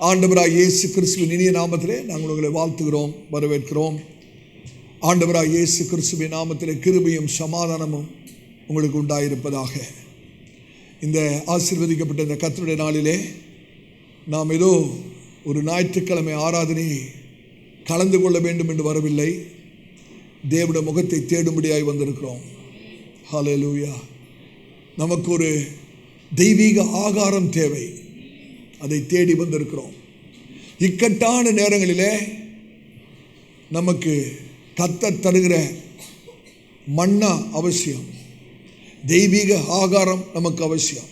ஆண்டவராய் இயேசு கிறிஸ்துவின் இனிய நாமத்திலே நாங்கள் உங்களை வாழ்த்துகிறோம், வரவேற்கிறோம். ஆண்டவராய் இயேசு கிறிஸ்துவின் நாமத்திலே கிருபையும் சமாதானமும் உங்களுக்கு உண்டாயிருப்பதாக. இந்த ஆசீர்வதிக்கப்பட்ட இந்த கர்த்தருடைய நாளிலே நாம் ஏதோ ஒரு ஞாயிற்றுக்கிழமை ஆராதனையை கலந்து கொள்ள வேண்டும் என்று வரவில்லை. தேவனுடைய முகத்தை தேடும்படியாய் வந்திருக்கிறோம். ஹல்லேலூயா. நமக்கு ஒரு தெய்வீக ஆகாரம் தேவை, அதை தேடி வந்திருக்கிறோம். இக்கட்டான நேரங்களிலே நமக்கு கர்த்தர் தருகிற மன்னா அவசியம், தெய்வீக ஆகாரம் நமக்கு அவசியம்.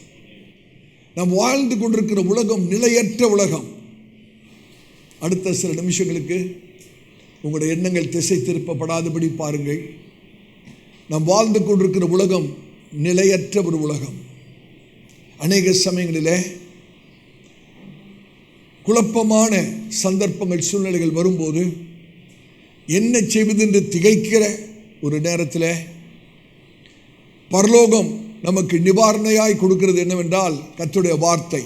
நாம் வாழ்ந்து கொண்டிருக்கிற உலகம் நிலையற்ற உலகம். அடுத்த சில நிமிஷங்களுக்கு உங்களுடைய எண்ணங்கள் திசை திருப்பப்படாதபடி பாருங்கள். நாம் வாழ்ந்து கொண்டிருக்கிற உலகம் நிலையற்ற ஒரு உலகம். அநேக சமயங்களிலே குழப்பமான சந்தர்ப்பங்கள், சூழ்நிலைகள் வரும்போது என்ன செய்வது என்று திகைக்கிற ஒரு நேரத்தில் பரலோகம் நமக்கு நிவாரணையாய் கொடுக்கிறது என்னவென்றால் கர்த்தருடைய வார்த்தை.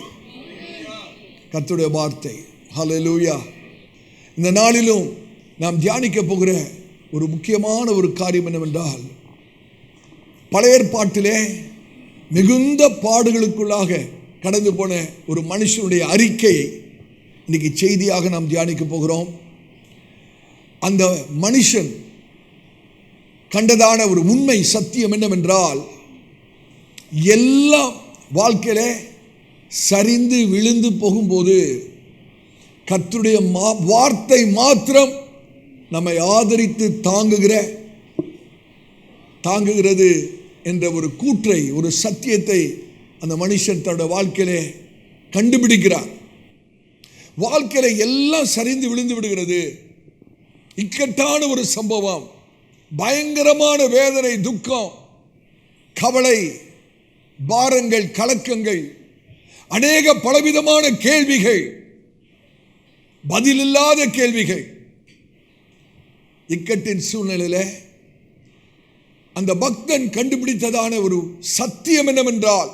கர்த்தருடைய வார்த்தை. ஹல்லேலூயா. இந்த நாளிலும் நாம் தியானிக்க போகிற ஒரு முக்கியமான ஒரு காரியம் என்னவென்றால், பழைய ஏற்பாட்டிலே மிகுந்த பாடுகளுக்குள்ளாக கடந்து போன ஒரு மனுஷனுடைய அறிக்கையை இன்னைக்கு செய்தியாக நாம் தியானிக்க போகிறோம். அந்த மனுஷன் கண்டதான ஒரு உண்மை சத்தியம் என்னவென்றால், எல்லாம் வாழ்க்கையில சரிந்து விழுந்து போகும்போது கர்த்தருடைய வார்த்தை மாத்திரம் நம்மை ஆதரித்து தாங்குகிறது என்ற ஒரு கூற்றை, ஒரு சத்தியத்தை அந்த மனுஷன் தன்னுடைய வாழ்க்கையிலே கண்டுபிடிக்கிறார். வாழ்க்கையில எல்லாம் சரிந்து விழுந்து விடுகிறது. இக்கட்டான ஒரு சம்பவம், பயங்கரமான வேதனை, துக்கம், கவலை, பாரங்கள், கலக்கங்கள், அநேக பலவிதமான கேள்விகள், பதிலில்லாத கேள்விகள். இக்கட்டின் சூழ்நிலையில அந்த பக்தன் கண்டுபிடித்ததான ஒரு சத்தியம் என்னவென்றால்,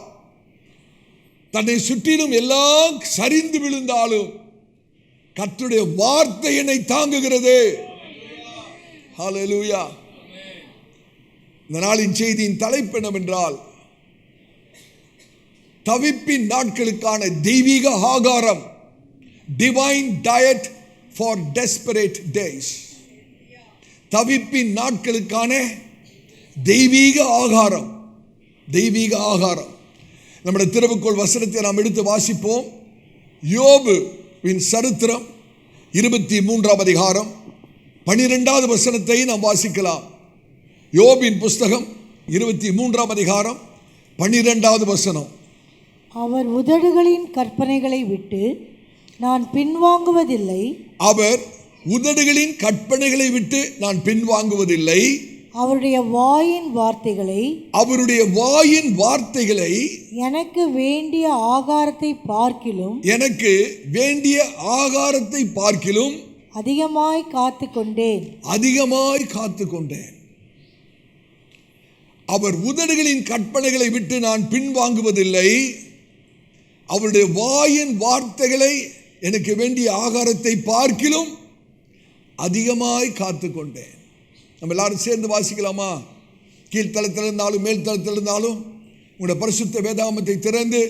தன்னை சுற்றிலும் எல்லாம் சரிந்து விழுந்தாலும் கர்த்தருடைய வார்த்தை என்னை தாங்குகிறது. ஹல்லேலூயா. இந்த நாளின் செய்தியின் தலைப்பு என்னவென்றால், தவிப்பின் நாட்களுக்கான தெய்வீக ஆகாரம், divine diet for desperate days. தவிப்பின் நாட்களுக்கான தெய்வீக ஆகாரம், தெய்வீக ஆகாரம். நம்முடைய திருவுக்குள் வசனத்தை நாம் எடுத்து வாசிப்போம். யோபுவின் சரித்திரம் 23ஆம் அதிகாரம் 12வது வசனத்தை நாம் வாசிக்கலாம். யோபின் புஸ்தகம் 23ஆம் அதிகாரம் 12வது வசனம். அவர் உதடுகளின் கற்பனைகளை விட்டு நான் பின்வாங்குவதில்லை. அவர் உதடுகளின் கற்பனைகளை விட்டு நான் பின்வாங்குவதில்லை. அவருடைய வாயின் வார்த்தைகளை எனக்கு வேண்டிய ஆகாரத்தை பார்க்கிலும் அதிகமாய் காத்துக்கொண்டேன். அவர் உதடுகளின் கற்பனைகளை விட்டு நான் பின்வாங்குவதில்லை. அவருடைய வாயின் வார்த்தைகளை எனக்கு வேண்டிய ஆகாரத்தை பார்க்கிலும் அதிகமாய் காத்துக்கொண்டேன். நம்ம எல்லாரும் சேர்ந்து வாசிக்கலாமா? கீழ்த்தளத்தில் இருந்தாலும் மேல் தளத்தில் இருந்தாலும் உங்களுடைய பரிசுத்த வேதாகமத்தை திறந்து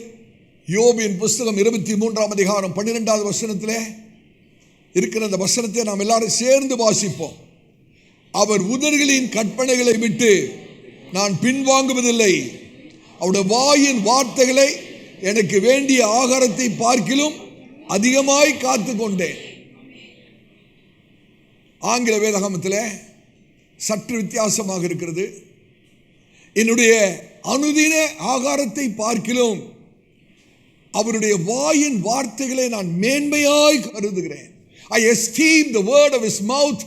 யோபின் புஸ்தகம் 23ஆம் அதிகாரம் 12வது வசனத்தில் இருக்கிற அந்த வசனத்தை நாம் எல்லாரும் சேர்ந்து வாசிப்போம். அவர் உதடுகளின் கற்பனைகளை விட்டு நான் பின்வாங்குவதில்லை. அவருடைய வாயின் வார்த்தைகளை எனக்கு வேண்டிய ஆகாரத்தை பார்க்கிலும் அதிகமாய் காத்துக்கொண்டேன். ஆங்கில வேதாகமத்தில் சற்று வித்தியாசமாக இருக்கிறது. என்னுடைய அனுதின ஆகாரத்தை பார்க்கிலும் அவருடைய வாயின் வார்த்தைகளை நான் மேன்மையாய் கருதுகிறேன். I esteem the word of his mouth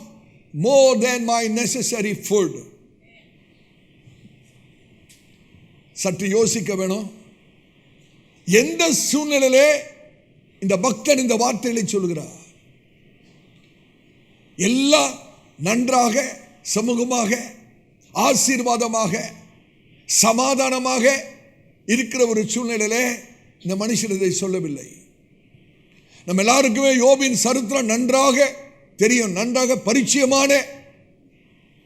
more than my necessary food. சற்று யோசிக்க வேணும். எந்த சூழ்நிலையிலே இந்த பக்தன் இந்த வார்த்தைகளை சொல்கிறார்? எல்லாம் நன்றாக, சமூகமாக, ஆசீர்வாதமாக, சமாதானமாக இருக்கிற ஒரு சூழ்நிலையிலே இந்த மனுஷன் இதை சொல்லவில்லை. நம்ம எல்லாருக்குமே யோபின் சரித்திரம் நன்றாக தெரியும், நன்றாக பரிச்சயமான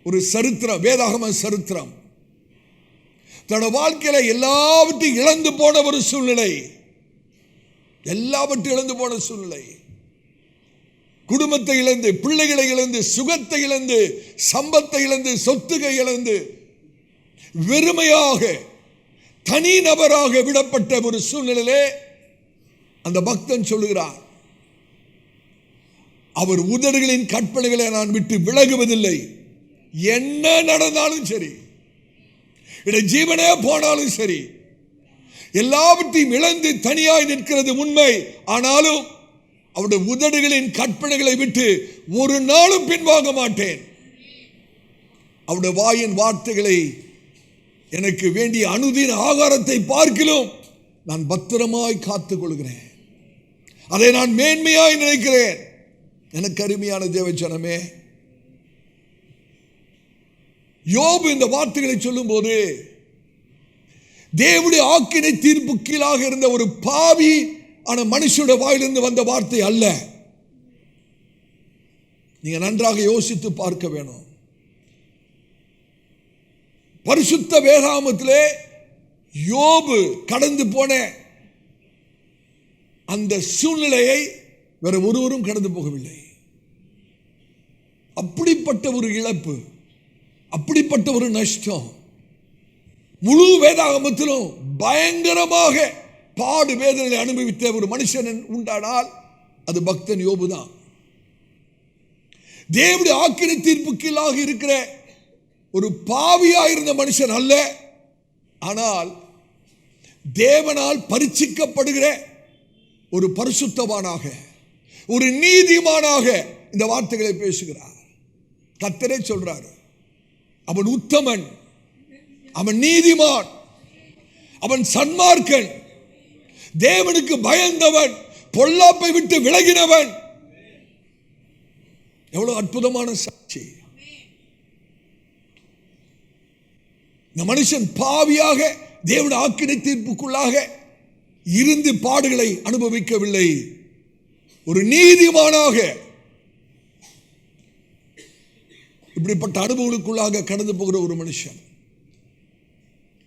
ஒரு சரித்திரம், வேதாகம சரித்திரம். தன்னோட வாழ்க்கையில எல்லாவற்றையும் இழந்து போன ஒரு சூழ்நிலை, எல்லாவற்றையும் இழந்து போன சூழ்நிலை. குடும்பத்தை இழந்து, பிள்ளைகளை இழந்து, சுகத்தை இழந்து, சம்பத்தை இழந்து, சொத்துக்கை இழந்து, வெறுமையாக தனி நபராக விடப்பட்ட ஒரு சூழ்நிலையிலே அந்த பக்தன் சொல்லுகிறார், அவர் உதடுகளின் கற்பனைகளை நான் விட்டு விலகுவதில்லை. என்ன நடந்தாலும் சரி, ஜீவனே போனாலும் சரி, எல்லாவற்றையும் இழந்து தனியாய் நிற்கிறது உண்மை. ஆனாலும் அவருடைய உதடுகளின் கற்பனைகளை விட்டு ஒரு நாளும் பின்வாங்க மாட்டேன். அவருடைய வாயின் வார்த்தைகளை, எனக்கு வேண்டிய அனுதின ஆகாரத்தை பார்க்கிலும் நான் பத்திரமாய் காத்துக் கொள்கிறேன். அதை நான் மேன்மையாய் நினைக்கிறேன். எனக்கு அருமையான தேவஜனமே, யோபு இந்த வார்த்தைகளை சொல்லும் போது தேவனுடைய ஆக்கினை தீர்ப்பு கீழாக இருந்த ஒரு பாவி ஆன மனுஷனுடைய வாயிலிருந்து வந்த வார்த்தை அல்ல. நீங்க நன்றாக யோசித்து பார்க்க வேணும். பரிசுத்த வேதாகமத்திலே யோபு கடந்து போன அந்த சூழ்நிலையை வேற ஒருவரும் கடந்து போகவில்லை. அப்படிப்பட்ட ஒரு இழப்பு, அப்படிப்பட்ட ஒரு நஷ்டம் முழு வேதாகமத்திலும் பயங்கரமாக பாடு வேதனை அனுபவித்த ஒரு மனுஷன் உண்டானால் அது பக்தன் யோபு தான். தேவனுடைய ஆக்கினை தீர்ப்பு கீழாக இருக்கிற ஒரு பாவியாயிருந்த மனுஷன் அல்ல, ஆனால் தேவனால் பரிசிக்கப்படுகிற ஒரு பரிசுத்தவானாக, ஒரு நீதிமானாக இந்த வார்த்தைகளை பேசுகிறார். கர்த்தரே சொல்றார், அவன் உத்தமன், அவன் நீதிமான், அவன் சன்மார்க்கன், தேவனுக்கு பயந்தவன், பொல்லாப்பை விட்டு விலகினவன். எவ்வளவு அற்புதமான சாட்சி! இந்த மனுஷன் பாவியாக தேவனுடைய ஆக்கினை தீர்ப்புக்குள்ளாக இருந்து பாடுகளை அனுபவிக்கவில்லை. ஒரு நீதிமானாக இப்படிப்பட்ட அனுபவங்களுக்குள்ளாக கடந்து போகிற ஒரு மனுஷன்.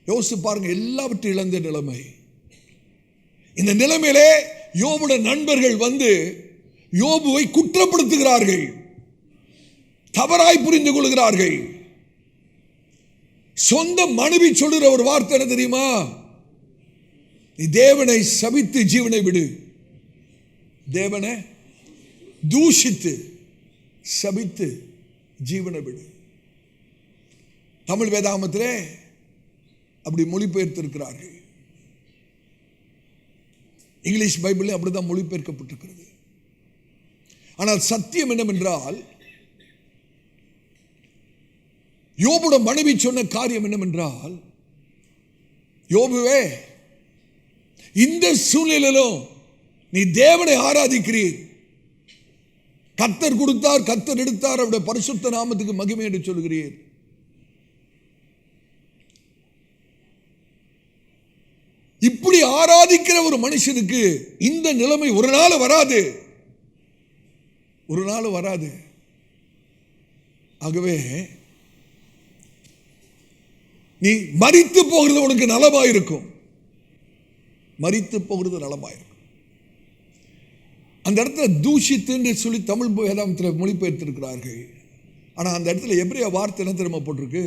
யோசிச்சு பாருங்க, எல்லாவற்றையும் இழந்த நிலைமை. இந்த நிலைமையிலே யோபுடைய நண்பர்கள் வந்து யோபுவை குற்றப்படுத்துகிறார்கள், தவறாய் புரிந்து கொள்கிறார்கள். சொந்த மனைவி சொல்லுற ஒரு வார்த்தை என்ன தெரியுமா? நீ தேவனை சபித்து ஜீவனை விடு. தேவனை தூஷித்து சபித்து ஜீவனை விடு. தமிழ் வேதாகமத்திலே அப்படி மொழிபெயர்த்திருக்கிறார்கள். இங்கிலீஷ் பைபிள் அப்படிதான் மொழிபெயர்க்கப்பட்டிருக்கிறது. ஆனால் சத்தியம் என்னவென்றால், யோபுடைய மனைவி சொன்ன காரியம் என்னவென்றால், யோபுவே, இந்த சூழ்நிலையிலும் நீ தேவனை ஆராதிக்கிறீர், கர்த்தர் கொடுத்தார், கர்த்தர் எடுத்தார், அவருடைய பரிசுத்த நாமத்துக்கு மகிமை என்று சொல்கிறீர். இப்படி ஆராதிக்கிற ஒரு மனுஷனுக்கு இந்த நிலைமை ஒரு நாள் வராது, ஒரு நாள் வராது. ஆகவே நீ மரித்து போகிறது உனக்கு நலமாயிருக்கும், மரித்து போகிறது நலமாயிருக்கும். அந்த இடத்துல தூஷித்து சொல்லி தமிழ் வேதாகமத்தில் மொழிபெயர்த்திருக்கிறார்கள். ஆனால் அந்த இடத்துல எபிரேய வார்த்தை என்ன தெரியுமா போட்டிருக்கு?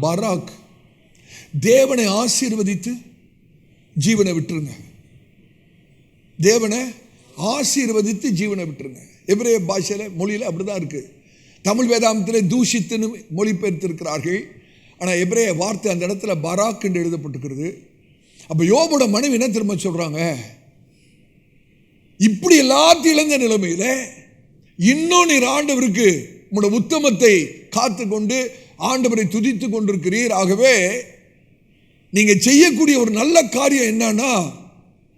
பராக். தேவனை ஆசீர்வதித்து ஜீவனை விட்டுருங்க, தேவனை ஆசீர்வதித்து ஜீவனை விட்டுருங்க. எபிரேய பாஷையில் மொழியில் அப்படிதான் இருக்கு. தமிழ் வேதாகமத்தில் தூஷித்துன்னு மொழிபெயர்த்திருக்கிறார்கள். ஆனால் எபிரேய வார்த்தை அந்த இடத்துல பராக் என்று எழுதப்பட்டிருக்கிறது. அப்போ யோபோட மனைவி என்ன திரும்ப சொல்றாங்க? இப்படி எல்லாத்தையும் இழந்த நிலைமையில இன்னும் நீர் ஆண்டவருக்கு உங்களோட உத்தமத்தை காத்து கொண்டு ஆண்டவரை துதித்து கொண்டிருக்கிறீர். ஆகவே நீங்க செய்யக்கூடிய ஒரு நல்ல காரியம் என்னன்னா,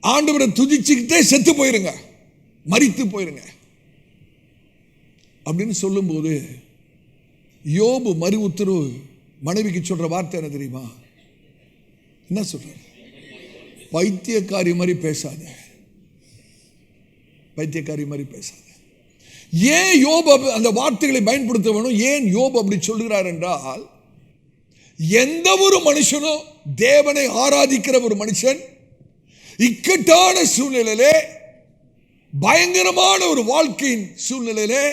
ஆண்டவரை துதிச்சுக்கிட்டே செத்து போயிருங்க, மரித்து போயிருங்க அப்படின்னு சொல்லும்போது யோபு மறு உத்தரவு மனைவிக்கு சொல்ற வார்த்தை என்ன தெரியுமா? என்ன சொல்ற? பைத்தியக்காரி மாதிரி பேசாத, பைத்தியக்காரி மாதிரி பேசாத. ஏன் யோபு அந்த வார்த்தைகளை பயன்படுத்த வேணும்? ஏன் யோபு அப்படி சொல்கிறார் என்றால், எந்த ஒரு மனுஷனும் தேவனை ஆராதிக்கிற ஒரு மனுஷன் இக்கட்டான சூழ்நிலையிலே, பயங்கரமான ஒரு வாழ்க்கையின் சூழ்நிலையிலே,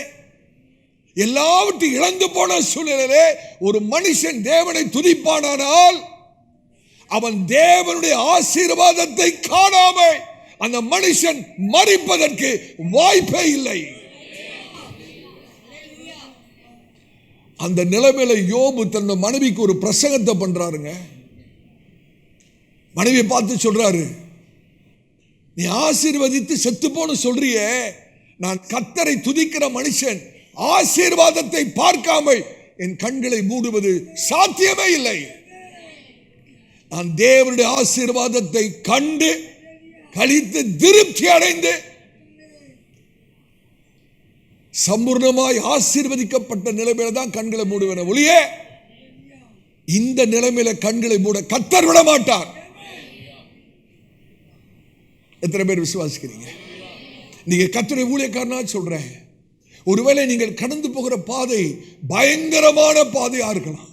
எல்லாவற்றையும் இழந்து போன சூழ்நிலையிலே ஒரு மனுஷன் தேவனை துதிப்பானால் அவன் தேவனுடைய ஆசீர்வாதத்தை காணாமல் அந்த மனுஷன் மரிப்பதற்கு வாய்ப்பே இல்லை. அந்த நிலைமையில யோபு தன்னுடைய மனைவிக்கு ஒரு பிரசங்கத்தை பண்றாருங்க. மனைவியை பார்த்து சொல்றாரு, நீ ஆசீர்வதித்து செத்து போன சொல்றியே, நான் கர்த்தரை துதிக்கிற மனுஷன் ஆசீர்வாதத்தை பார்க்காமல் என் கண்களை மூடுவது சாத்தியமே இல்லை. நான் தேவனுடைய ஆசீர்வாதத்தை கண்டு கழித்து திருப்தி அடைந்து சம்பூர்ணமாய் ஆசீர்வதிக்கப்பட்ட நிலைமையில தான் கண்களை மூடுவேன் ஒழிய இந்த நிலைமையில கண்களை மூட கர்த்தர் விட மாட்டார். எத்தனை பேர் விசுவாசிக்கிறீங்க? நீங்க கர்த்தருடைய ஊழியக்காரனா சொல்றேன், ஒருவேளை நீங்கள் கடந்து போகிற பாதை பயங்கரமான பாதையா இருக்கலாம்,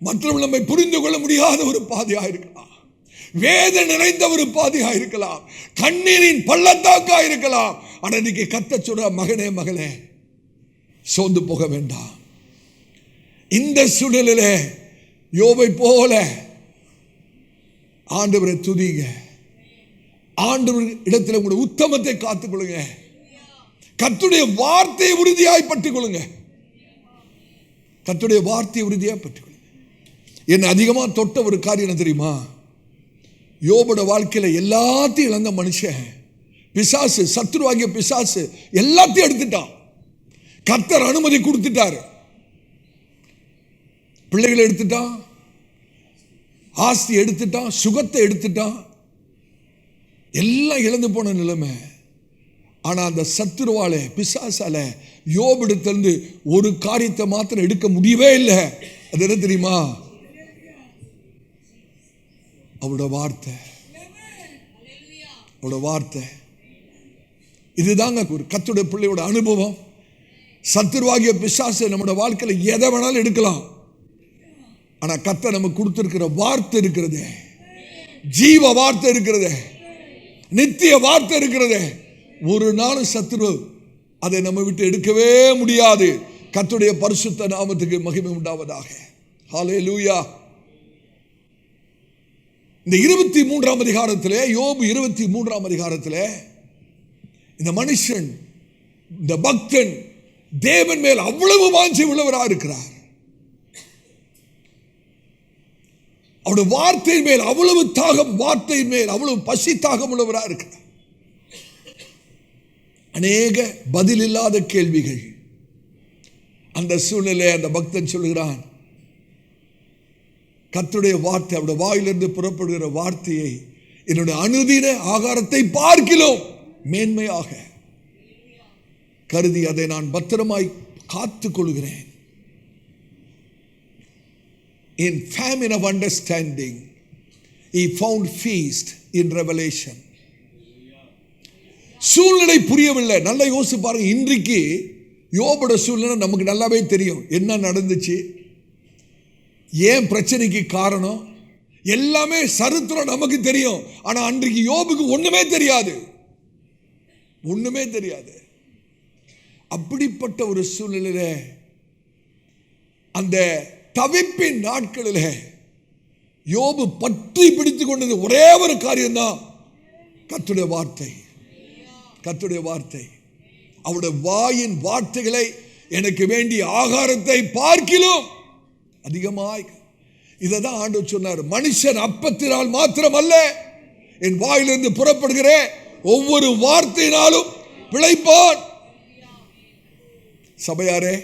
மற்றவர்கள் நம்மை புரிந்து கொள்ள முடியாத ஒரு பாதையா இருக்கலாம், வேதனை நிறைந்த ஒரு பாதையா இருக்கலாம், கண்ணீரின் பள்ளத்தாக்கா இருக்கலாம். ஆனா இன்னைக்கு கர்த்தர் சொல்ற, மகனே மகளே சோர்ந்து போக வேண்டாம். இந்த சூழ்நிலையில யோபை போல ஆண்டவரை துதிங்க, ஆண்டவர் இடத்துல உங்களுடைய உத்தமத்தை காத்துக்கொள்ளுங்க, கர்த்தருடைய வார்த்தையை உறுதியாய் பற்றிக் கொள்ளுங்க, கர்த்தருடைய வார்த்தையை உறுதியாய் பற்றிக் கொள்ளுங்க. என்ன அதிகமா தொட்ட ஒரு காரியம் என்ன தெரியுமா? யோபோட வாழ்க்கையில எல்லாத்தையும் இழந்த மனுஷன், பிசாசு, சத்துருவாகிய பிசாசு எல்லாத்தையும் எடுத்துட்டான். கர்த்தர் அனுமதி கொடுத்துட்டாரு. பிள்ளைகளை எடுத்துட்டான், ஆஸ்தி எடுத்துட்டான், சுகத்தை எடுத்துட்டான், எல்லாம் இழந்து போன நிலைமை. ஆனா அந்த சத்துருவால, பிசாசால யோபிடத்திலிருந்து ஒரு காரியத்தை மாத்திரம் எடுக்க முடியவே இல்லை. அது என்ன தெரியுமா? அவரோட வார்த்தை, அவரோட வார்த்தை. இதுதாங்க ஒரு கர்த்தருடைய பிள்ளையோட அனுபவம். சத்துருவாகிய பிசாசு நம்மளோட வாழ்க்கையில எதை வேணாலும் எடுக்கலாம். ஆனா கர்த்தர் நமக்கு கொடுத்திருக்கிற வார்த்தை இருக்கிறதே, ஜீவ வார்த்தை இருக்கிறதே, நித்திய வார்த்தை இருக்கிறதே, ஒரு நாளும் சத்துரு அதை நம்ம விட்டு எடுக்கவே முடியாது. கர்த்தருடைய பரிசுத்த நாமத்துக்கு மகிமை உண்டாவதாக. ஹல்லேலூயா. இந்த 23ஆம் அதிகாரத்திலே, யோபு 23ஆம் அதிகாரத்திலே, இந்த மனுஷன், இந்த பக்தன் தேவன் மேல் அவ்வளவு வாஞ்சை உள்ளவராக இருக்கிறார். அவருடைய வார்த்தையின் மேல் அவ்வளவு தாகம், வார்த்தையின் மேல் அவ்வளவு பசி தாகம் உள்ளவராக இருக்கிறார். அநேக பதில் இல்லாத கேள்விகள். அந்த சூழ்நிலை அந்த பக்தன் சொல்லுகிறான், கர்த்தருடைய வார்த்தை, அவருடைய வாயிலிருந்து புறப்படுகிற வார்த்தையை என்னுடைய அனுதின ஆகாரத்தை பார்க்கிலும் மேன்மையாக கருதி அதை நான் பத்திரமாய் காத்துக் கொள்கிறேன். In famine of understanding, he found feast in revelation. சூழ்நிலை புரியவில்லை. நல்லா யோசிச்சு பாருங்க. இன்றைக்கு யோபோட சூழ்நிலை நமக்கு நல்லாவே தெரியும். என்ன நடந்துச்சு, ஏன் பிரச்சனைக்கு காரணம், எல்லாமே சரித்திரம் நமக்கு தெரியும். ஆனா அன்றைக்கு யோபுக்கு ஒண்ணுமே தெரியாது, ஒண்ணுமே தெரியாது. அப்படிப்பட்ட ஒரு சூழ்நிலையில, அந்த தவிப்பின் நாட்களிலே யோபு பற்றி பிடித்துக் கொண்டது ஒரே ஒரு காரியம்தான், கர்த்தருடைய வார்த்தை, கர்த்தருடைய வார்த்தை. அவருடைய வாயின் வார்த்தைகளை எனக்கு வேண்டிய ஆகாரத்தை பார்க்கிலும் அதிகமாய். இதை தான் ஆண்டவர் சொன்னார், மனுஷன் அப்பத்தினால் மாத்திரம் அல்ல, என் வாயிலிருந்து புறப்படுகிற ஒவ்வொரு வார்த்தையினாலும் பிழைப்பான். சபையாரே,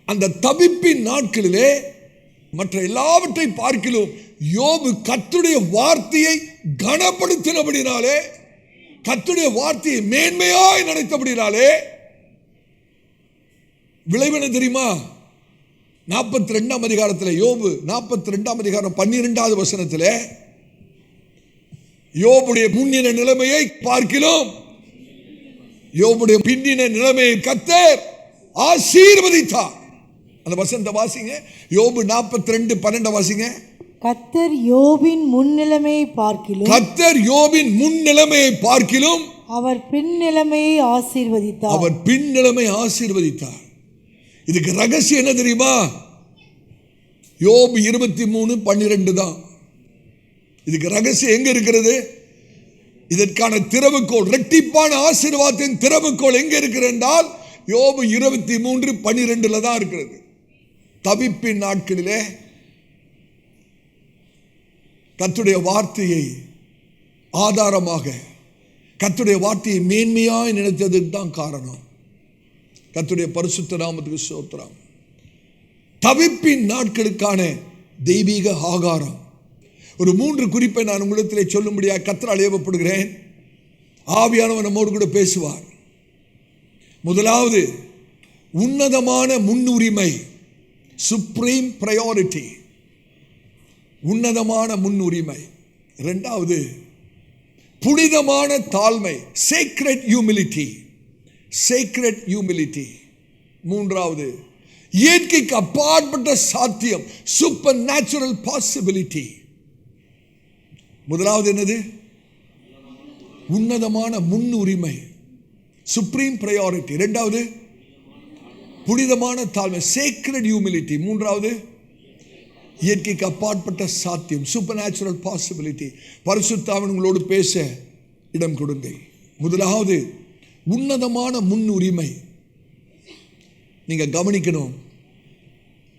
அந்த தவிப்பின் நாட்களிலே மற்ற எல்லாவற்றை பார்க்கிலும் யோபு கர்த்தருடைய வார்த்தையை கனப்படுத்தினபடினாலே, கர்த்தருடைய வார்த்தையை மேன்மையாய் நினைத்தபடினாலே விளைவு என்ன தெரியுமா? 42ஆம் அதிகாரத்தில், யோபு 42ஆம் அதிகாரம் 12வது வசனத்தில், யோபுடைய முன்னின நிலைமையை பார்க்கிறோம், யோபுடைய பின்னின நிலைமையை கர்த்தர் ஆசீர்வதித்தார். அந்த வசனத்தை வாசிங்க. யோபு 42:12 வாசிங்க. கர்த்தர் யோபின் முன்னிலைமையை பார்க்கிலும், கர்த்தர் யோபின் முன்னிலைமையை பார்க்கிலும் அவர் பின் நிலைமையை ஆசீர்வதித்தார். அவர் பின் நிலைமை ஆசீர்வதித்தார். இதுக்கு ரகசியம் என்ன தெரியுமா? யோபு 23:12 தான். இதுக்கு ரகசியம் எங்க இருக்கிறது? இதற்கான திறவுகோள், இரட்டிப்பான ஆசீர்வாதத்தின் திறவுகோள் எங்க இருக்கிறது என்றால் யோபு 23:12 தான் இருக்கிறது. தவிப்பின் நாட்களிலே கர்த்தருடைய வார்த்தையை ஆதாரமாக, கர்த்தருடைய வார்த்தையை மேன்மையாய் நினைத்ததுக்கு தான் காரணம். கர்த்தருடைய பரிசுத்த நாமத்துக்கு ஸ்தோத்திரம். தவிப்பின் நாட்களுக்கான தெய்வீக ஆகாரம். ஒரு 3 குறிப்பை நான் உங்களிடத்திலே சொல்லும்படியாக கர்த்தரால் ஏவப்படுகிறேன். ஆவியானவர் நம்மோடு கூட பேசுவார். முதலாவது, உன்னதமான முன்னுரிமை, சுப்ரீம் பிரையாரிட்டி, உன்னதமான முன்னுரிமை. இரண்டாவது, புனிதமான தாழ்மை, sacred humility, sacred humility. மூன்றாவது, இயற்கைக்கு அப்பாற்பட்ட சாத்தியம், சூப்பர் நேச்சுரல் பாசிபிலிட்டி. முதலாவது என்னது? உன்னதமான முன்னுரிமை, சுப்ரீம் பிரையாரிட்டி. இரண்டாவது, புனிதமான தாழ்மை, sacred humility. மூன்றாவது, இயற்கைக்கு அப்பாற்பட்ட சாத்தியம், சூப்பர் நேச்சுரல் பாசிபிலிட்டி. பரிசுத்த ஆவியானவர் உங்களோடு பேச இடம் கொடுங்க. முதலாவது, உன்னதமான முன்னுரிமை. நீங்க கவனிக்கணும்.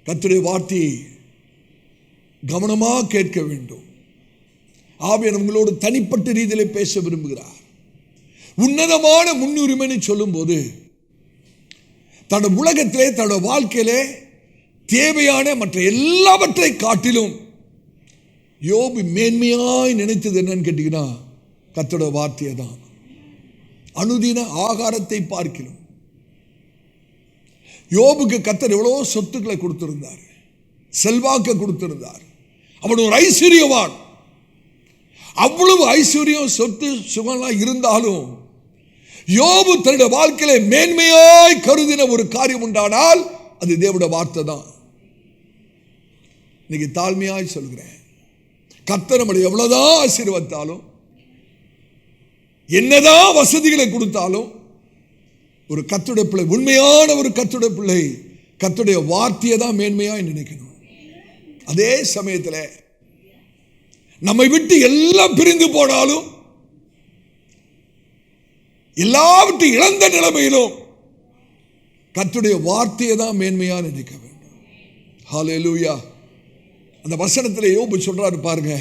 கர்த்தருடைய வார்த்தையை கவனமாக கேட்க வேண்டும். ஆவியானவர் உங்களோடு தனிப்பட்ட ரீதியிலே பேச விரும்புகிறார். உன்னதமான முன்னுரிமைன்னு சொல்லும் போது தன்னோட உலகத்திலே, தன்னோட வாழ்க்கையிலே தேவையான மற்ற எல்லாவற்றை காட்டிலும் யோபு மேன்மையாய் நினைத்தது என்னன்னு கேட்டீங்கன்னா கர்த்தருடைய வார்த்தையை தான். அனுதின ஆகாரத்தை பார்க்கிறோம். யோபுக்கு கர்த்தர் எவ்வளோ சொத்துக்களை கொடுத்திருந்தார், செல்வாக்க கொடுத்திருந்தார். அவன் ஒரு ஐஸ்வர்யவான். அவ்வளவு ஐஸ்வர்யம், சொத்து, சுகம்லாம் இருந்தாலும் யோபு தன்னுடைய வாழ்க்கையில மேன்மையாய் கருதின ஒரு காரியம் உண்டானால் அது தேவனுடைய வார்த்தை தான். இன்னைக்கு தாழ்மையாய் சொல்கிறேன், கர்த்தர் நம்மளை எவ்வளவுதான் ஆசீர்வதித்தாலும், என்னதான் வசதிகளை கொடுத்தாலும், ஒரு கர்த்தருடைய பிள்ளை, உண்மையான ஒரு கர்த்தருடைய பிள்ளை கர்த்தருடைய வார்த்தையை தான் மேன்மையாய் நினைக்கணும். அதே சமயத்தில் நம்மை விட்டு எல்லாம் பிரிந்து போனாலும், எல்லாவற்றையும் இழந்த நிலைமையிலும் கர்த்தருடைய வார்த்தையை தான் மேன்மையா நினைக்க வேண்டும். ஹல்லேலூயா. அந்த வசனத்தில் யோபு சொல்றாரு பாருங்க,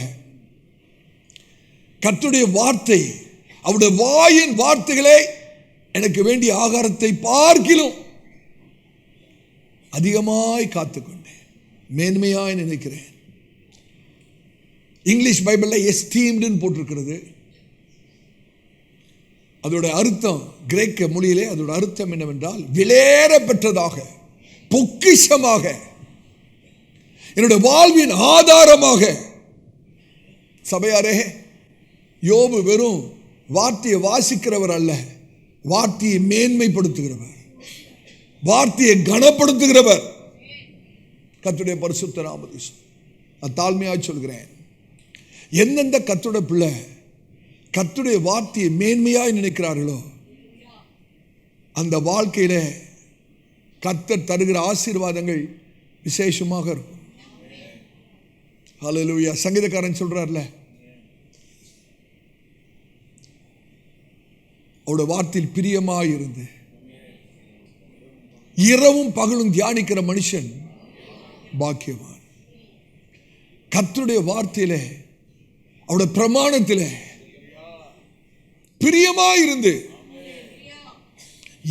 கர்த்தருடைய வார்த்தை, அவருடைய வாயின் வார்த்தைகளை எனக்கு வேண்டிய ஆகாரத்தை பார்க்கிலும் அதிகமாய் காத்துக்கொண்டேன், மேன்மையாய் நினைக்கிறேன். இங்கிலீஷ் பைபிளில் எஸ்டீம்டுன்னு போட்டிருக்கிறது. அதோட அர்த்தம், கிரேக்க மொழியிலே அதோட அர்த்தம் என்னவென்றால் விலையேற பெற்றதாக, பொக்கிஷமாக, என்னுடைய வாழ்வின் ஆதாரமாக. சபையாரே, யோபு வெறும் வார்த்தையை வாசிக்கிறவர் அல்ல, வார்த்தையை மேன்மைப்படுத்துகிறவர், வார்த்தையை கனப்படுத்துகிறவர். கர்த்தருடைய பரிசுத்த நாமத்துக்கு நான் தாழ்மையாக சொல்கிறேன். எந்தெந்த கர்த்தருடைய பிள்ளை கர்த்தருடைய வார்த்தையை மேன்மையாய் நினைக்கிறார்களோ அந்த வாழ்க்கையில கர்த்தர் தருகிற ஆசீர்வாதங்கள் விசேஷமாக இருக்கும். ஹல்லேலூயா. சங்கீதக்காரன் சொல்றார்ல, அவருடைய வார்த்தையில் பிரியமாய் இருந்து இரவும் பகலும் தியானிக்கிற மனுஷன் பாக்கியவான். கர்த்தருடைய வார்த்தையில, அவருடைய பிரமாணத்தில பிரியமாயிருந்து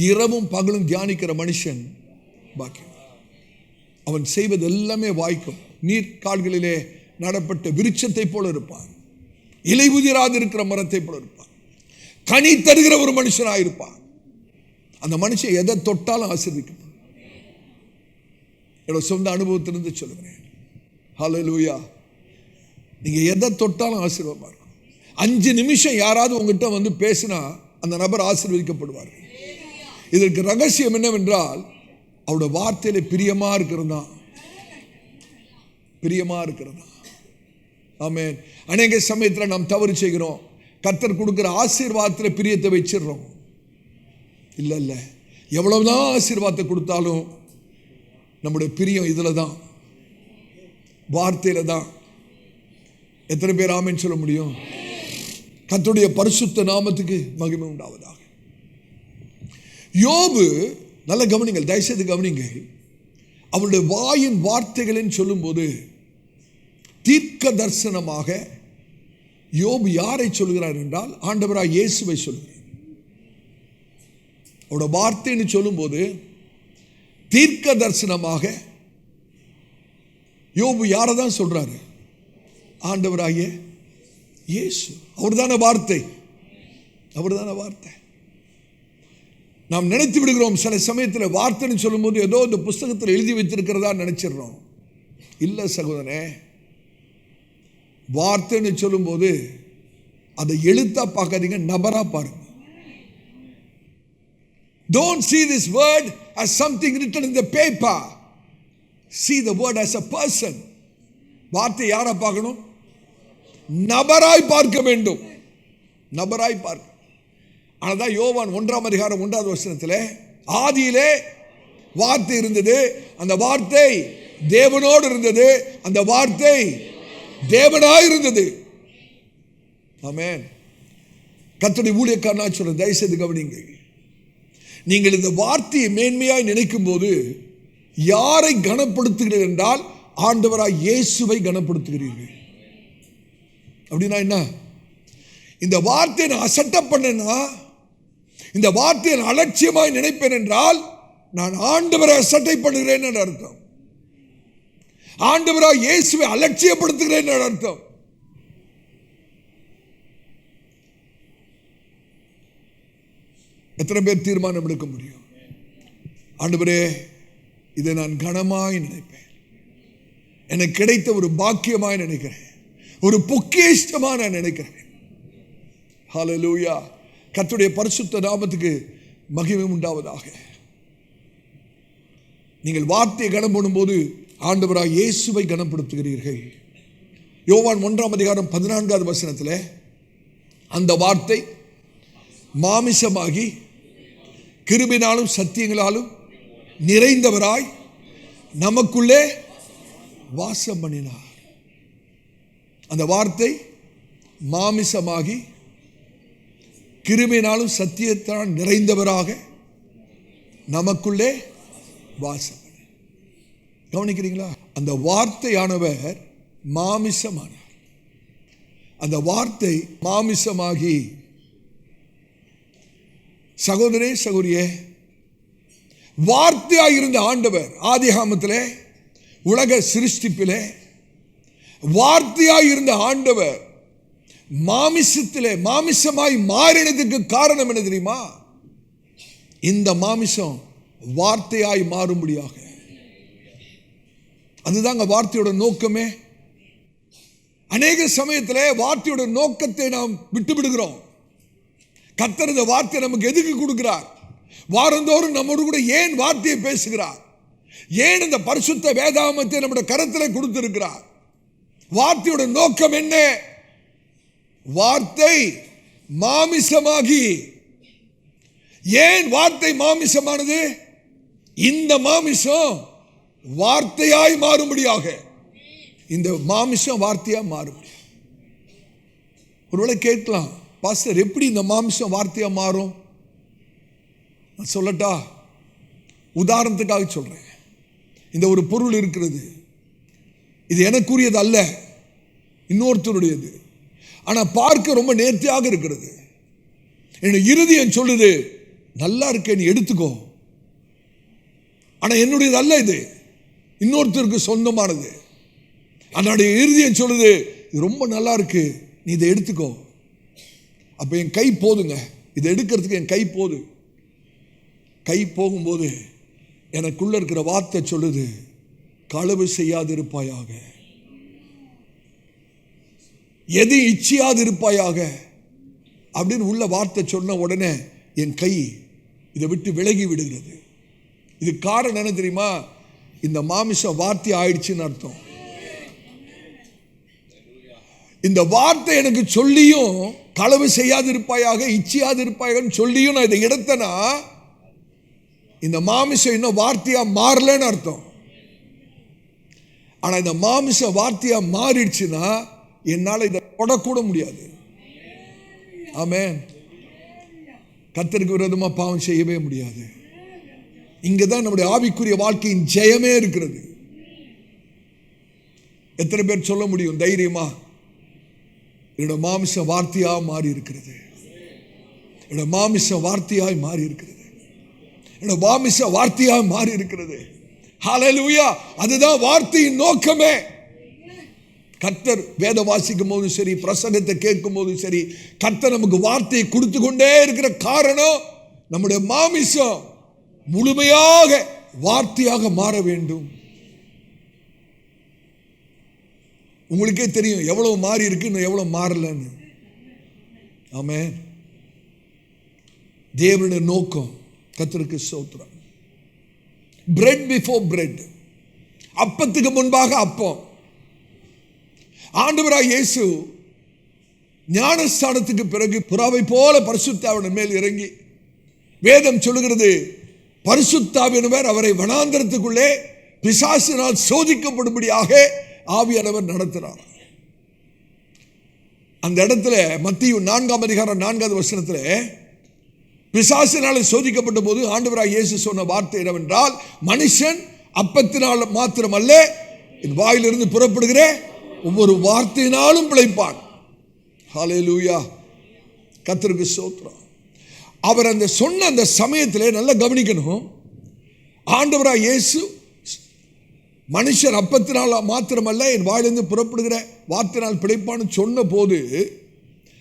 இரவும் பகலும் தியானிக்கிற மனுஷன் பாக்கியம். அவன் செய்வது எல்லாமே வாய்க்கும். நீர்க்கால்களிலே நடப்பட்ட விருட்சத்தை போல இருப்பான், இலை உதிராது இருக்கிற மரத்தை போல இருப்பான், கனி தருகிற ஒரு மனுஷனாயிருப்பான். அந்த மனுஷன் எதை தொட்டாலும் ஆசீர்வதிக்கும். என்னோட சொந்த அனுபவத்திலிருந்து சொல்லுகிறேன். ஹல்லேலூயா. நீங்க எதை தொட்டாலும் ஆசீர்வாதமா இருக்கும். 5 நிமிஷம் யாராவது உங்ககிட்ட வந்து பேசினா அந்த நபர் ஆசீர்வதிக்கப்படுவார்கள். இதற்கு ரகசியம் என்னவென்றால் அவருடைய வார்த்தையில பிரியமா இருக்கிறதா, பிரியமா இருக்கிறதா. ஆமென். அநேக சமயத்தில் நாம் தவறு செய்கிறோம். கர்த்தர் கொடுக்கிற ஆசீர்வாதத்தில் பிரியத்தை வச்சிடுறோம். இல்லை இல்லை, எவ்வளவுதான் ஆசீர்வாதத்தை கொடுத்தாலும் நம்முடைய பிரியம் இதுல தான், வார்த்தையில தான். எத்தனை பேர் ஆமென் சொல்ல முடியும்? கர்த்தருடைய பரிசுத்த நாமத்துக்கு மகிமை உண்டாவதாக. யோபு, நல்ல கவனிங்கள், தயவுசெய்து கவனிங்க. அவருடைய வாயின் வார்த்தைகளின் சொல்லும்போது தீர்க்க தரிசனமாக யோபு யாரை சொல்கிறார் என்றால் ஆண்டவராய் இயேசுவை சொல்கிறார். அவருடைய வார்த்தைன்னு சொல்லும்போது தீர்க்க தரிசனமாக யோபு யாரை தான் சொல்றாரு? ஆண்டவராகிய இயேசு. அவர்தான வார்த்தை, அவர்தான வார்த்தை. நாம் நினைத்து விடுகிறோம் சில சமயத்தில் வார்த்தைன்னு சொல்லும்போது ஏதோ இந்த புஸ்தகத்தில் எழுதி வைத்திருக்கிறதா நினைச்சிடறோம். இல்லை சகோதரனே, வார்த்தைன்னு சொல்லும்போது அதை எழுத்தா பார்க்காதீங்க, நபரா பாருங்க. Don't see this word as something written in the paper. See the word as a person. வார்த்தை யாரை பார்க்கணும்? நபராய் பார்க்க வேண்டும், நபராய் பார்க்க. ஆனால் யோவான் 1:1 ஆதியிலே வார்த்தை இருந்தது, அந்த வார்த்தை தேவனோடு இருந்தது, அந்த வார்த்தை தேவனாய் இருந்தது. ஆமென். கர்த்தருடைய ஊழியக்காரனா சொல்றேன், தயவு செய்து கவனிங்க. நீங்கள் இந்த வார்த்தையை மேன்மையாய் நினைக்கும் போது யாரை கனப்படுத்துகிறீர்கள் என்றால் ஆண்டவராய் இயேசுவை கனப்படுத்துகிறீர்கள். அப்படின்னா என்ன? இந்த வார்த்தையை நான் அசட்டப் பண்ணேன்னா, இந்த வார்த்தையை நான் அலட்சியமாய் நினைப்பேன் என்றால் நான் ஆண்டவரை அசட்டை பண்ணுகிறேன் என்ற அர்த்தம். ஆண்டவராய் இயேசுவை அலட்சியப்படுத்துகிறேன் என்ற அர்த்தம். எத்தனை பேர் தீர்மானம் எடுக்க முடியும்? ஆண்டவரே, இதை நான் கனமாய் நினைப்பேன், எனக்கு கிடைத்த ஒரு பாக்கியமாய் நினைக்கிறேன், ஒரு பொக்கிஷமா நான் நினைக்கிறேன். ஹல்லேலூயா. கர்த்தருடைய பரிசுத்த நாமத்துக்கு மகிமை உண்டாவதாக. நீங்கள் வார்த்தையை கனம் பண்ணும்போது ஆண்டவராய் இயேசுவை கனப்படுத்துகிறீர்கள். யோவான் 1:14 அந்த வார்த்தை மாமிசமாகி கிருபையினாலும் சத்தியங்களாலும் நிறைந்தவராய் நமக்குள்ளே வாசம் பண்ணினார். அந்த வார்த்தை மாமிசமாகி கிருபையினாலும் சத்தியத்தால் நிறைந்தவராக நமக்குள்ளே வாசம். கவனிக்கிறீங்களா? அந்த வார்த்தையானவர் மாமிசமானார். அந்த வார்த்தை மாமிசமாகி, சகோதரே சகோதரியே, வார்த்தையாயிருந்த ஆண்டவர் ஆதிகாமத்திலே உலக சிருஷ்டிப்பிலே வார்த்தையாயிருந்த ஆண்டவர் மாமிசத்திலே மாமிசமாய் மாறினதுக்கு காரணம் என்ன தெரியுமா? இந்த மாமிசம் வார்த்தையாய் மாறும்படியாக. அதுதாங்க வார்த்தையோட நோக்கமே. அநேக சமயத்திலே வார்த்தையோட நோக்கத்தை நாம் விட்டுவிடுகிறோம். கர்த்தர் இந்த வார்த்தை நமக்கு எதுக்கு கொடுக்கிறார்? வாரந்தோறும் நம்மோடு கூட ஏன் வார்த்தையை பேசுகிறார்? ஏன் இந்த பரிசுத்த வேதாகமத்தை நம்முடைய கரத்தில் கொடுத்திருக்கிறார்? வார்த்தையோட நோக்கம் என்ன? வார்த்தை மாமிசமாகி. ஏன் வார்த்தை மாமிசமானது? இந்த மாமிசம் வார்த்தையாய் மாறும்படியாக. இந்த மாமிசம் வார்த்தையா மாறும். ஒருவேளை கேட்கலாம், பாஸ்டர் எப்படி இந்த மாமிசம் வார்த்தையா மாறும்? நான் சொல்லட்டா? உதாரணத்துக்காக சொல்றேன். இந்த ஒரு பொருள் இருக்கிறது, இது எனக்குரியது அல்ல, இன்னொருத்தருடையது. ஆனா பார்க்க ரொம்ப நேர்த்தியாக இருக்கிறது. என்னுடைய இருதயம் சொல்லுது, நல்லா இருக்க, நீ எடுத்துக்கோ. ஆனா என்னுடையது அல்ல, இது இன்னொருத்தருக்கு சொந்தமானது. அதனுடைய இருதயம் சொல்லுது, இது ரொம்ப நல்லா இருக்கு, நீ இதை எடுத்துக்கோ. அப்ப என் கை போதுங்க, இதை எடுக்கிறதுக்கு என் கை போது. கை போகும்போது எனக்குள்ள இருக்கிற வார்த்தை சொல்லுது, களவு செய்யாதிருப்பாயாக, எது இச்சியாதிருப்பாயாக அப்படின்னு உள்ள வார்த்தை சொன்ன உடனே என் கை இதை விட்டு விலகி விடுகிறது. இது காரணம் என்ன தெரியுமா? இந்த மாமிச வார்த்தை ஆயிடுச்சுன்னு அர்த்தம். இந்த வார்த்தை எனக்கு சொல்லியும் களவு செய்யாதிருப்பாயாக, இச்சியாதிருப்பாயாகன்னு சொல்லியும் நான் இதை எடுத்தனா இந்த மாமிசம் இன்னும் வார்த்தையா மாறலன்னு அர்த்தம். ஆனா இந்த மாமிச வார்த்தையா மாறிடுச்சுன்னா என்னால இதை தொடக்கூட முடியாது. ஆமென். கர்த்தருக்கு விரோதமா பாவம் செய்யவே முடியாது. இங்கதான் நம்முடைய ஆவிக்குரிய வாழ்க்கையின் ஜெயமே இருக்கிறது. எத்தனை பேர் சொல்ல முடியும் தைரியமா, என்னோட மாமிச வார்த்தையா மாறி இருக்கிறது, என்னோட மாமிச வார்த்தையாய் மாறி இருக்கிறது, என்னோட மாமிச வார்த்தையாய் மாறி இருக்கிறது. ஹல்லேலூயா. அதுதான் வார்த்தையின் நோக்கமே. கர்த்தர் வேத வாசிக்கும் போதும் சரி, பிரசங்கத்தை கேட்கும் போதும் சரி, கர்த்தர் நமக்கு வார்த்தையை கொடுத்து கொண்டே இருக்கிற காரணம் நம்முடைய மாமிசம் முழுமையாக வார்த்தையாக மாற வேண்டும். உங்களுக்கே தெரியும் எவ்வளவு மாறி இருக்கு, இன்னும் எவ்வளவு மாறலன்னு. ஆமென். தேவனுடைய நோக்கம். கர்த்தருக்கு ஸ்தோத்திரம். பிரெட் பிஃபோர் பிரெட், அப்பத்துக்கு முன்பாக அப்பம். ஆண்டவராய் இயேசு ஞானஸ்தானத்துக்கு பிறகு புறாவை போல பரிசுத்தாவின் மேல் இறங்கி, வேதம் சொல்லுகிறது பரிசுத்தாவினவர் அவரை வனாந்தரத்துக்குள்ளே பிசாசினால் சோதிக்கப்படும்படியாக ஆவியானவர் நடத்தினார். அந்த இடத்துல மத்தேயு 4ஆம் அதிகாரம் 4வது வசனத்தில் பிசாசினால சோதிக்கப்பட்ட போது ஆண்டவராய் இயேசு சொன்ன வார்த்தை என்னவென்றால், மனுஷன் அப்பத்தினால் மாத்திரமல்ல என் வாயிலிருந்து புறப்படுகிற ஒவ்வொரு வார்த்தையினாலும் பிழைப்பான். ஹல்லேலூயா. கர்த்தருக்கு ஸ்தோத்திரம். அவர் அந்த சொன்ன அந்த சமயத்தில் நல்லா கவனிக்கணும். ஆண்டவராய் இயேசு மனுஷன் அப்பத்தினால் மாத்திரமல்ல என் வாயிலிருந்து புறப்படுகிற வார்த்தையினால் பிழைப்பான்னு சொன்ன போது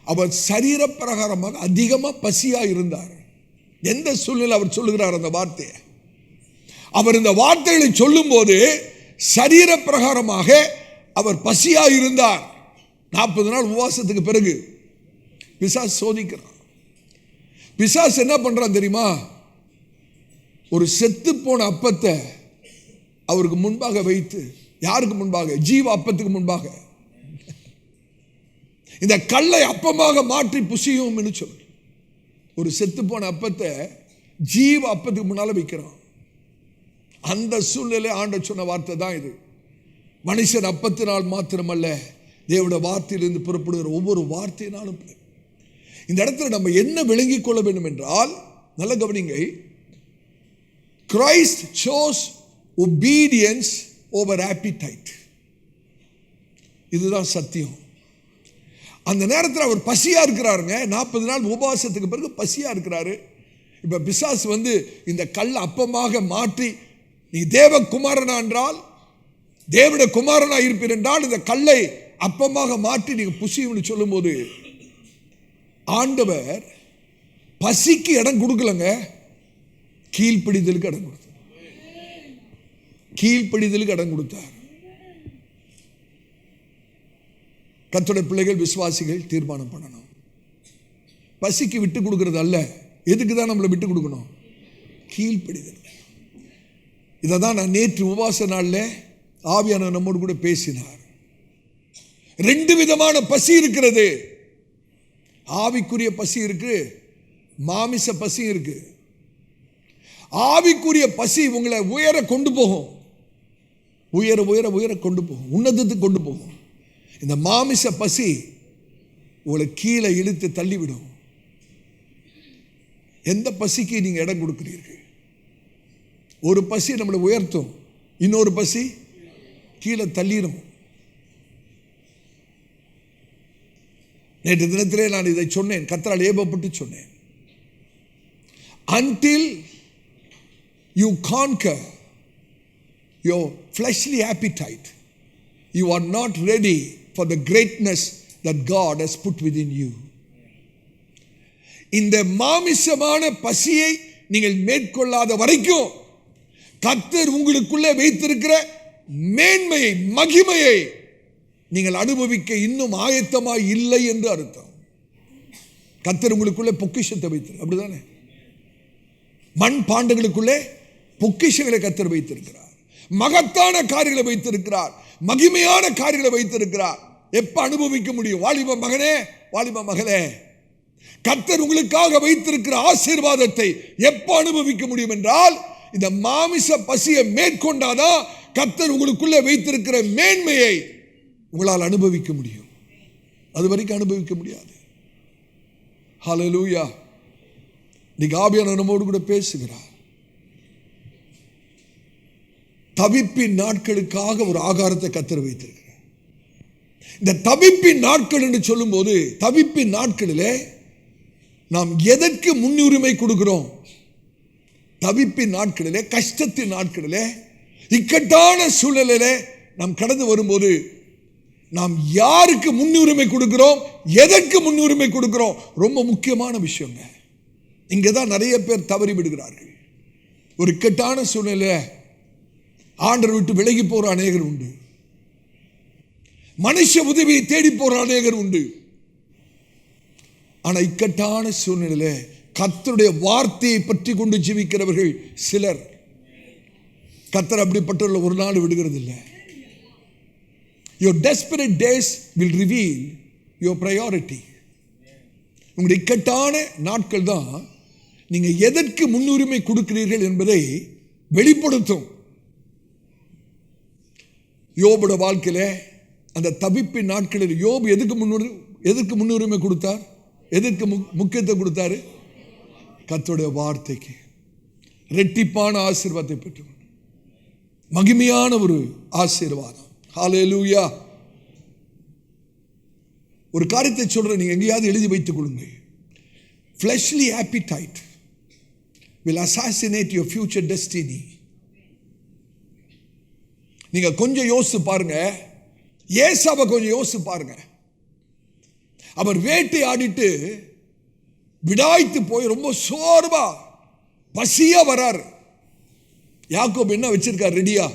அவர் சரீர பிரகாரமாக அதிகமாக பசியாக இருந்தார். எந்த சூழ்நிலை அவர் சொல்லுகிறார் அந்த வார்த்தையை? அவர் இந்த வார்த்தைகளை சொல்லும் போது சரீர பிரகாரமாக அவர் பசியாக இருந்தார். 40 நாள் உபவாசத்துக்கு பிறகு பிசாசு சோதிக்கிறான். பிசாசு என்ன பண்றான் தெரியுமா? ஒரு செத்து போன அப்பத்தை அவருக்கு முன்பாக வைத்து, யாருக்கு முன்பாக? ஜீவ அப்பத்துக்கு முன்பாக. இந்த கல்லை அப்பமாக மாற்றி புசியும் என்று சொல்லு. ஒரு செத்து போன அப்பத்தை ஜீவ அப்பத்துக்கு முன்னால வைக்கிறான். அந்த சூழ்நிலை ஆண்டவர் சொன்ன வார்த்தை தான் இது. மனுஷன் அப்பத்தினால் மாத்திரமல்ல தேவனுடைய வார்த்தையிலிருந்து புறப்படுகிற ஒவ்வொரு வார்த்தையினாலும். இந்த இடத்துல நம்ம என்ன விளங்கிக் கொள்ள வேண்டும் என்றால், நல்ல கவனிங்க, Christ chose obedience over appetite. இதுதான் சத்தியம். அந்த நேரத்தில் அவர் பசியா இருக்கிறாருங்க. 40 நாள் உபவாசத்துக்கு பிறகு பசியா இருக்கிறாரு. இப்ப பிசாசு வந்து இந்த கல் அப்பமாக மாற்றி, நீ தேவகுமாரனா என்றால், தேவனுடைய குமாரனா இருப்பீர் என்றால் இந்த கல்லை அப்பமாக மாற்றி நீங்க புசியும்னு சொல்லும் போது, ஆண்டவர் பசிக்கு இடம் கொடுக்கலங்க, கீழ்ப்படிதலுக்கு இடம் கொடுத்தார். கீழ்ப்படிதலுக்கு இடம் கொடுத்தார். கர்த்தருடைய பிள்ளைகள், விசுவாசிகள் தீர்மானம் பண்ணணும். பசிக்கு விட்டு கொடுக்கிறது அல்ல. எதுக்கு தான் நம்மளை விட்டு கொடுக்கணும்? கீழ்ப்படிதல். இதை தான் நான் நேற்று உபவாச நாளில் ஆவியானவர் நம்மோடு கூட பேசினார். 2 விதமான பசி இருக்கிறது. ஆவிக்குரிய பசி இருக்கு, மாமிச பசி இருக்கு. ஆவிக்குரிய பசி உங்களை உயர கொண்டு போகும், உயர உயர உயர கொண்டு போகும், உன்னதத்துக்கு கொண்டு போகும். இந்த மாமிச பசி உங்களை கீழே இழுத்து தள்ளிவிடும். எந்த பசிக்கு நீங்க இடம் கொடுக்கிறீர்கள்? ஒரு பசி நம்மளை உயர்த்தும், இன்னொரு பசி கீழே தள்ளிடும். நேற்று தினத்திலே நான் இதை சொன்னேன், கர்த்தரால் ஏவப்பட்டு சொன்னேன். Until you conquer your fleshly appetite, you are not ready for the greatness that God has put within you. இந்த மாமிசமான பசியை நீங்கள் மேற்கொள்ளாத வரைக்கும் கர்த்தர் உங்களுக்குள்ளே வைத்திருக்கிற மேன்மையை, மகிமையை நீங்கள் அனுபவிக்க இன்னும் ஆயத்தமாய் இல்லை என்று அர்த்தம். கர்த்தர் உங்களுக்குள்ளே பொக்கிஷத்தை வைத்திரு, அப்படிதானே? மண் பாண்டங்களுக்குள்ளே பொக்கிஷங்களை கர்த்தர் வைத்திருக்கிறார். மகத்தான காரியங்களை வைத்திருக்கிறார். மகிமையான காரியங்களை வைத்திருக்கிறார். எப்ப அனுபவிக்க முடியும்? வாலிப மகனே, வாலிப மகளே, கர்த்தர் உங்களுக்காக வைத்திருக்கிற ஆசீர்வாதத்தை எப்ப அனுபவிக்க முடியும் என்றால், இந்த மாமிச பசியை மேற்கொண்டாதான் கர்த்தர் உங்களுக்குள்ளே வைத்திருக்கிற மேன்மையை உங்களால் அனுபவிக்க முடியும். அது வரைக்கும் அனுபவிக்க முடியாது. ஹல்லேலூயா. இன்னைக்கு ஆவியானவர் நம்மோடு கூட பேசுகிறார். தவிப்பின் நாட்களுக்காக ஒரு ஆகாரத்தை கர்த்தர் வைத்திருக்கிறார். இந்த தவிப்பின் நாட்கள் என்று சொல்லும் போது, தவிப்பின் நாட்களிலே நாம் எதற்கு முன்னுரிமை கொடுக்கிறோம்? தவிப்பின் நாட்களிலே, கஷ்டத்தின் நாட்களிலே, இக்கட்டான சூழ்நிலையிலே நாம் கடந்து வரும்போது நாம் யாருக்கு முன்னுரிமை கொடுக்கிறோம், எதற்கு முன்னுரிமை கொடுக்கிறோம்? ரொம்ப முக்கியமான விஷயங்க. இங்கதான் நிறைய பேர் தவறி விடுகிறார்கள். ஒரு இக்கட்டான சூழ்நிலை ஆண்டவர் விட்டு விலகி போற அநேகர் உண்டு. மனுஷ உதவியை தேடி போற அநேகர் உண்டு. ஆனா இக்கட்டான சூழ்நிலையில கர்த்தருடைய வார்த்தையை பற்றி கொண்டு ஜீவிக்கிறவர்கள் சிலர். கர்த்தர் அப்படிப்பட்ட ஒரு நாள் விடுகிறது இல்லை. Your desperate days will reveal your priority. உங்களுடைய இக்கட்டான நாட்கள் தான் நீங்க எதற்கு முன்னுரிமை கொடுக்கிறீர்கள் என்பதை வெளிப்படுத்தும். யோபுட வாழ்க்கையில அந்த தவிப்பின் நாட்களில் யோபு எதற்கு முன்னுரிமை கொடுத்தார்? எதற்கு முக்கியத்துவம் கொடுத்தாரு? கர்த்தருடைய வார்த்தைக்கு. இரட்டிப்பான ஆசீர்வாதத்தை பெற்று, மகிமையான ஒரு ஆசீர்வாதம். ஹல்லேலூயா. ஒரு காரியத்தை சொல்றேன், நீங்க எங்கேயாவது எழுதி வைத்துக் கொள்ளுங்கள். fleshly appetite will assassinate your future destiny. நீங்க கொஞ்சம் யோசிச்சு பாருங்க. ஏசாவை கொஞ்சம் யோசிச்சு பாருங்க. அவர் வேட்டை ஆடிட்டு விடாய்த்து போய் ரொம்ப சோர்வா பசியா வராரு. யாக்கோபு என்ன வச்சிருக்கார்? ரெடியா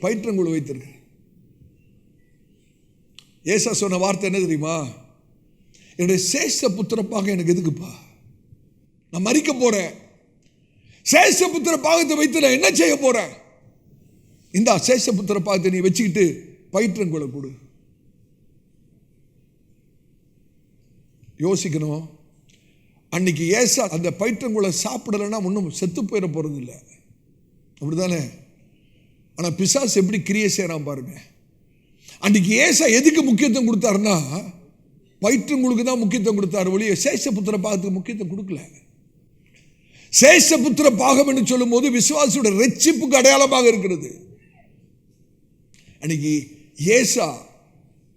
பயிற்றங்குழு வைத்திருக்க. ஏசா சொன்ன வார்த்தை என்ன தெரியுமா? என்னுடைய சேஷ புத்திரப்பாக எனக்கு எதுக்குப்பா? நான் மரிக்க போறேன். சேஷ புத்திர பாகத்தை வைத்து நான் என்ன செய்ய போறேன்? இந்த சேஷ புத்திர பாகத்தை நீ வச்சுக்கிட்டு பயிற்றங்குழை கொடு. யோசிக்கணும். அன்னைக்கு ஏசா அந்த பயிற்றங்குழை சாப்பிடலைன்னா ஒன்றும் செத்து போயிட போறது இல்லை, அப்படிதானே? ஆனா பிசாசு எப்படி கிரியை செய்யறான் பாருங்க. அன்னைக்கு ஏசா எதுக்கு முக்கியத்துவம் கொடுத்தாருன்னா பயிற்றங்குழுக்கு தான் முக்கியத்துவம் கொடுத்தாரு, ஒழிய சேஷபுத்திர பாகத்துக்கு முக்கியத்துவம் கொடுக்கல. சேஷபுத்திர பாகம் என்று சொல்லும் போது விசுவாசியோட ரட்சிப்புக்கு அடையாளமாக இருக்கிறது. அன்னைக்கு ஏசா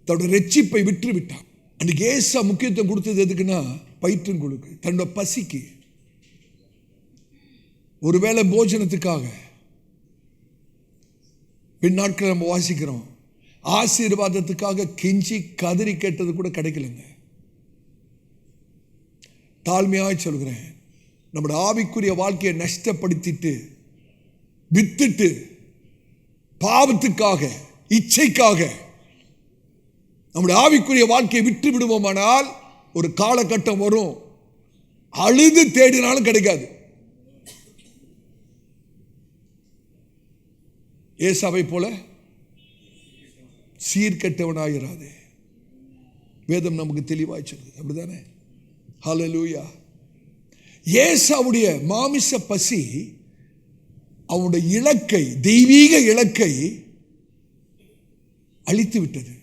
தன்னோட ரட்சிப்பை விற்று விட்டான். அன்னைக்கு ஏசா முக்கியத்துவம் கொடுத்தது எதுக்குன்னா பயிற்றங்குழுக்கு, தன்னோட பசிக்கு, ஒருவேளை போஜனத்துக்காக. பின்னாட்கள் நம்ம வாசிக்கிறோம், ஆசீர்வாதத்துக்காக கெஞ்சி கதறி கேட்டது கூட கிடைக்கலங்க. தாழ்மையாய் சொல்கிறேன், நம்முடைய ஆவிக்குரிய வாழ்க்கையை நஷ்டப்படுத்திட்டு வித்துட்டு பாவத்துக்காக, இச்சைக்காக நம்முடைய ஆவிக்குரிய வாழ்க்கையை விட்டு விடுவோமானால் ஒரு காலகட்டம் வரும், அழுது தேடினாலும் கிடைக்காது. ஏசாவை போல சீர்கெட்டவனாயிராது. வேதம் நமக்கு தெளிவாய் சொல்லுது, அப்படிதானே? ஹல்லேலூயா. ஏசாவுடைய மாமிச பசி அவனுடைய இலக்கை, தெய்வீக இலக்கை அழித்து விட்டது.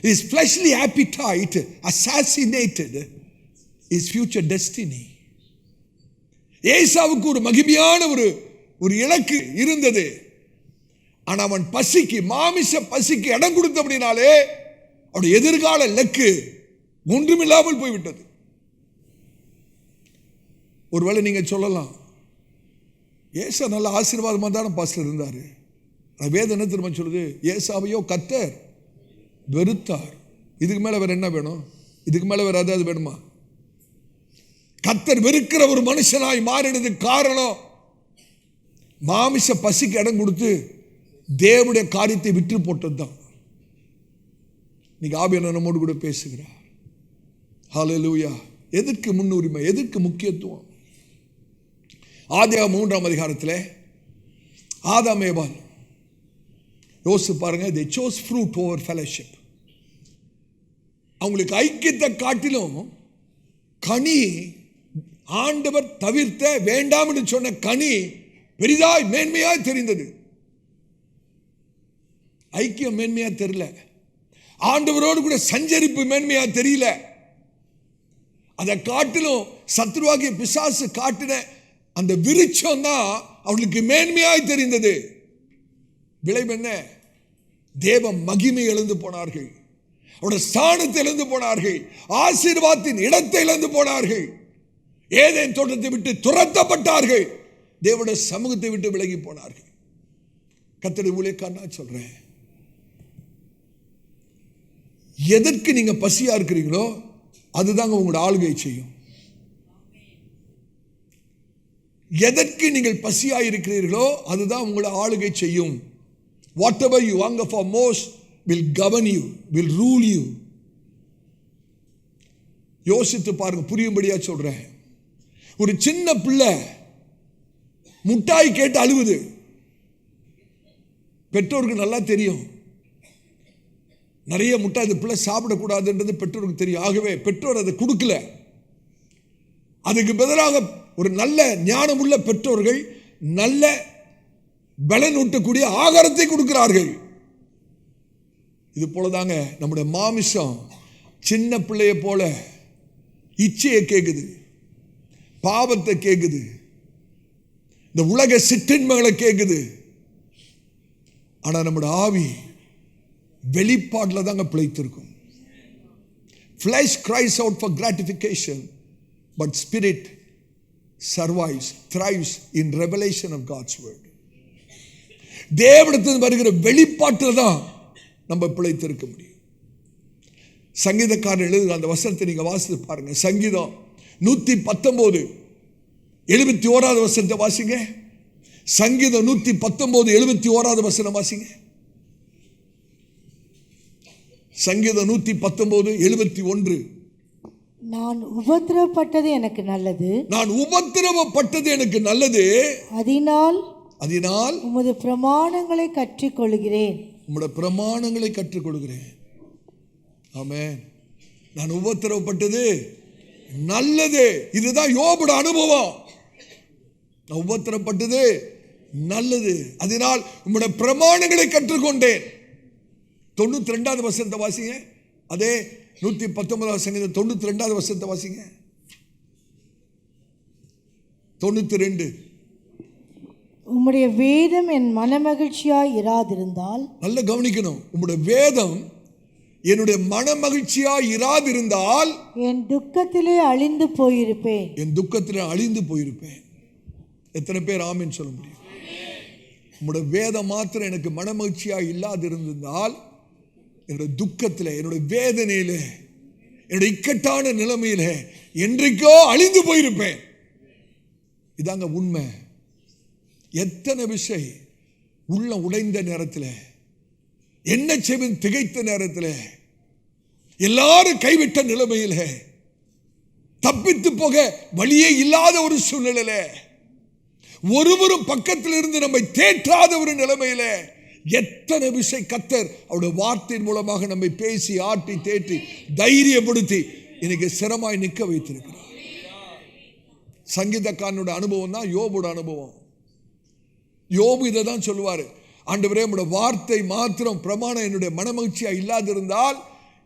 His fleshly appetite assassinated his future destiny. ஏசாவுக்கு ஒரு மகிமையான ஒரு இலக்கு இருந்தது. ஆனா அவன் பசிக்கு, மாமிச பசிக்கு இடம் கொடுத்தபடினாலே அவனுடைய எதிர்கால இலக்கு ஒன்றுமில்லாமல் போய்விட்டது. ஒருவேளை நீங்க சொல்லலாம், ஏசா நல்ல ஆசீர்வாதமாக தானே பாஸ்டர் இருந்தாரு. வேதம் என்ன திரும்ப சொல்லுது? ஏசாவையோ கர்த்தர் வெறுத்தார். இதுக்கு மேல வேற என்ன வேணும்? இதுக்கு மேல வேற ஏதாவது வேணுமா? கர்த்தர் வெறுக்கிற ஒரு மனுஷனாய் மாறினதுக்கு காரணம் மாமிச பசிக்கு இடம் கொடுத்து தேவனுடைய காரியத்தை விற்று போட்டது தான். இன்னைக்கு ஆவியானவர் நம்மோடு கூட பேசுகிறார். ஹல்லேலூயா. எதற்கு முன்னுரிமை, எதற்கு முக்கியத்துவம்? ஆதியாகமம் 3ஆம் அதிகாரத்தில் ஆதாம் ஏவாள் யோசிச்சு பாருங்க. they chose fruit over fellowship. அவங்களுக்கு ஐக்கியத்தை காட்டிலும் கனி, ஆண்டவர் தவிர்த்த வேண்டாம் என்று சொன்ன கனி பெரிதாய் மேன்மையாய் தெரிந்தது. ஐக்கியம் மேன்மையா தெரியல, ஆண்டவரோடு கூட சஞ்சரிப்பு மேன்மையா தெரியல. அதை காட்டிலும் சத்ருவாகிய பிசாசு காட்டின அந்த விருட்சம் தான் அவர்களுக்கு மேன்மையாய் தெரிந்தது. விளைவு என்ன? தேவ மகிமை இழந்து போனார்கள், அவருடைய ஸ்தானத்தை இழந்து போனார்கள், ஆசீர்வாதத்தின் இடத்தை இழந்து போனார்கள், ஏதேன் தோட்டத்தை விட்டு துரத்தப்பட்டார்கள், தேவனுடைய சமூகத்தை விட்டு விலகி போனார்கள். கர்த்தருடைய ஊழியக்காரனா சொல்றேன், எதற்கு நீங்க பசியா இருக்கிறீங்களோ அதுதாங்க உங்களோட ஆளுகை செய்யும். எதற்கு நீங்கள் பசியா இருக்கிறீர்களோ அதுதான் உங்களை ஆளுகை செய்யும். Whatever you hunger for most will govern you, will rule you. யோசித்து பாருங்க, புரியும்படியா சொல்றேன். ஒரு சின்ன பிள்ளை முட்டாய் கேட்டு அழுவுது, பெற்றோருக்கு நல்லா தெரியும் நிறைய முட்டாய் இந்த பிள்ளை சாப்பிடக்கூடாதுன்றது பெற்றோருக்கு தெரியும். ஆகவே பெற்றோர் அதை கொடுக்கல. அதுக்கு பதிலாக ஒரு நல்ல ஞானமுள்ள பெற்றோர்கள் நல்ல பலன் ஊட்டக்கூடிய ஆகாரத்தை கொடுக்கிறார்கள். இது போலதாங்க நம்முடைய மாமிசம் சின்ன பிள்ளைய போல இச்சையை கேட்குது, பாவத்தை கேட்குது, இந்த உலக சிற்றின்மைகளை கேட்குது. ஆனா நம்முடைய ஆவி வெளிப்பாட்டில் தாங்க பிழைத்திருக்கும். Flesh cries out for gratification, but spirit survives, thrives in revelation of God's word. தேவனிடத்தில் வருகிற வெளிப்பாட்டில் தான் நம்ம பிழைத்திருக்க முடியும். சங்கீதக்காரர் எழுதுகிற அந்த வசனத்தை நீங்க வாசித்து பாருங்க. சங்கீதம் 119 71வது வசனத்தை வாசிங்க. சங்கீதம் 119 71வது வசனம் வாசிங்க. சங்கீதம் 119 71. நான் உபத்திரவப்பட்டது எனக்கு நல்லது, நான் உபத்திரவப்பட்டது எனக்கு நல்லது, அதனால் உமது பிரமாணங்களை கற்றுக்கொள்கிறேன், உம்முடைய பிரமாணங்களை கற்றுக்கொள்கிறேன். ஆமென். நான் உபத்திரவப்பட்டது நல்லது. இதுதான் யோபுடைய அனுபவம். நான் உபத்திரவப்பட்டது நல்லது, அதனால் உம்முடைய பிரமாணங்களை கற்றுக்கொண்டேன். 92வது வசனத்தை வாசிங்க. அதே 119வது சங்கீதம் 92வது வசனத்தை வாசிங்க. 92. உம்முடைய வேதம் என் மனமகிழ்ச்சியாய் இராதிருந்தால், நல்ல கவனிக்கணும், உம்முடைய வேதம் என்னுடைய மனமகிழ்ச்சியாய் இராதிருந்தால் என் துக்கத்திலே அழிந்து போயிருப்பேன். என் துக்கத்திலே அழிந்து போயிருப்பேன். எத்தனை பேர் ஆமென் சொல்ல முடியும்? உம்முடைய வேதம் மாத்திரம் எனக்கு மனமகிழ்ச்சியாய் இல்லாதிருந்தால் என்னுடைய துக்கத்தில், என்னுடைய வேதனையில, என்னுடைய இக்கட்டான நிலைமையில என்றைக்கோ அழிந்து போயிருப்பேன். இதாங்க உண்மை. எத்தனை விஷயம் உள்ள உடைந்த நேரத்தில், என்ன செய்வது திகைத்த நேரத்தில், எல்லாரும் கைவிட்ட நிலைமையில, தப்பித்து போக வழியே இல்லாத ஒரு சூழ்நிலையில, ஒருவரும் பக்கத்தில் இருந்து நம்மை தேற்றாத ஒரு நிலைமையில, எத்தனை விஷயம் கர்த்தர் அவருடைய வார்த்தையின் மூலமாக நம்மை பேசி ஆட்டி தேற்றி தைரியப்படுத்தி இன்னைக்கு சிரமாய் நிற்க வைத்திருக்கிறார். சங்கீதக்காரனுடைய அனுபவம் தான் யோபுட அனுபவம். யோபு இதை தான் சொல்லுவாரு, ஆண்டவரே உம்முடைய வார்த்தை மாத்திரம் பிரமாணம் என்னுடைய மனமகிழ்ச்சியா இல்லாதிருந்தால்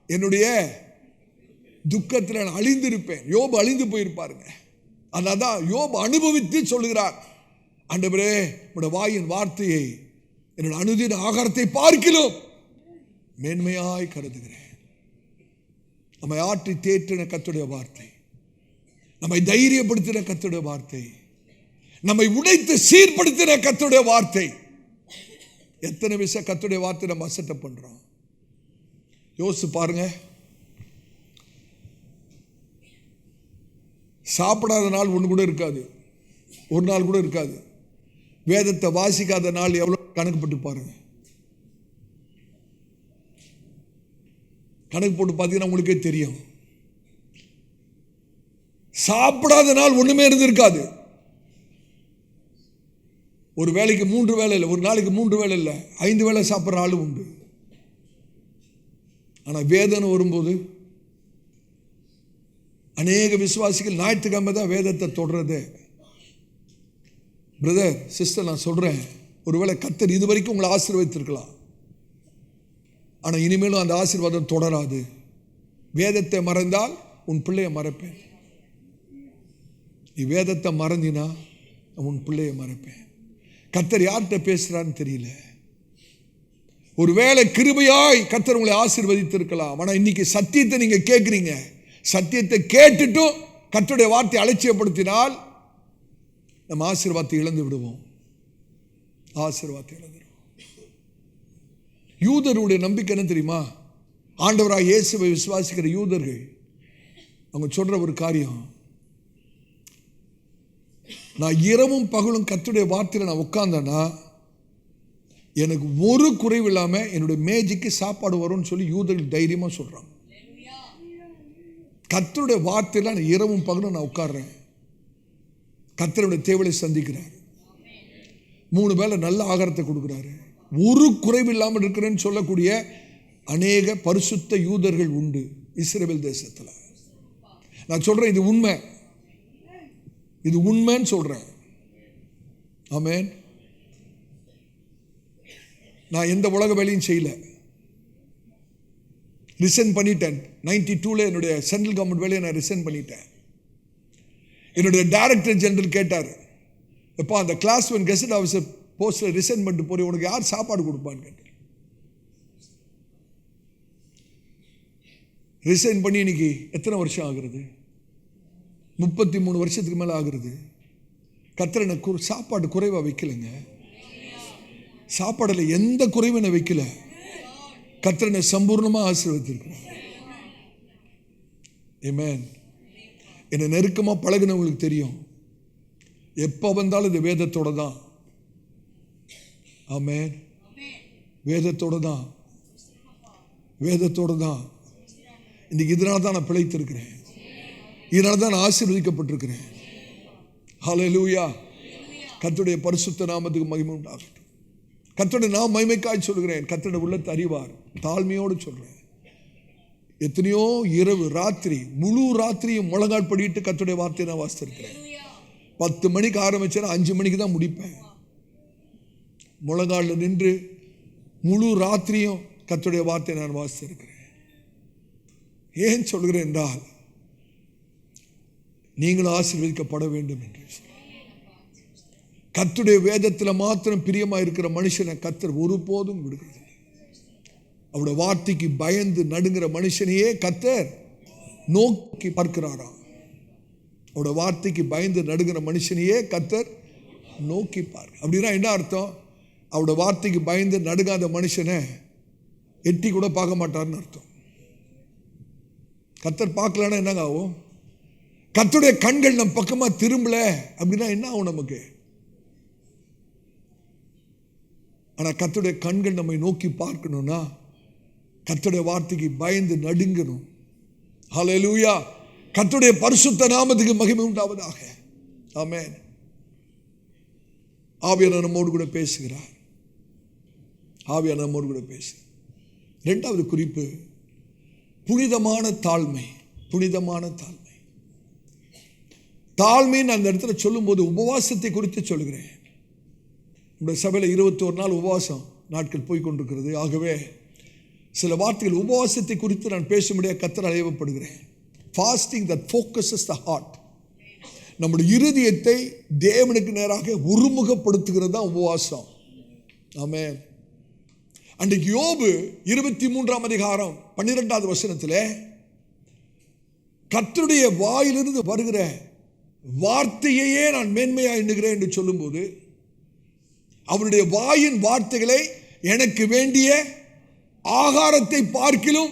என்னுடைய துக்கத்தில் நான் அழிந்திருப்பேன். யோபு அழிந்து போயிருப்பாருங்க. அதான் யோபு அனுபவித்து சொல்லுகிறார், ஆண்டவரே உம்முடைய வாயின் வார்த்தையை என்னுடைய அனுதின ஆகாரத்தை பார்க்கிலும் மேன்மையாய் கருதுகிறேன். நம்மை ஆற்றி தேற்றின கர்த்தருடைய வார்த்தை, நம்மை தைரியப்படுத்தின கர்த்தருடைய வார்த்தை, நம்மை உடைத்து சீர்படுத்தின கர்த்தருடைய வார்த்தை. எத்தனை விஷயம் கர்த்தருடைய வார்த்தை நம்ம அசட்டை பண்றோம். யோசிச்சு பாருங்க. சாப்பிடாத நாள் ஒன்று கூட இருக்காது, ஒரு நாள் கூட இருக்காது. வேதத்தை வாசிக்காத நாள் எவ்வளோ கணக்குப்பட்டு பாருங்க. கணக்கு போட்டு பார்த்தீங்கன்னா உங்களுக்கே தெரியும். சாப்பிடாத நாள் ஒண்ணுமே இருந்திருக்காது. ஒரு வேளைக்கு 3 வேளை இல்லை, ஒரு நாளைக்கு 3 வேளை இல்லை, 5 வேளை சாப்பிட்ற ஆளும் உண்டு. ஆனால் வேதனை வரும்போது அநேக விசுவாசிகள் ஞாயிற்றுக்கிழமை தான் வேதத்தை தொடர்றது. பிரதர் சிஸ்டர், நான் சொல்றேன், ஒருவேளை கர்த்தர் இது வரைக்கும் உங்களை ஆசீர்வதித்திருக்கலாம், ஆனால் இனிமேலும் அந்த ஆசீர்வாதம் தொடராது. வேதத்தை மறந்தால் உன் பிள்ளையை மறப்பேன். நீ வேதத்தை மறந்தினா உன் பிள்ளையை மறப்பேன். கர்த்தர் யார்கிட்ட பேசுறான்னு தெரியல. ஒருவேளை கிருபையாய் கர்த்தர் உங்களை ஆசீர்வதித்திருக்கலாம், ஆனால் இன்னைக்கு சத்தியத்தை நீங்க கேட்குறீங்க. சத்தியத்தை கேட்டுட்டும் கர்த்தருடைய வார்த்தையை அலட்சியப்படுத்தினால் நம்ம ஆசீர்வாதத்தை இழந்து விடுவோம். ஆசீர்வாதத்தை இழந்து விடுவோம். யூதருடைய நம்பிக்கை என்ன தெரியுமா? ஆண்டவராக இயேசுவை விசுவாசிக்கிற யூதர்கள் அவங்க சொல்ற ஒரு காரியம், நான் இரவும் பகலும் கர்த்தருடைய வார்த்தையில் நான் உட்கார்ந்தேன்னா எனக்கு ஒரு குறைவு இல்லாமல் என்னுடைய மேஜைக்கு சாப்பாடு வரும்னு சொல்லி யூதர்கள் தைரியமாக சொல்றாங்க. கர்த்தருடைய வார்த்தையில் நான் இரவும் பகலும் நான் உட்கார்றேன். கர்த்தருடைய தேவையை சந்திக்கிறார். 3 வேளை நல்ல ஆகாரத்தை கொடுக்குறாரு. ஒரு குறைவு இல்லாமல் இருக்கிறேன்னு சொல்லக்கூடிய அநேக பரிசுத்த யூதர்கள் உண்டு இஸ்ரவேல் தேசத்தில். நான் சொல்றேன், இது உண்மை, இது உண்மைன்னு சொல்றேன். ஆமென். நான் எந்த உலக வேலையும் செய்யல, ரிசைன் பண்ணிட்டேன். 92 என்னுடைய சென்ட்ரல் கவர்மெண்ட் வேலையை நான் ரிசைன் பண்ணிட்டேன். என்னுடைய டைரக்டர் ஜெனரல் கேட்டார், எப்போ அந்த கிளாஸ் 1 கெசட் ஆஃபீஸர் போஸ்டில் ரிசைன் பண்ணிட்டு போறேன், உனக்கு யார் சாப்பாடு கொடுப்பான்னு கேட்டார். ரிசைன் பண்ணி இன்னைக்கு எத்தனை வருஷம் ஆகுறது? 33 வருஷத்துக்கு மேலே ஆகுறது. கர்த்தர் எனக்கு சாப்பாடு குறைவாக வைக்கலைங்க. சாப்பாடில் எந்த குறைவும் என்னை வைக்கல. கர்த்தர் என்னை சம்பூர்ணமாக ஆசீர்வதித்திருக்கிறார். ஆமென். என்னை நெருக்கமாக பழகினவங்களுக்கு தெரியும், எப்போ வந்தாலும் இது வேதத்தோட தான். ஆமென். வேதத்தோட தான், வேதத்தோட தான். இன்னைக்கு இதனால தான் நான் பிழைத்திருக்கிறேன், இதனால தான் நான் ஆசீர்வதிக்கப்பட்டிருக்கிறேன். ஹல்லேலூயா. கர்த்தருடைய பரிசுத்த நாமத்துக்கு மகிமை உண்டாகட்டும். கர்த்தருடைய நாம் மகிமைக்காய் சொல்கிறேன். கர்த்தருடைய உள்ளத்தை அறிவார். தாழ்மையோடு சொல்றேன். எத்தனையோ இரவு ராத்திரி முழு ராத்திரியும் முழங்கால் படிட்டு கர்த்தருடைய வார்த்தையை நான் வாசித்திருக்கிறேன். 10 மணிக்கு ஆரம்பிச்சேன்னா 5 மணிக்கு தான் முடிப்பேன். முழங்காலில் நின்று முழு ராத்திரியும் கர்த்தருடைய வார்த்தையை நான் வாசித்திருக்கிறேன். ஏன் சொல்கிறேன் என்றால், நீங்களும் ஆசீர்வதிக்கப்பட வேண்டும் என்று. கர்த்தருடைய வேதத்தில் மாத்திரம் பிரியமா இருக்கிற மனுஷனை கர்த்தர் ஒருபோதும் விடுகிறது. அவருடைய வார்த்தைக்கு பயந்து நடுங்கிற மனுஷனையே கர்த்தர் நோக்கி பார்க்கிறாராம். அவருடைய வார்த்தைக்கு பயந்து நடுங்கிற மனுஷனையே கர்த்தர் நோக்கி பார்க்க. அப்படின்னா என்ன அர்த்தம்? அவருடைய வார்த்தைக்கு பயந்து நடுங்காத மனுஷனை எட்டி கூட பார்க்க மாட்டார்னு அர்த்தம். கர்த்தர் பார்க்கலன்னா என்னங்க ஆகும்? கர்த்தருடைய கண்கள் நம் பக்கமா திரும்பல அப்படின்னா என்ன ஆகும் நமக்கு? ஆனா கர்த்தருடைய கண்கள் நம்மை நோக்கி பார்க்கணும்னா கர்த்தருடைய வார்த்தைக்கு பயந்து நடுங்கணும். ஹல்லேலூயா. கர்த்தருடைய பரிசுத்த நாமத்துக்கு மகிமை உண்டாவதாக. ஆமென். ஆவியானவர் நம்மோடு கூட பேசுகிறார். ஆவியானவர் நம்மோடு கூட பேசு. 2வது குறிப்பு, புனிதமான தாழ்மை. புனிதமான தாழ்மை. தாழ்மைன்னு அந்த இடத்துல சொல்லும்போது உபவாசத்தை குறித்து சொல்கிறேன். நம்முடைய சபையில் 21 நாள் உபவாசம் நாட்கள் போய்கொண்டிருக்கிறது. ஆகவே சில வார்த்தைகள் உபவாசத்தை குறித்து நான் பேசும்படியாக கர்த்தர் அழைக்கப்படுகிறேன். Fasting that focuses the heart. நம்முடைய இருதயத்தை தேவனுக்கு நேராக ஒருமுகப்படுத்துகிறது தான் உபவாசம். ஆமென். அன்றைக்கு யோபு 23ஆம் அதிகாரம் 12வது வசனத்தில் கர்த்தருடைய வாயிலிருந்து வருகிற வார்த்தையையே நான் மேன்மையாக எண்ணுகிறேன் என்று சொல்லும்போது, அவருடைய வாயின் வார்த்தைகளை எனக்கு வேண்டிய ஆகாரத்தை பார்க்கிலும்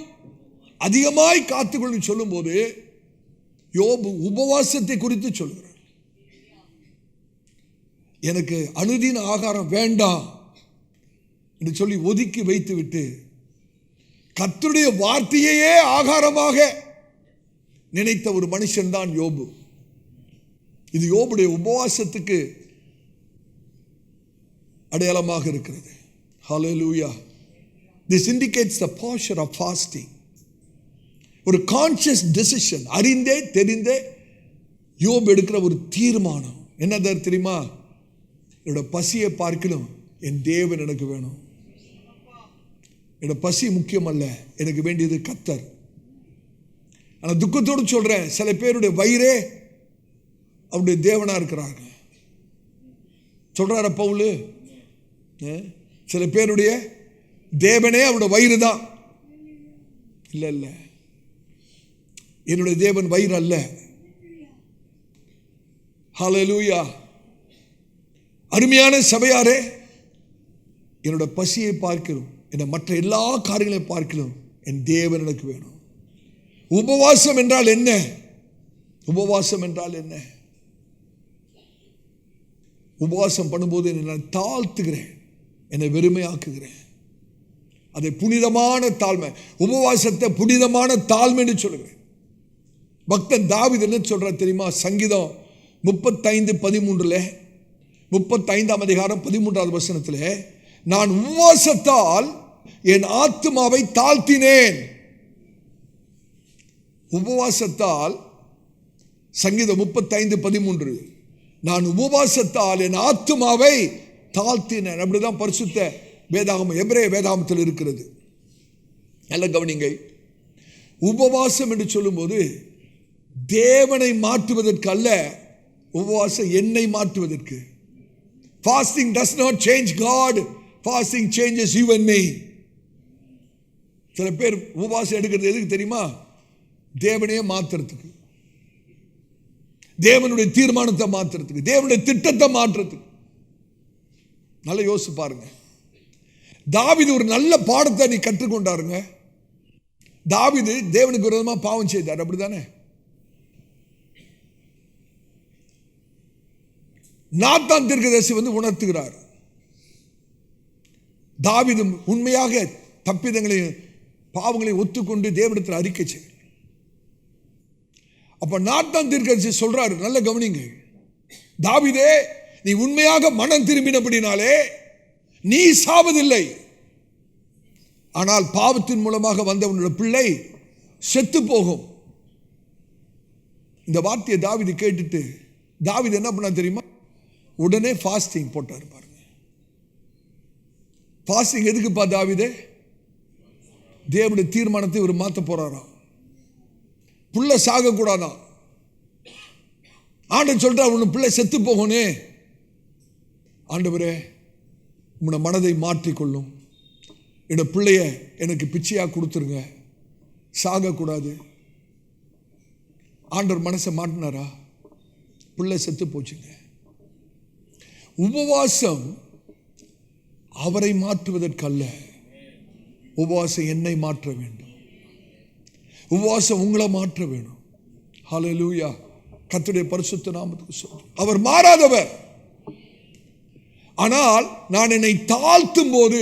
அதிகமாய் காத்துக்கொள்ள சொல்லும்போது யோபு உபவாசத்தை குறித்து சொல்கிறார். எனக்கு அனுதின ஆகாரம் வேண்டாம் என்று சொல்லி ஒதுக்கி வைத்து விட்டு கர்த்தருடைய வார்த்தையே ஆகாரமாக நினைத்த ஒரு மனுஷன் தான் யோபு. இது யோபுடைய உபவாசத்துக்கு அடையாளமாக இருக்கிறது. Hallelujah. This indicates the posture of fasting. ஒரு கான்ஷியஸ் டெசிஷன், அறிந்தே தெரிந்தே யோபு எடுக்கிற ஒரு தீர்மானம். என்னது தெரியுமா? என்னோட பசியை பார்க்கலும் என் தேவன் எனக்கு வேணும். என்னோட பசி முக்கியம் அல்ல, எனக்கு வேண்டியது கர்த்தர். ஆனால் துக்கத்தோடு சொல்றேன், சில பேருடைய வயிறே அவருடைய தேவனா இருக்கிறாங்க. சொல்றார பவுல், சில பேருடைய தேவனே அவருடைய வயிறு தான். இல்ல இல்ல, என்னுடைய தேவன் வயிறு அல்ல. ஹல்லேலூயா. அருமையான சபையாரே, என்னோட பசியை பார்க்கிறோம், என்ன மற்ற எல்லா காரியங்களையும் பார்க்கிறோம், என் தேவன் எனக்கு வேணும். உபவாசம் என்றால் என்ன? உபவாசம் என்றால் என்ன? உபவாசம் பண்ணும்போது என்னை தாழ்த்துகிறேன், என்னை வெறுமையாக்குகிறேன். அதை புனிதமான தாழ்மை, உபவாசத்தை புனிதமான தாழ்மைன்னு சொல்லுகிறேன். பக்தன் தாவீது என்ன சொல்ற தெரியுமா? சங்கீதம் 35:13, 35ஆம் அதிகாரம் 13வது வசனத்தில், நான் உபவாசத்தால் என் ஆத்துமாவை தாழ்த்தினேன். உபவாசத்தால், சங்கீதம் 35:13, நான் உபவாசத்தால் என் ஆத்துமாவை தாழ்த்தினேன். அப்படிதான் பரிசுத்த வேதாகமம், எபிரேய வேதாகமத்தில் இருக்கிறது. நல்ல கவனிங்கள். உபவாசம் என்று சொல்லும்போது தேவனை மாற்றுவதற்கு அல்ல, உபவாசம் என்னை மாற்றுவதற்கு. Fasting does not change God. Fasting changes you and me. சில பேர் உபவாசம் எடுக்கிறது எதுக்கு தெரியுமா? தேவனையே மாற்றுறதுக்கு, தேவனுடைய தீர்மானத்தை மாற்றுறதுக்கு, தேவனுடைய திட்டத்தை மாற்றுறதுக்கு. நல்லா யோசிச்சு பாருங்க. தாவீது ஒரு நல்ல பாடத்தை நீ கற்றுக்கொண்டாருங்க. தாவீது தேவனுக்கு விரோதமா பாவம் செய்தார், அப்படித்தானே? நாத்தான் தீர்க்கதரிசி வந்து உணர்த்துகிறார். தாவீது உண்மையாக தப்பிதங்களையும் பாவங்களையும் ஒத்துக்கொண்டு தேவனிடத்தில் அறிக்கை செய்ய. அப்ப நாத்தான் தீர்க்கதரிசி சொல்றாரு, நல்ல கவனிங்க, தாவீதே, நீ உண்மையாக மனம் திரும்பினபடினாலே நீ சாவதில்லை, ஆனால் பாவத்தின் மூலமாக வந்த உன்னோட பிள்ளை செத்து போகும். இந்த வார்த்தையை தாவீது கேட்டுட்டு தாவீது என்ன பண்ணா தெரியுமா? உடனே ஃபாஸ்டிங் போட்டார். பாருங்க, ஃபாஸ்டிங் எதுக்குப்பா தாவீதே? தேவனுடைய தீர்மானத்தை ஒரு மாற்ற போறாராம். புள்ள சாக கூடாதான். ஆண்டவர் சொல்றா, உன் பிள்ளை செத்து போகணே. ஆண்டவரே, உன்னோட மனதை மாற்றிக்கொள்ளும், என்னோட பிள்ளைய எனக்கு பிச்சையா கொடுத்துருங்க, சாகக்கூடாது. ஆண்டவர் மனசை மாட்டினாரா? பிள்ளை செத்து போச்சுங்க. உபவாசம் அவரை மாற்றுவதற்கல்ல, உபவாசம் என்னை மாற்ற வேண்டும். உபவாசம் உங்களை மாற்ற வேணும். ஹல்லேலூயா. கர்த்தருடைய பரிசுத்த நாமத்துக்கு ஸ்தோத்திரம். அவர் மாறாதவர். ஆனால் நான் என்னை தாழ்த்தும் போது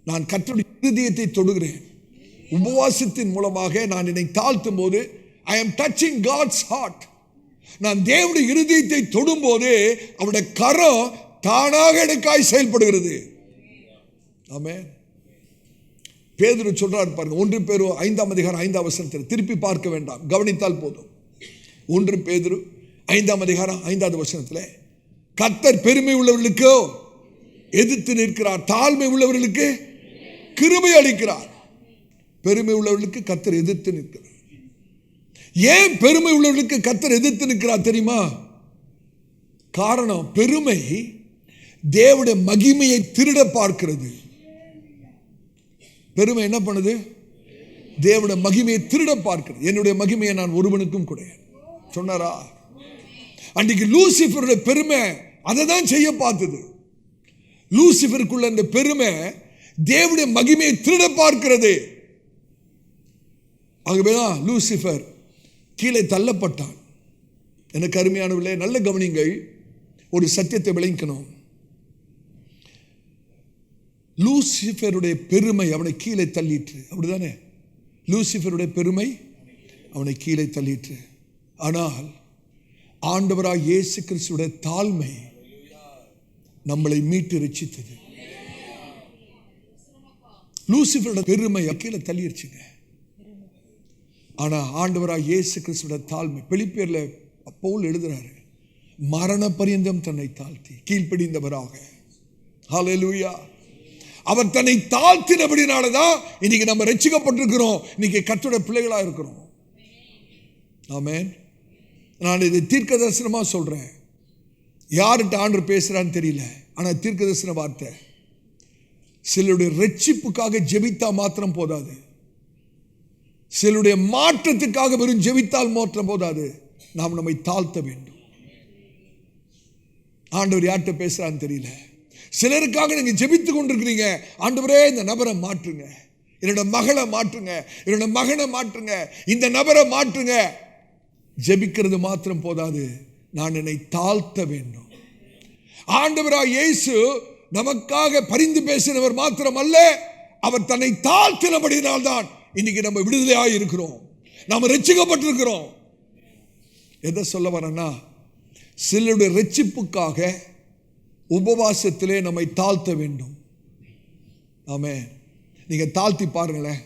நான் கர்த்தருடைய இருதயத்தை தொடுகிறேன். உபவாசத்தின் மூலமாக நான் என்னை தாழ்த்தும் போது I am touching God's heart. நான் தேவனுடைய இருதயத்தை தொடும்போது அவருடைய கரம் தானாக எனக்காய் செயல்படுகிறது. ஆமென். பேதுரு சொல்றார் பாருங்க, 1 பேதுரு 5ஆம் அதிகாரம் 5ஆம் வசனத்தில், திருப்பி பார்க்க வேண்டாம், கவனித்தால் போதும். 1 பேதுரு 5ஆம் அதிகாரம் 5வது வசனத்தில், கர்த்தர் பெருமை உள்ளவர்களுக்கு எதிர்த்து நிற்கிறார், தாழ்மை உள்ளவர்களுக்கு கிருபை அளிக்கிறார். பெருமை உள்ளவர்களுக்கு கர்த்தர் எதிர்த்து நிற்கிறார். ஏன் பெருமை உள்ளவர்களுக்கு கர்த்தர் எதிர்த்து நிற்கிறார் தெரியுமா? காரணம், பெருமை தேவனுடைய மகிமையை திருட பார்க்கிறது. பெருமை என்ன பண்ணுது? தேவனுடைய மகிமையை திருட பார்க்கிறது. என்னுடைய மகிமையை நான் ஒருவனுக்கும் கூட சொன்னாரா? அன்றைக்கு லூசிஃபருடைய பெருமை அதை தான் செய்ய பார்த்தது. லூசிஃபருக்குள்ள இந்த பெருமை தேவனுடைய மகிமையை திருட பார்க்கிறது. ஆகவேதான் லூசிஃபர் கீழே தள்ளப்பட்டான். எனக்கு அருமையானவர்களே, நல்ல கவனிங்கள், ஒரு சத்தியத்தை விளங்கணும். லூசிஃபருடைய பெருமை அவனை கீழே தள்ளிற்று. அப்படிதானே? லூசிஃபருடைய பெருமை அவனை கீழே தள்ளிற்று. ஆனால் ஆண்டவராய் இயேசு கிறிஸ்துவுடைய தாழ்மை நம்மளை மீட்டு ரட்சித்தது. லூசிஃபருடைய பெருமை கீழே தள்ளிடுச்சுங்க. ஆனா ஆண்டவராய் இயேசு கிறிஸ்துவோட தாழ்மை, பிலிப்பியர்ல பவுல் எழுதுறாரு, மரண பரியந்தம் தன்னை தாழ்த்தி கீழ்ப்படிந்தவராக. ஹல்லேலூயா. அவர் தன்னை தாழ்த்தினபடினாலதான் இன்னைக்கு நம்ம ரட்சிக்கப்பட்டிருக்கிறோம். இன்னைக்கு கர்த்தருடைய பிள்ளைகளா இருக்கிறோம். ஆமென். நான் இதை தீர்க்க தரிசனமா சொல்றேன். யார்கிட்ட ஆண்டவர் பேசுறான்னு தெரியல, ஆனா தீர்க்க தரிசன வார்த்தை. சிலருடைய ரட்சிப்புக்காக ஜெபித்தா மாத்திரம் போதாது, சிலருடைய மாற்றத்துக்காக வெறும் ஜெபித்தால் மாத்திரம் போதாது, நாம் நம்மை தாழ்த்த வேண்டும். ஆண்டவர் யார்கிட்ட பேசுறான்னு தெரியல. சிலருக்காக நீங்க ஜெபித்து கொண்டிருக்கிறீங்க, ஆண்டவரே இந்த நபரை மாற்றுங்க, என்னோட மகளை மாற்றுங்க, என்னோட மகனை மாற்றுங்க, இந்த நபரை மாற்றுங்க. ஜெபிக்கிறது மாத்திரம் போதாது, நான் என்னை தாழ்த்த வேண்டும். ஆண்டவராய் இயேசு நமக்காக பரிந்து பேசினவர் மாத்திரம் அல்ல, அவர் தன்னை தாழ்த்தினபடியினால்தான் இன்னைக்கு நம்ம விடுதலையாக இருக்கிறோம், நாம் ரட்சிக்கப்பட்டிருக்கிறோம். எதை சொல்ல வரேன்னா, சிலருடைய ரட்சிப்புக்காக உபவாசத்திலே நம்மை தாழ்த்த வேண்டும். ஆமென். நீங்க தாழ்த்தி பாருங்களேன்,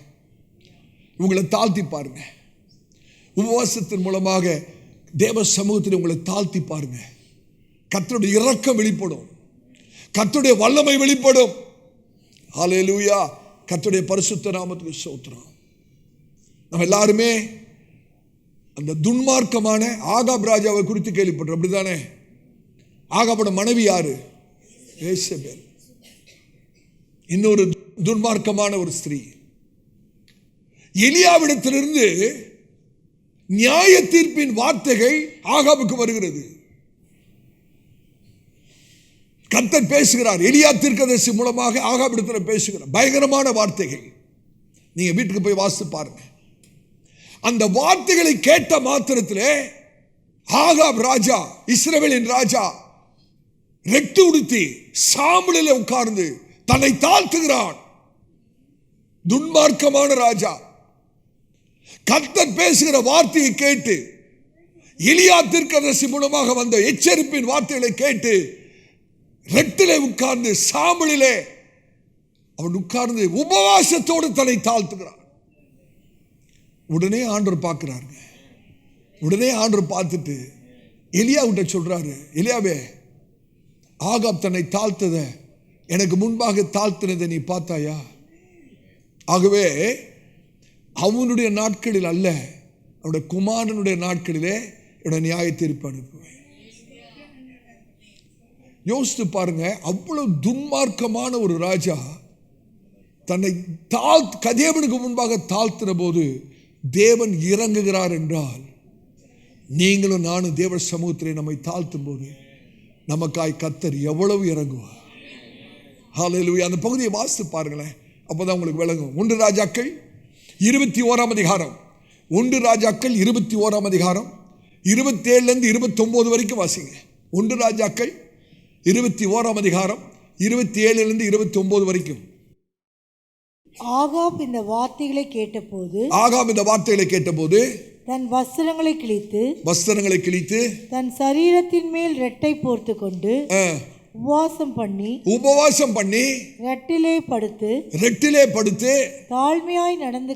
உங்களை தாழ்த்தி பாருங்க. உபவாசத்தின் மூலமாக தேவ சமூகத்தில் உங்களை தாழ்த்தி பாருங்க. கர்த்தருடைய இரக்கம் வெளிப்படும், கர்த்தருடைய வல்லமை வெளிப்படும். ஹல்லேலூயா. கர்த்தருடைய பரிசுத்த நாமத்துக்கு ஸ்தோத்திரம். நம்ம எல்லாருமே அந்த துன்மார்க்கமான ஆகாப் ராஜாவை குறித்து கேள்விப்பட்டோம். அப்படிதானே? ஆகாபோட மனைவி யாரு? யேசபேல். இன்னொரு துன்மார்க்கமான ஒரு ஸ்திரீ. எலியாவிடத்திலிருந்து நியாய தீர்ப்பின் வார்த்தைகள் ஆகாபுக்கு வருகிறது. கர்த்தர் பேசுகிறார், எலியா தீர்க்கதரிசி மூலமாக ஆகாபிடத்தில் பேசுகிறார். பயங்கரமான வார்த்தைகள். நீங்க வீட்டுக்கு போய் வாசித்து பாருங்க. அந்த வார்த்தைகளை கேட்ட மாத்திரத்திலே ஆகாப் ராஜா, இஸ்ரவேலின் ராஜா, ரெட்டு உடுத்தி சாம்பலில் உட்கார்ந்து தன்னை தாழ்த்துகிறான். துன்மார்க்கமான ராஜா. கர்த்தர் பேசுகிற வார்த்தையை கேட்டு, எலியா தீர்க்கதரிசி மூலமாக வந்த எச்சரிப்பின் வார்த்தைகளை கேட்டு, ரெட்டிலே உட்கார்ந்து சாம்பலிலே அவன் உட்கார்ந்து உபவாசத்தோடு தன்னை தாழ்த்துகிறான். உடனே ஆண்டவர் பார்க்கிறாருங்க. உடனே ஆண்டவர் பார்த்துட்டு எலியா கிட்ட சொல்றாரு, எலியாவே, ஆகாப் தன்னை தாழ்த்தத, எனக்கு முன்பாக தாழ்த்தினதை நீ பார்த்தாயா? ஆகவே அவனுடைய நாட்களில் அல்ல, அவனுடைய குமாரனுடைய நாட்களிலே என்னுடைய நியாய தீர்ப்பு அனுப்புவேன். யோசித்து பாருங்க, அவ்வளவு துன்மார்க்கமான ஒரு ராஜா தன்னை தேவனுக்கு முன்பாக தாழ்த்தின போது தேவன் இறங்குகிறார் என்றால், நீங்களும் நானும் தேவ சமூகத்திலே நம்மை தாழ்த்தும் போது நமக்காய் கர்த்தர் எவ்வளவு இறங்குவார். ஹல்லேலூயா. அந்த பகுதியை வாசித்து பாருங்களேன், அப்போதான் உங்களுக்கு விளங்கும். 1 ராஜாக்கள் 21 அதிகாரம், 1 ராஜாக்கள் 21 அதிகாரம் 27 29 வரைக்கும் வாசிங்க. 1 ராஜாக்கள் 21 அதிகாரம் 27 29 வரைக்கும். ஆகாப் இந்த வார்த்தைகளை கேட்டபோது தன் வஸ்திரங்களை கிழித்து தன் சரீரத்தின் மேல் ரெட்டை போர்த்து கொண்டு உபவாசம் பண்ணி ரெட்டிலே படுத்து தாழ்மையாய் நடந்து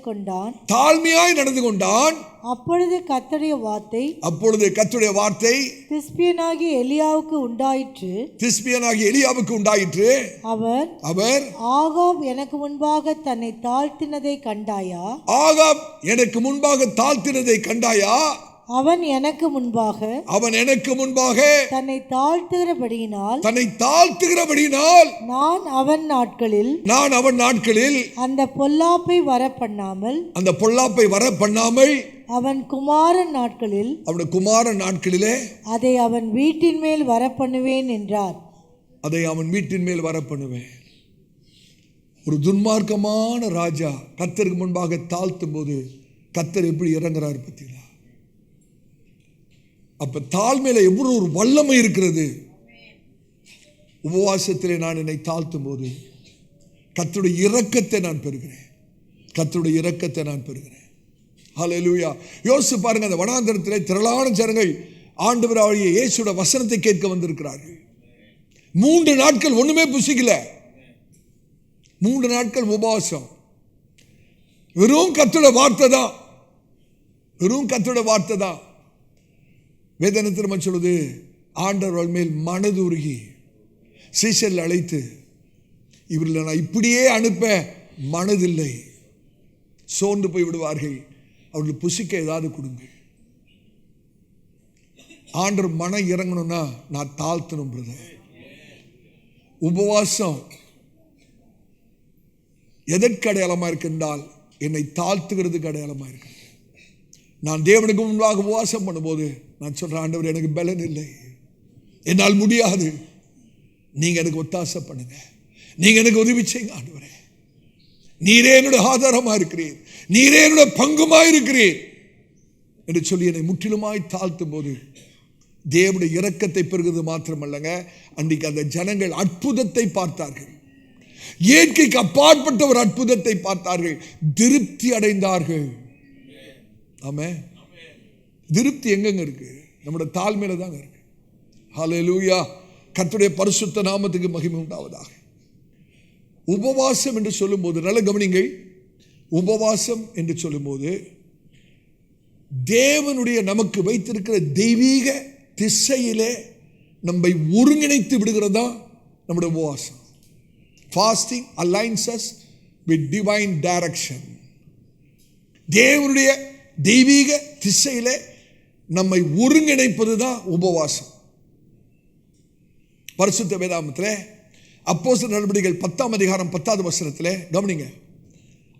கொண்டான். அப்பொழுது கர்த்தருடைய வார்த்தை திஸ்பியனாகிய எலியாவுக்கு உண்டாயிற்று. அவர் ஆகாப் எனக்கு முன்பாக தன்னை தாழ்த்தினதை கண்டாயா? அவன் எனக்கு முன்பாக தன்னை தாழ்த்துகிறபடியினால் நான் அவன் நாட்களில் அந்த பொல்லாப்பை வரப்பண்ணாமல் அவன் குமாரன் நாட்களிலே அதை அவன் வீட்டின் மேல் வரப்பண்ணுவேன் என்றார். ஒரு துன்மார்க்கமான ராஜா கர்த்தருக்கு முன்பாக தாழ்த்தும் போது கர்த்தர் எப்படி இறங்குறாரு பார்த்தீங்களா? அப்ப தாழ்மையில எவ்வளவு ஒரு வல்லமை இருக்கிறது. உபவாசத்திலே நான் என்னை தாழ்த்தும் போது கர்த்தருடைய இரக்கத்தை நான் பெறுகிறேன். கர்த்தருடைய இரக்கத்தை நான் பெறுகிறேன். ஹல்லேலூயா. யோசிச்சு பாருங்க, அந்த வனாந்தரத்திலே திரளான ஜனங்கள் ஆண்டவராகிய இயேசுவோட வசனத்தை கேட்க வந்திருக்கிறார்கள். 3 நாட்கள் ஒண்ணுமே புசிக்கல. 3 நாட்கள் உபவாசம். வெறும் கர்த்தருடைய வார்த்தை தான். வெறும் கர்த்தருடைய வார்த்தை தான். வேதனை திரும்ப சொல்லுது, ஆண்டவர் மேல் மனதுருகி சீஷர்கள் அழைத்து, இவர்களை நான் இப்படியே அனுப்ப மனதில்லை, சோர்ந்து போய் விடுவார்கள், அவர்களுக்கு புசிக்க ஏதாவது கொடுங்க. ஆண்டவர் மனம் இறங்கணும்னா நான் தாழ்த்தணும் பிரதர். உபவாசம் எதற்கு அடையாளமா இருக்கின்றால் என்னை தாழ்த்துகிறதுக்கு அடையாளமா இருக்கு. நான் தேவனுக்கு முன்பாக உபவாசம் பண்ணும்போது நான் சொல்றேன், ஆண்டவர் எனக்கு பலன் இல்லை, என்னால் முடியாது, நீங்க எனக்கு ஒத்தாசை பண்ணுங்க, நீங்க எனக்கு உதவி செய்யுங்க ஆண்டவரே, நீரே என்னுடைய ஆதாரமா இருக்கிறீர், நீரே என்னுடைய பங்குமா இருக்கிறீர் என்று சொல்லி என்னை முற்றிலுமாய் தாழ்த்தும் போது தேவனுடைய இரக்கத்தை பெறுகிறது மாத்திரமல்லங்க, அன்றைக்கு அந்த ஜனங்கள் அற்புதத்தை பார்த்தார்கள். இயற்கைக்கு அப்பாற்பட்ட ஒரு அற்புதத்தை பார்த்தார்கள், திருப்தி அடைந்தார்கள். ஆமென். திருப்தி எங்கெங்க இருக்கு? நம்முடைய தாழ்மையில தாங்க இருக்கு. ஹல்லேலூயா. கர்த்தருடைய பரிசுத்த நாமத்துக்கு மகிமை உண்டாவதாக. உபவாசம் என்று சொல்லும்போது நல்ல கவனிங்கள், உபவாசம் என்று சொல்லும்போது தேவனுடைய நமக்கு வைத்திருக்கிற தெய்வீக திசையிலே நம்மை ஒருங்கிணைத்து விடுகிறதா நம்முடைய உபவாசம். Fasting alliance us with divine direction. தேவனுடைய தெய்வீக திசையிலே நம்மை ஒருங்கிணைப்பது தான் உபவாசம். பரிசுத்த வேதாகமத்திலே அப்போஸ்தலர் நடபடிகள் 10ஆம் அதிகாரம் 10வது வசனத்திலே கவனிங்க.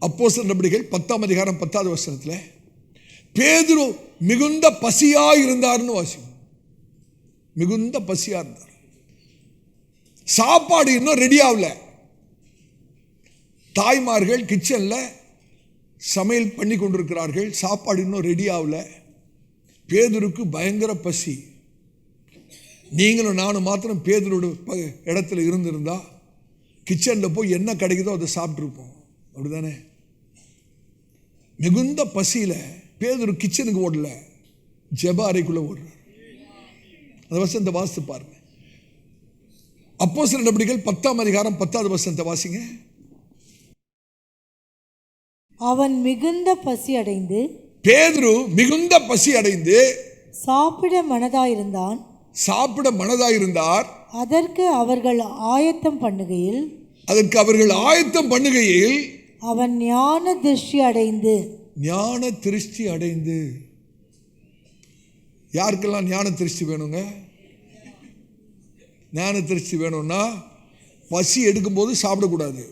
அப்போஸ்தலர் நடபடிகள் 10ஆம் அதிகாரம் 10வது வசனத்திலே பேதுரு மிகுந்த பசியாய் இருந்தார்னு வாசிக்கும். மிகுந்த பசியா இருந்தார். சாப்பாடு இன்னும் ரெடி ஆகல. தாய்மார்கள் கிச்சன்ல சமையல் பண்ணி கொண்டிருக்கிறார்கள். சாப்பாடு இன்னும் ரெடி ஆகல. பேதுருக்கு பயங்கர பசி. நீங்களும் நானும் மாத்திரம் பேதுரோட இடத்துல இருந்திருந்தா கிச்சன்ல போய் என்ன கிடைக்குதோ அதை சாப்பிட்டுருப்போம். அப்படிதானே? மிகுந்த பசியில பேதுரு கிச்சனுக்கு ஓடல, ஜெப அறைக்குள்ள ஓடுறார். அந்த வசனத்தை வாசித்து பாருங்க. அப்போஸ்தலர் நடபடிகள் 10ஆம் அதிகாரம் 10வது வசனத்தை வாசிங்க. அவன் மிகுந்த பசி அடைந்து, பேதுரு மிகுந்த பசி அடைந்து சாப்பிட மனதாயிருந்தான். சாப்பிட மனதாயிருந்தார். அதற்கு அவர்கள் ஆயத்தம் பண்ணுகையில் அவன் ஞான திருஷ்டி அடைந்து. யாருக்கெல்லாம் ஞான திருஷ்டி வேணுங்க? ஞான திருஷ்டி வேணும்னா பசி எடுக்கும்போது சாப்பிடக்கூடாது.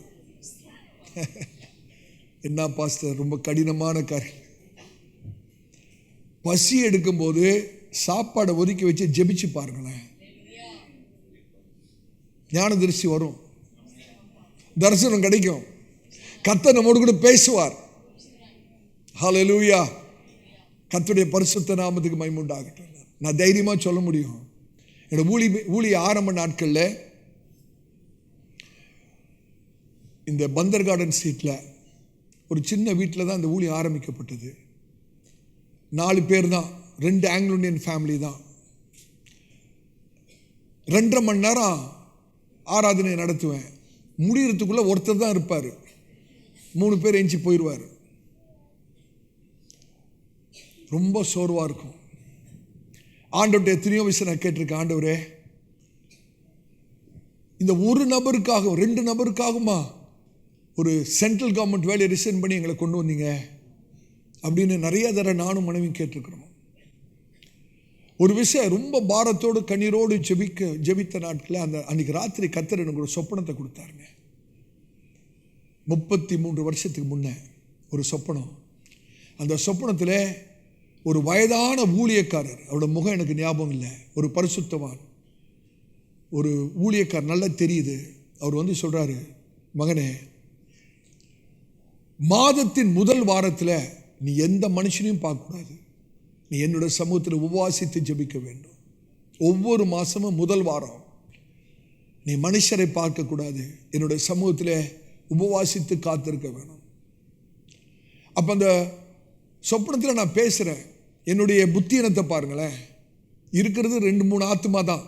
என்ன பாஸ்டர், ரொம்ப கடினமான காரியம். பசி எடுக்கும்போது சாப்பாடை ஒதுக்கி வச்சு ஜெபிச்சு பாருங்களேன், ஞான திருஷ்டி வரும், தரிசனம் கிடைக்கும், கர்த்தர் நம்மோடு கூட பேசுவார். ஹல்லேலூயா. கர்த்தருடைய பரிசுத்த நாமத்துக்கு மகிமை உண்டாகட்டும். நான் தைரியமா சொல்ல முடியும், என்னோட ஊழிய ஆரம்ப நாட்களில் இந்த பந்தர் கார்டன் ஸ்ட்ரீட்டில் ஒரு சின்ன வீட்டில் தான் இந்த ஊழியம் ஆரம்பிக்கப்பட்டது. 4 பேர் தான், 2 ஆங்கிலோ இந்தியன் ஃபேமிலி தான். 2.5 மணி நேரம் ஆராதனை நடத்துவேன். முடிகிறதுக்குள்ளே ஒருத்தர் தான் இருப்பார், 3 பேர் எஞ்சி போயிடுவார். ரொம்ப சோர்வாக இருக்கும். ஆண்டவர்கிட்ட எத்தனையோ விஷயம் நான் கேட்டிருக்கேன், ஆண்டவரே இந்த ஒரு நபருக்காகவும் 2 நபருக்காகுமா ஒரு சென்ட்ரல் கவர்மெண்ட் வேலையை ரிசைன் பண்ணி எங்களை கொண்டு வந்தீங்க அப்படின்னு நிறைய தடவை நானும் மனைவியும் கேட்டிருக்கிறோம். ஒரு விஷயம் ரொம்ப பாரத்தோடு கண்ணீரோடு ஜெபித்த நாட்களில் அன்னைக்கு ராத்திரி கர்த்தர் எனக்கு ஒரு சொப்பனத்தை கொடுத்தாருங்க. 33 வருஷத்துக்கு முன்னே ஒரு சொப்பனம். அந்த சொப்பனத்தில் ஒரு வயதான ஊழியக்காரர், அவரோட முகம் எனக்கு ஞாபகம் இல்லை, ஒரு பரிசுத்தவான், ஒரு ஊழியக்காரர் நல்லா தெரியுது. அவர் வந்து சொல்றாரு, மகனே, மாதத்தின் முதல் வாரத்தில் நீ எந்த மனுஷனையும் பார்க்கக்கூடாது, நீ என்னோட சமூகத்தில் உபவாசித்து ஜெபிக்க வேண்டும். ஒவ்வொரு மாதமும் முதல் வாரம் நீ மனுஷரை பார்க்கக்கூடாது, என்னோட சமூகத்தில் உபவாசித்து காத்திருக்க வேணும். அப்போ அந்த சொப்பனத்தில் நான் பேசுகிறேன், என்னுடைய புத்தியினத்தை பாருங்களேன், இருக்கிறது 2-3 ஆத்மா தான்.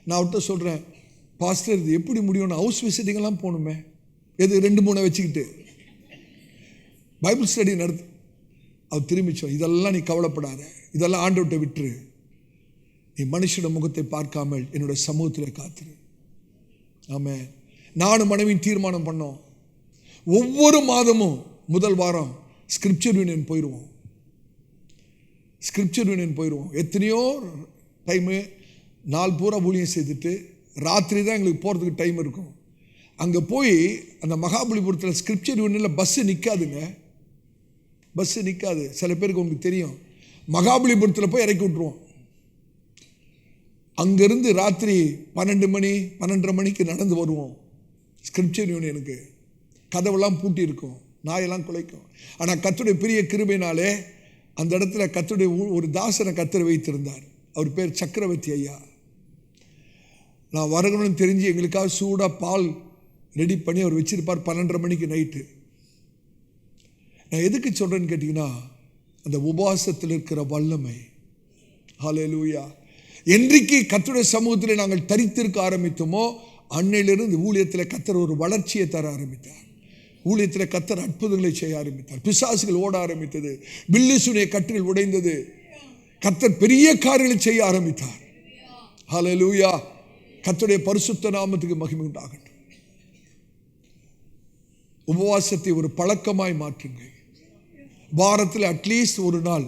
நான் அவர்கிட்ட சொல்கிறேன், பாஸ்டர் இது எப்படி முடியும்னு, ஹவுஸ் விசிட்டிங்கெல்லாம் போகணுமே, எது 2-3 வச்சுக்கிட்டு பைபிள் ஸ்டடி நடத்து. அவர் திரும்பிச்சோம், இதெல்லாம் நீ கவலைப்படாத, இதெல்லாம் ஆண்டவர்கிட்ட விட்டுரு, நீ மனுஷனோட முகத்தை பார்க்காமல் என்னோட சமூகத்தில் காத்துரு. ஆமென். நானும் மனைவியும் தீர்மானம் பண்ணோம், ஒவ்வொரு மாதமும் முதல் வாரம் ஸ்கிரிப்சர் யூனியன் போயிடுவோம். ஸ்கிரிப்சர் யூனியன் போயிடுவோம். எத்தனையோ டைமு நாள் பூரா ஊழியம் செய்துட்டு ராத்திரி தான் எங்களுக்கு போகிறதுக்கு டைம் இருக்கும். அங்கே போய் அந்த மகாபலிபுரத்தில் ஸ்கிரிப்சர் யூனியனில் பஸ்ஸு நிற்காதுங்க, பஸ்ஸு நிற்காது. சில பேருக்கு உங்களுக்கு தெரியும், மகாபலிபுரத்தில் போய் இறக்கி விட்ருவோம். அங்கேருந்து ராத்திரி 12 மணி 12:30 மணிக்கு நடந்து வருவோம் ஸ்கிரிப்சர் யூனியனுக்கு. கதவெல்லாம் பூட்டி இருக்கும், நாயெல்லாம் குலைக்கும். ஆனால் கர்த்தருடைய பெரிய கிருபையினாலே அந்த இடத்துல கர்த்தருடைய ஒரு தாசனை கர்த்தர் வைத்திருந்தார். அவர் பேர் சக்கரவர்த்தி ஐயா. நான் வரணும்னு தெரிஞ்சு எங்களுக்காக சூடாக பால் ரெடி பண்ணி அவர் வச்சிருப்பார் 12:30 மணிக்கு நைட்டு. நான் எதுக்கு சொல்கிறேன்னு கேட்டிங்கன்னா, அந்த உபவாசத்தில் இருக்கிற வல்லமை. ஹல்லேலூயா. என்றைக்கு கர்த்தருடைய சமூகத்தில் நாங்கள் தரித்திருக்க ஆரம்பித்தோமோ அன்னையிலிருந்து ஊழியத்தில் கர்த்தர் ஒரு வளர்ச்சியை தர ஆரம்பித்தார். ஊழியத்தில் கர்த்தர் அற்புதங்களை செய்ய ஆரம்பித்தார். பிசாசுகள் ஓட ஆரம்பித்தது, பில்லிசுனிய கட்டுகள் உடைந்தது. கர்த்தர் பெரிய காரியங்களை செய்ய ஆரம்பித்தார். ஹல்லேலூயா. கர்த்தருடைய பரிசுத்த நாமத்துக்கு மகிமை உண்டாகட்டும். உபவாசத்தை ஒரு பழக்கமாய் மாற்றுங்கள். வாரத்தில் அட்லீஸ்ட் ஒரு நாள்,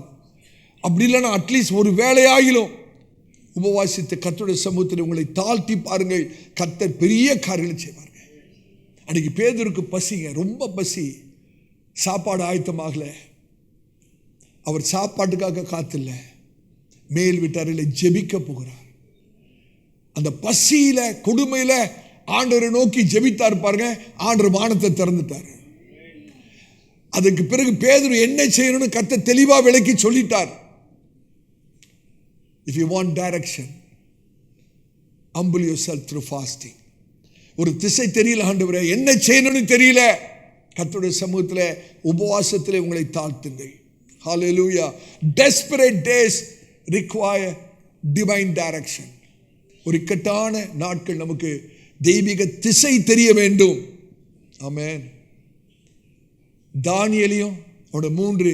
அப்படி இல்லைன்னா அட்லீஸ்ட் ஒரு வேளையாகிலும் உபவாசித்து கர்த்தருடைய சமூகத்தில் உங்களை தாழ்த்தி பாருங்கள். கர்த்தர் பெரிய காரியங்களை செய்வார்கள். அன்றைக்கி பேதுருக்கு பசிங்க, ரொம்ப பசி, சாப்பாடு ஆயத்தமாகல. அவர் சாப்பாட்டுக்காக காத்தில்லை, மேல் வீட்டாரில் ஜெபிக்க போகிறார். அந்த பசியில கொடுமையில ஆண்டவரை நோக்கி ஜெபித்தார் பாருங்க. ஆண்டவர் வானத்தை திறந்துட்டார். அதுக்கு பிறகு பேதுரு என்ன செய்யணும்னு கர்த்தர் தெளிவாக விளக்கி சொல்லிட்டார். If you want direction, humble yourself through fasting. ஒரு திசை தெரியல ஆண்டவரே, என்ன செய்யணும்னு தெரியல, கர்த்தருடைய சமூகத்தில் உபவாசத்தில் உங்களை தாழ்த்துங்கள். ஹல்லேலூயா. Desperate days require divine direction. ஒரு இக்கட்டான நாட்கள் நமக்கு தெய்வீக திசை தெரிய வேண்டும். ஆமென். தானியேலையும் அவனோட 3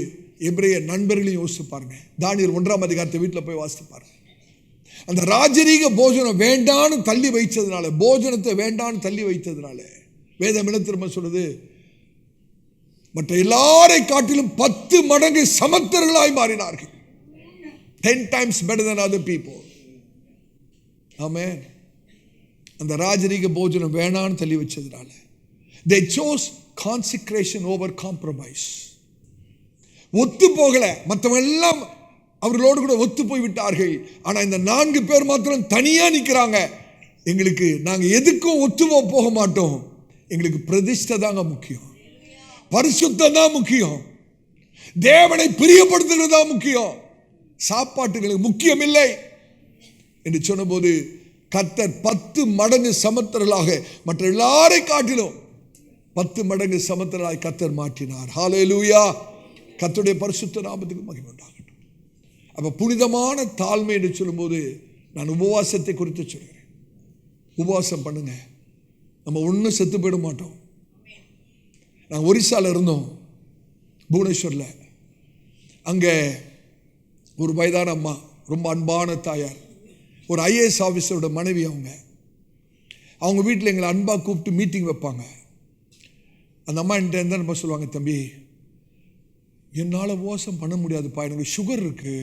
எபிரேய நண்பர்களையும் யோசித்து பாருங்க. தானியேல் 1ஆம் அதிகாரத்தை வீட்டில் போய் வாசித்து பாருங்க. அந்த ராஜரீக போஜனம் வேண்டான்னு தள்ளி வைத்ததுனால, போஜனத்தை வேண்டான்னு தள்ளி வைத்ததுனால வேதம் என்ன திரும்ப சொல்லுது, மற்ற எல்லாரை காட்டிலும் 10 மடங்கு சமர்த்தர்களாய் மாறினார்கள். 10 times better than other people. ஆமென். அந்த ராஜரீக போஜனம் வேணான்னு தள்ளி வச்சதுனால they chose consecration over compromise. ஒத்து போகல, மற்றவங்க எல்லாம் அவர்களோடு கூட ஒத்து போய் விட்டார்கள். ஆனா இந்த 4 பேர் மாத்திரம் தனியா நிற்கிறாங்க. எங்களுக்கு, நாங்க எதுக்கும் ஒத்து போக மாட்டோம், எங்களுக்கு பிரதிஷ்டை தாங்க முக்கியம், பரிசுத்தம் தான் முக்கியம், தேவனை பிரியப்படுத்துறது தான் முக்கியம், சாப்பாட்டுகளுக்கு முக்கியம் இல்லை என்று சொன்னபோது கர்த்தர் 10 மடங்கு சமர்த்தர்களாக, மற்ற எல்லாரை காட்டிலும் 10 மடங்கு சமர்த்தர்களாய் கர்த்தர் மாற்றினார். ஹல்லேலூயா. கர்த்தருடைய பரிசுத்த நாமத்துக்கு மகிமை உண்டாகட்டும். அப்ப புனிதமான தாழ்மை என்று சொல்லும்போது நான் உபவாசத்தை குறித்து சொல்கிறேன். உபவாசம் பண்ணுங்க, நம்ம ஒன்றும் செத்து போயிட மாட்டோம். நாங்கள் ஒரிசால இருந்தோம், புவனேஸ்வரில். அங்கே ஒரு வயதான அம்மா, ரொம்ப அன்பான தாயார், ஒரு IAS ஆஃபீஸரோட மனைவி. அவங்க வீட்டில் எங்களை அன்பாக கூப்பிட்டு மீட்டிங் வைப்பாங்க. அந்த அம்மா என்கிட்ட என்ன நம்ம சொல்லுவாங்க, தம்பி என்னால் உபவாசம் பண்ண முடியாதுப்பா, எனக்கு சுகர் இருக்குது,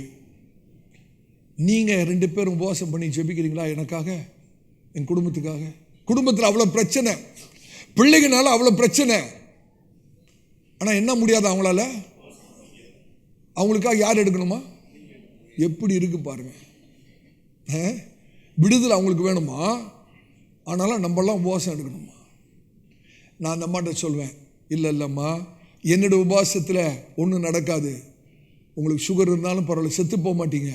நீங்கள் 2 பேரும் உபவாசம் பண்ணி ஜெபிக்கிறீங்களா எனக்காக, என் குடும்பத்துக்காக? குடும்பத்தில் அவ்வளோ பிரச்சனை, பிள்ளைங்கனால அவ்வளோ பிரச்சனை, ஆனால் என்ன முடியாது அவங்களால? அவங்களுக்காக யார் எடுக்கணுமா? எப்படி இருக்கு பாருங்க. விடுதலை அவங்களுக்கு வேணுமா, ஆனாலும் நம்மளாம் உபவாசம் எடுக்கணுமா? நான் அந்த அம்மாட்ட சொல்வேன், இல்லைம்மா, என்னோட உபவாசத்தில் ஒன்றும் நடக்காது, உங்களுக்கு சுகர் இருந்தாலும் பரவாயில்ல, செத்து போக மாட்டீங்க,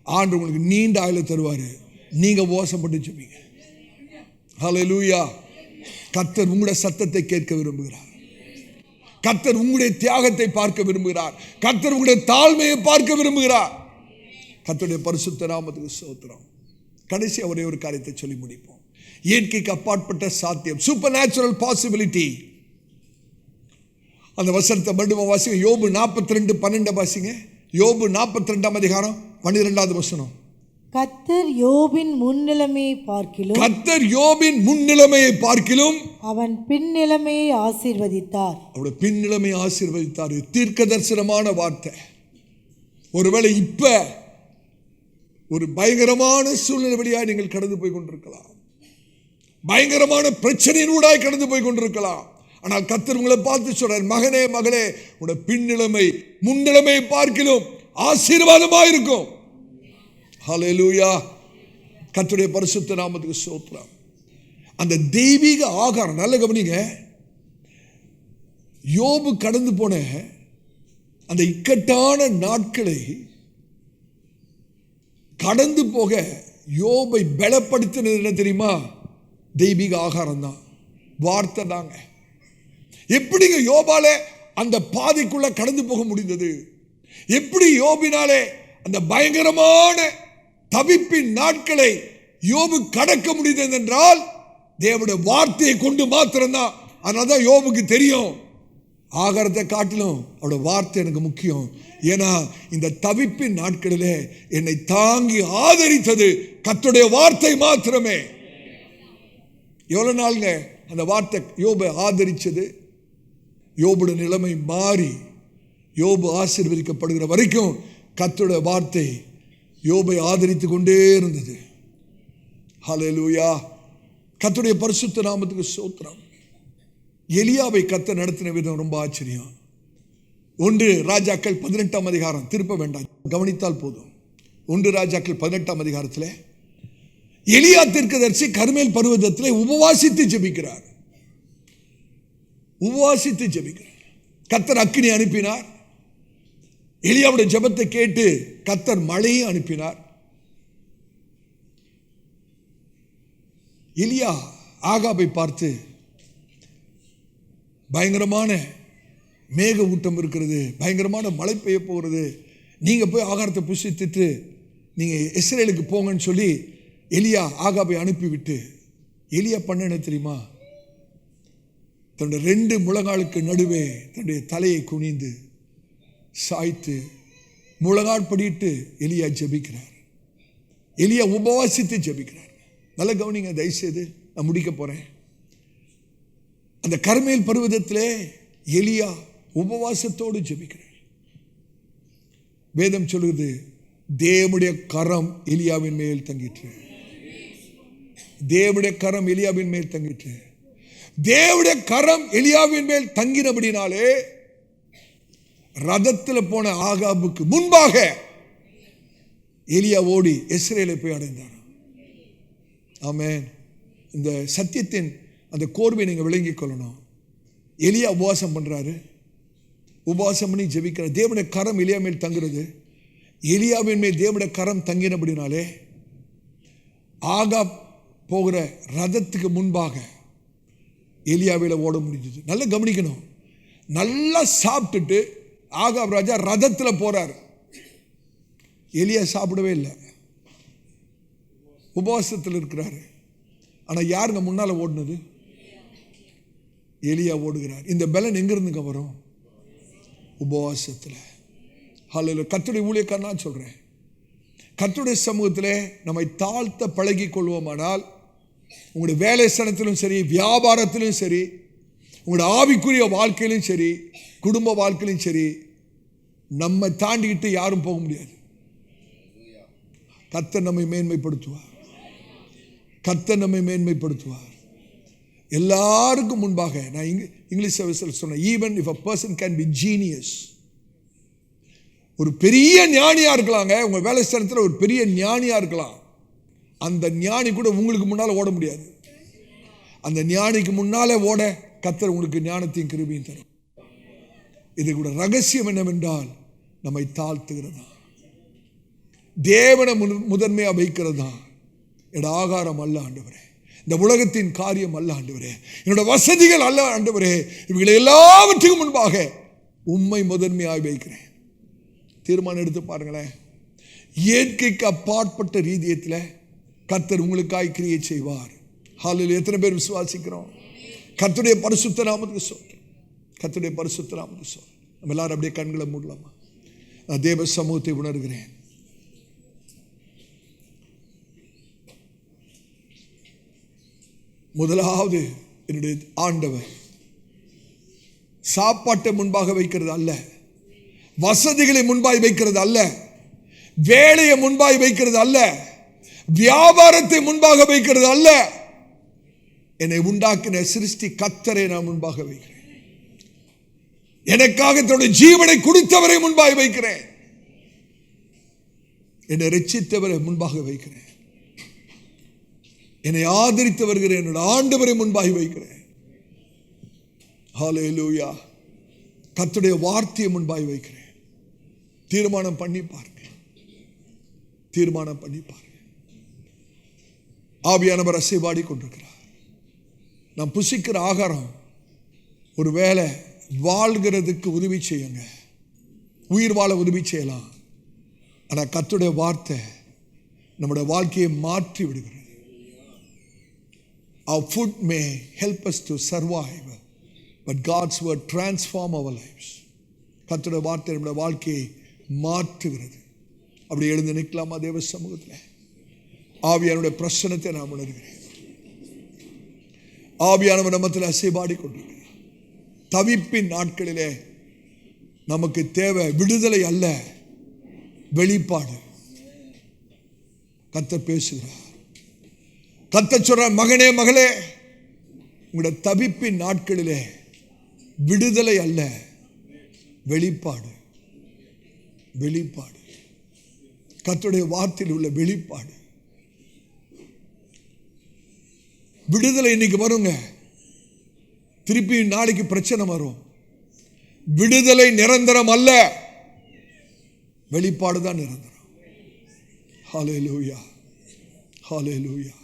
ஆண்டு உங்களுக்கு நீண்ட ஆயுளை தருவார், நீங்கள் உபவாசம் பண்ணி ஜெபிங்க. ஹல்லேலூயா. கர்த்தர் உங்களுடைய சத்தத்தை கேட்க விரும்புகிறார். கர்த்தர் உங்களுடைய தியாகத்தை பார்க்க விரும்புகிறார். கர்த்தர் உங்களுடைய தாழ்மையை பார்க்க விரும்புகிறார். கர்த்தருடைய பரிசுத்த நாமத்துக்கு ஸ்தோத்திரம். கடைசி ஒரே ஒரு காரியத்தை சொல்லி முடிப்போம். இயற்கைக்கு அப்பாற்பட்ட சாத்தியம், சூப்பர் நேச்சுரல் பாசிபிலிட்டி. அந்த வசனத்தை மறுபடியும் வாசிங்க. யோபு 42:12 வாசிங்க. யோபு 42 அதிகாரம் 12வது வசனம். கர்த்தர் யோபின் முன்னிலைமையை பார்க்கிலும், கர்த்தர் யோபின் முன்னிலைமையை பார்க்கிலும் அவன் பின்னிலைமையை ஆசீர்வதித்தார். அவருடைய பின்னிலைமையை ஆசீர்வதித்தார். தீர்க்க தரிசனமான வார்த்தை. ஒருவேளை இப்ப ஒரு பயங்கரமான சூழ்நிலை வழியாய் நீங்கள் கடந்து போய் கொண்டிருக்கலாம். பயங்கரமான பிரச்சனையினூடாய் கடந்து போய் கொண்டிருக்கலாம். ஆனால் கர்த்தர் உங்களை பார்த்து சொல்றார், மகனே மகளே, உடைய பின்னிலைமை முன்னிலைமையை பார்க்கிலும் ஆசீர்வாதமாயிருக்கும். ஹல்லேலூயா. கர்த்தருடைய பரிசுத்த நாமத்துக்கு ஸ்தோத்திரம். அந்த தெய்வீக ஆகாரம், நல்ல கவனிங்க, யோபு கடந்து போன அந்த இக்கட்டான நாட்களை கடந்து போக யோபை பலப்படுத்தினது என்ன தெரியுமா? தெய்வீக ஆகாரம் தான், வார்த்தை தாங்க. எப்படிங்க யோபாலே அந்த பாதைக்குள்ள கடந்து போக முடிந்தது? எப்படி யோபினாலே அந்த பயங்கரமான தவிப்பின் நாட்களை யோபு கடக்க முடிந்தது என்றால் தேவனுடைய வார்த்தையை கொண்டு மாத்திரம்தான். அதனால்தான் யோபுக்கு தெரியும், ஆகாரத்தை காட்டிலும் அவருடைய வார்த்தை எனக்கு முக்கியம். ஏன்னா இந்த தவிப்பின் நாட்களிலே என்னை தாங்கி ஆதரித்தது கர்த்தருடைய வார்த்தை மாத்திரமே. எவ்வளவு நாளுங்க அந்த வார்த்தை யோபை ஆதரிச்சது? யோபுடைய நிலைமை மாறி யோபு ஆசீர்வதிக்கப்படுகிற வரைக்கும் கர்த்தருடைய வார்த்தை யோபை ஆதரித்து கொண்டே இருந்தது. ஹல்லேலூயா. கர்த்தருடைய பரிசுத்த நாமத்துக்கு ஸ்தோத்திரம். எலியாவை கர்த்தர் நடத்தின விதம் ரொம்ப ஆச்சரியம். 1 ராஜாக்கள் 18 அதிகாரம், திருப்ப வேண்டாம், கவனித்தால் போதும். 1 ராஜாக்கள் 18 அதிகாரத்தில் எலியா தீர்க்கதரிசி கர்மேல் பர்வதத்திலே உபவாசித்து ஜெபிக்கிறார். உபவாசித்து ஜெபிக்கிறார். கர்த்தர் அக்கினி அனுப்பினார். எலியாவுடைய ஜெபத்தை கேட்டு கர்த்தர் மழையை அனுப்பினார். எலியா ஆகாபை பார்த்து, பயங்கரமான மேக ஊட்டம் இருக்கிறது, பயங்கரமான மழை பெய்ய போகிறது, நீங்கள் போய் ஆகாரத்தை புசித்துட்டு நீங்கள் இஸ்ரேலுக்கு போங்கன்னு சொல்லி எலியா ஆகாபை அனுப்பிவிட்டு, எலியா பண்ண என்ன தெரியுமா? தன்னுடைய 2 முழங்காலுக்கு நடுவே தன்னுடைய தலையை குனிந்து சாய்த்து முழங்கால் படிட்டு எலியா ஜெபிக்கிறார். எலியா உபவாசித்து ஜெபிக்கிறார். நல்ல கவனிங்க, தயவுசெய்து நான் முடிக்க போகிறேன். அந்த கர்மேல் பர்வதத்திலே எலியா உபவாசத்தோடு ஜெபிக்கிறார். வேதம் சொல்லுது, தேவனுடைய கரம் எலியாவின் மேல் தங்கிற்று. தேவனுடைய கரம் எலியாவின் மேல் தங்கிற்று. தேவனுடைய கரம் எலியாவின் மேல் தங்கினபடினாலே ரதத்தில் போன ஆகாபுக்கு முன்பாக எலியா ஓடி இஸ்ரேலை போய் அடைந்தார். ஆமென். இந்த சத்தியத்தின் அந்த கோர்வை நீங்கள் விளங்கிக் கொள்ளணும். எலியா உபவாசம் பண்ணுறாரு, உபவாசம் பண்ணி ஜெபிக்கிறார். தேவனுடைய கரம் எலியா மேல் தங்குறது. எலியாவின் மேல் தேவனுடைய கரம் தங்கினபடினாலே ஆகாப் போகிற ரதத்துக்கு முன்பாக எலியாவில் ஓட முடிஞ்சது. நல்லா கவனிக்கணும். நல்லா சாப்பிட்டுட்டு ஆகாப் ராஜா ரதத்தில் போறார். எலியா சாப்பிடவே இல்லை, உபவாசத்தில் இருக்கிறாரு. ஆனால் யாருங்க முன்னால் ஓடினது? எலியா ஓடுகிறார். இந்த பலன் எங்கிருந்துங்க வரும்? உபவாசத்தில். ஹல்லேலூயா. கர்த்தருடைய ஊழியக்காரனா சொல்கிறேன், கர்த்தருடைய சமூகத்தில் நம்மை தாழ்த்த பழகி கொள்வோமானால், உங்களுடைய வேலை ஸ்தலத்திலும் சரி, வியாபாரத்திலும் சரி, உங்களுடைய ஆவிக்குரிய வாழ்க்கையிலும் சரி, குடும்ப வாழ்க்கையிலும் சரி, நம்ம தாண்டிக்கிட்டு யாரும் போக முடியாது. கர்த்தர் நம்மை மேன்மைப்படுத்துவார். கர்த்தர் நம்மை மேன்மைப்படுத்துவார். எல்லாருக்கும் முன்பாக நான் இங்கிலீஷ் சர்வீஸில் சொன்னேன், even if a person can be genius, ஒரு பெரிய ஞானியா இருக்கலாங்க, உங்க வேலை ஸ்தலத்தில் ஒரு பெரிய ஞானியா இருக்கலாம், அந்த ஞானி கூட உங்களுக்கு முன்னால் ஓட முடியாது. அந்த ஞானிக்கு முன்னாலே ஓட கர்த்தர் உங்களுக்கு ஞானத்தையும் கிருபையும் தரும். இது கூட ரகசியம் என்னவென்றால், நம்மை தாழ்த்துகிறதா, தேவனை முதன்மையாக வைக்கிறதா. என் ஆகாரம் அல்ல ஆண்டவரே, இந்த உலகத்தின் காரியம் அல்ல ஆண்டவரே, என்னோட வசதிகள் அல்ல ஆண்டவரே, இவைகளை எல்லாவற்றுக்கும் முன்பாக உம்மை முதன்மையாக வைக்கிறேன். தீர்மானம் எடுத்து பாருங்களேன். இயற்கைக்கு அப்பாற்பட்ட ரீதியத்தில் கர்த்தர் உங்களுக்காய் கிரியை செய்வார். ஹல்லேலூயா. எத்தனை பேர் விசுவாசிக்கிறோம்? கர்த்தருடைய பரிசுத்த நாமத்துக்கு ஸ்தோத்திரம், கர்த்தருடைய பரிசுத்த நாமத்துக்கு ஸ்தோத்திரம். நம்ம எல்லாரும் அப்படியே கண்களை மூடலாமா? நான் தேவ சமூகத்தை உணர்கிறேன். முதலாவது என்னுடைய ஆண்டவர் சாப்பாட்டை முன்பாக வைக்கிறது அல்ல, வசதிகளை முன்பாய் வைக்கிறது அல்ல, வேலையை முன்பாய் வைக்கிறது அல்ல, வியாபாரத்தை முன்பாக வைக்கிறது அல்ல. என்னை உண்டாக்கின சிருஷ்டி கர்த்தரை நான் முன்பாக வைக்கிறேன். எனக்காக தன்னுடைய ஜீவனை கொடுத்தவரை முன்பாக வைக்கிறேன். என்னை ரட்சித்தவரை முன்பாக வைக்கிறேன். என்னை ஆதரித்து வருகிற என்னோட ஆண்டவரை முன்பாக வைக்கிறேன். ஹல்லேலூயா. கர்த்தருடைய வார்த்தையை முன்பாக வைக்கிறேன். தீர்மானம் பண்ணி பாருங்க, தீர்மானம் பண்ணி பாருங்க. ஆவியானவர் அசைவாடி கொண்டிருக்கிறார். நாம் புசிக்கிற ஆகாரம் ஒரு வேளை வாழ்கிறதுக்கு உதவி செய்யுங்க, உயிர் வாழ உதவி செய்யலாம். ஆனால் கர்த்தருடைய வார்த்தை நம்முடைய வாழ்க்கையை மாற்றி விடுகிறது. Our food may help us to survive, but God's word transform our lives. கர்த்தருடைய வார்த்தை நம்முடைய வாழ்க்கையை மாற்றுகிறது. அப்படி எழுந்து நிற்கலாமா தேவ சமூகத்தில்? ஆவியானுடைய பிரசன்னத்தை நான் உணர்கிறேன். ஆவியானவர் நம்மத்தில் அசைபாடி கொண்டிருக்கிறார். தவிப்பின் நாட்களிலே நமக்கு தேவை விடுதலை அல்ல, வெளிப்பாடு. கர்த்தர் பேசுகிறார். கர்த்தர் சொல்றார், மகனே மகளே, உங்களுடைய தவிப்பின் நாட்களிலே விடுதலை அல்ல, வெளிப்பாடு. வெளிப்பாடு, கர்த்தருடைய வார்த்தையில் உள்ள வெளிப்பாடு. விடுதலை இன்னைக்கு வருங்க, திருப்பி நாளைக்கு பிரச்சனை வரும். விடுதலை நிரந்தரம் அல்ல, வெளிப்பாடு தான் நிரந்தரம். ஹல்லேலூயா, ஹல்லேலூயா.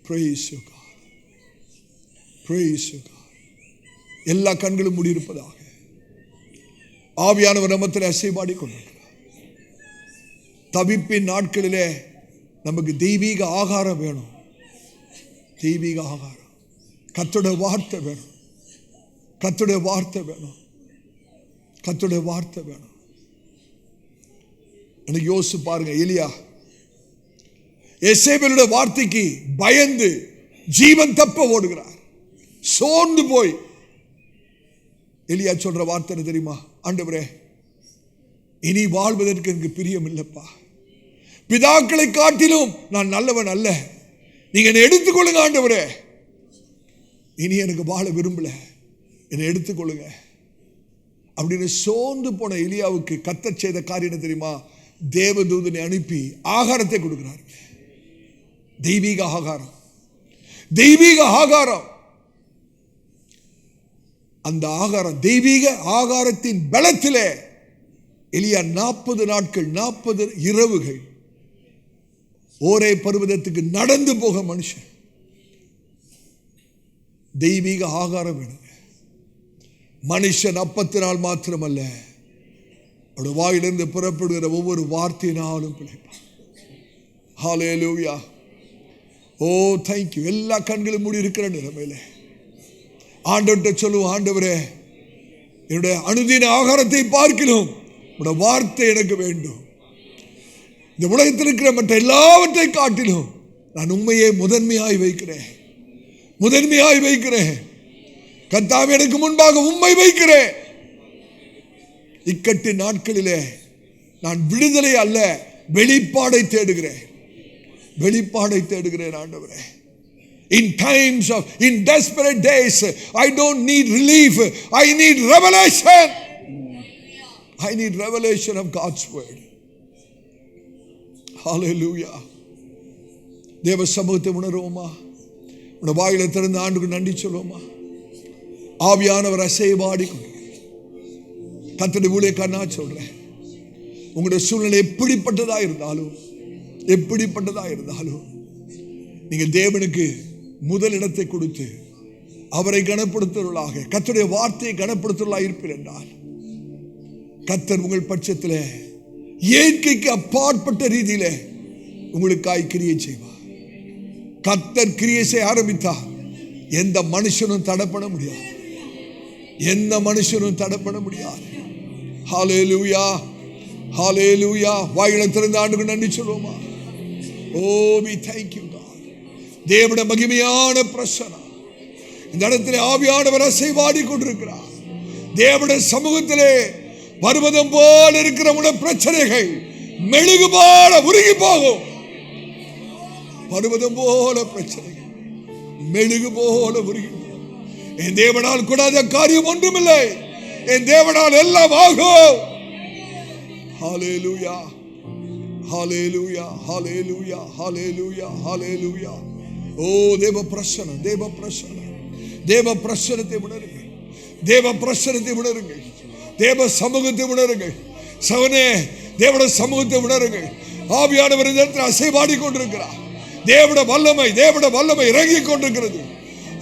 Praise you God, praise you God. எல்லா கண்களும் மூடியிருப்பதாக. ஆவியானவர் நம்மத்தில் அசைபாடி கொண்டிருக்கிறார். தவிப்பின் நாட்களிலே நமக்கு தெய்வீக ஆகாரம் வேணும், தெய்வீக ஆகாரம். கர்த்தருடைய வார்த்தை வேணும், கர்த்தருடைய வார்த்தை வேணும், கர்த்தருடைய வார்த்தை வேணும். எனக்கு யோசிச்சு பாருங்க, எலியா எசேபேலுடைய வார்த்தைக்கு பயந்து ஜீவன் தப்ப ஓடுகிறார். சோர்ந்து போய் எலியா சொல்ற வார்த்தை என்ன தெரியுமா? ஆண்டவரே, இனி வாழ்வதற்கு எனக்கு பிரியம் இல்லப்பா, பிதாக்களை காட்டிலும் நான் நல்லவன் அல்ல, நீங்க என்னை எடுத்துக்கொள்ளுங்க ஆண்டவரே, இனி எனக்கு வாழ விரும்பல, என்னை எடுத்துக்கொள்ளுங்க அப்படின்னு சோர்ந்து போன எலியாவுக்கு கர்த்தர் செய்த காரியம் என்ன தெரியுமா? தேவதூதனை அனுப்பி ஆகாரத்தை கொடுக்கிறார். தெய்வீக ஆகாரம், தெய்வீக ஆகாரம். அந்த ஆகாரம், தெய்வீக ஆகாரத்தின் பலத்திலே எலியா 40 நாட்கள் 40 இரவுகள் ஓரே பர்வதத்துக்கு நடந்து போக மனுஷன். தெய்வீக ஆகாரம் வேணுங்க. மனுஷன் அப்பத்தினால் மாத்திரமல்ல, அவருடைய வாயிலிருந்து புறப்படுகிற ஒவ்வொரு வார்த்தையினாலும் பிழைப்பான். ஹல்லேலூயா. ஓ thank you. எல்லா கண்களும் மூடி இருக்கிற நிலைமையில ஆண்டவர்கிட்ட சொல்லுவோம், ஆண்டவரே, என்னுடைய அனுதின ஆகாரத்தை பார்க்கிலும் உடைய வார்த்தை எனக்கு வேண்டும். இந்த உலகத்தில் இருக்கிற மற்ற எல்லாவற்றை காட்டிலும் நான் உண்மையை முதன்மையாய் வைக்கிறேன், முதன்மையாய் வைக்கிறேன். கர்த்தாவே, எனக்கு முன்பாக உண்மை வைக்கிறேன். இக்கட்டு நாட்களிலே நான் விடுதலை அல்ல, வெளிப்பாடை தேடுகிறேன், வெளிப்பாடை தேடுகிறேன் ஆண்டவரே. In times of, in desperate days, I don't need relief, I need revelation. I need revelation of God's word. Hallelujah. தேவ சமூகத்தை உணர்வோமா? உடைய வாயிலை திறந்து ஆண்டுக்கு நன்றி சொல்லுவோமா? ஆவியானவர் அசைவாடி கர்த்தருடைய ஊழியக்காரனா சொல்றேன், உங்களுடைய சூழ்நிலை எப்படிப்பட்டதா இருந்தாலும், எப்படிப்பட்டதா இருந்தாலும் நீங்கள் தேவனுக்கு முதலிடத்தை கொடுத்து அவரை கனப்படுத்துவர்களாக, கர்த்தருடைய வார்த்தையை கனப்படுத்துவர்களாக இருப்பீர் என்றால் கர்த்தர் உங்கள் பட்சத்தில் இயற்கைக்கு அப்பாற்பட்ட ரீதியில உங்களுக்காய் கிரியை செய்வார். கர்த்தர் கிரியை செய்ய ஆரம்பித்தார் எந்த மனுஷனும் தடப்பட முடியாது, எந்த மனுஷனும் தடப்பட முடியாது. ஹல்லேலூயா, ஹல்லேலூயா. வாயில திறந்த ஆண்டுக்கு நன்றி சொல்லுவோமா? ஓ we thank you God. தேவனுடைய மகிமையான பிரசன்னம் இந்த இடத்திலே ஆவியானவர் அசைவாடி கொண்டிருக்கிறார். தேவனுடைய சமூகத்திலே பர்வதம் போல இருக்கிற உடைய பிரச்சனைகள் மெழுகு போல உருகி போகும். பர்வதம் போல பிரச்சனைகள் மெழுகு போல உருகி போகும். என் தேவனால் கூடாத காரியம் ஒன்றுமில்லை, என் தேவனால் எல்லாம் ஆகும். ஹல்லேலூயா, ஹல்லேலூயா, ஹல்லேலூயா, ஹல்லேலூயா, ஹல்லேலூயா. ஓ தேவ பிரசன்னம், தேவ பிரசன்னம், தேவ பிரசன்னத்தை உணருங்கள், தேவ பிரசன்னத்தை உணருங்கள், தேவ சமூகத்தை உணருங்கள். சவனே தேவனுடைய சமூகத்தை உணருங்கள். ஆவியானவர் இந்த இடத்தில் அசைவாடி கொண்டிருக்கிறார். தேவனுடைய வல்லமை, தேவனுடைய வல்லமை இறங்கி கொண்டிருக்கிறது.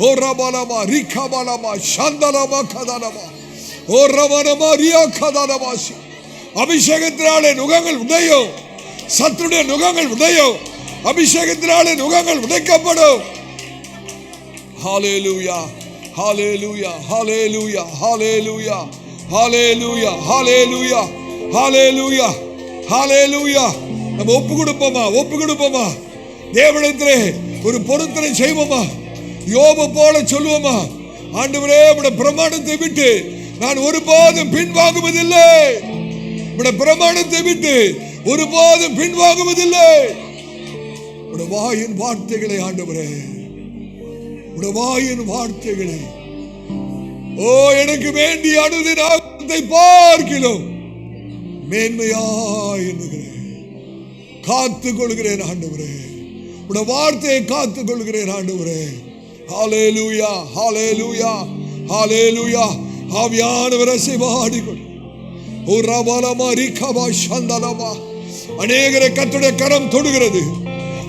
ஓ ரபாலமா ரிகாபாலமா சாந்தலமா கதாலமா ஓ ரவனமா ரியா கதாலமாசி. அபிஷேகத்தினாலே நுகங்கள் உடையும், சத்துடைய நுகங்கள் உடையும், அபிஷேகத்தினாலே நுகங்கள் உடைக்கப்படும். ஹல்லேலூயா, ஹல்லேலூயா, ஹல்லேலூயா, ஹல்லேலூயா, ஹல்லேலூயா, ஹல்லேலூயா, ஹல்லேலூயா, ஹல்லேலூயா. நம்ம ஒப்பு கொடுப்போமா, ஒப்பு கொடுப்போமா? தேவனிடத்திலே ஒரு பொருத்தனை செய்வோமா? யோபு போல சொல்லுவோமா? ஆண்டவரே உம்முடைய பிரமாணத்தை விட்டு நான் ஒருபோதும் பின்வாங்குவதில்லை, உம்முடைய பிரமாணத்தை விட்டு ஒருபோதும் பின்வாங்குவதில்லை. உம்முடைய வாயின் வார்த்தைகளை ஆண்டவரே, உம்முடைய வாயின் வார்த்தைகளை ஓ எனக்கு வேண்டிய அனுதின ஆகாரத்தை பார்க்கிறோம் மேன்மையாய் எண்ணுகிறேன், காத்துக் கொள்கிறேன் ஆண்டவரே. உம்முடைய வார்த்தையை காத்துக் கொள்கிறேன் ஆண்டவரே. ஹல்லேலூயா, ஹல்லேலூயா, ஹல்லேலூயா. ஆவியானவர் அசைவாடி கொண்டு ஓ ரபாலமா ரிகாபா சாந்தலமா. அநேகரை கர்த்தருடைய கரம் தொடுகிறது,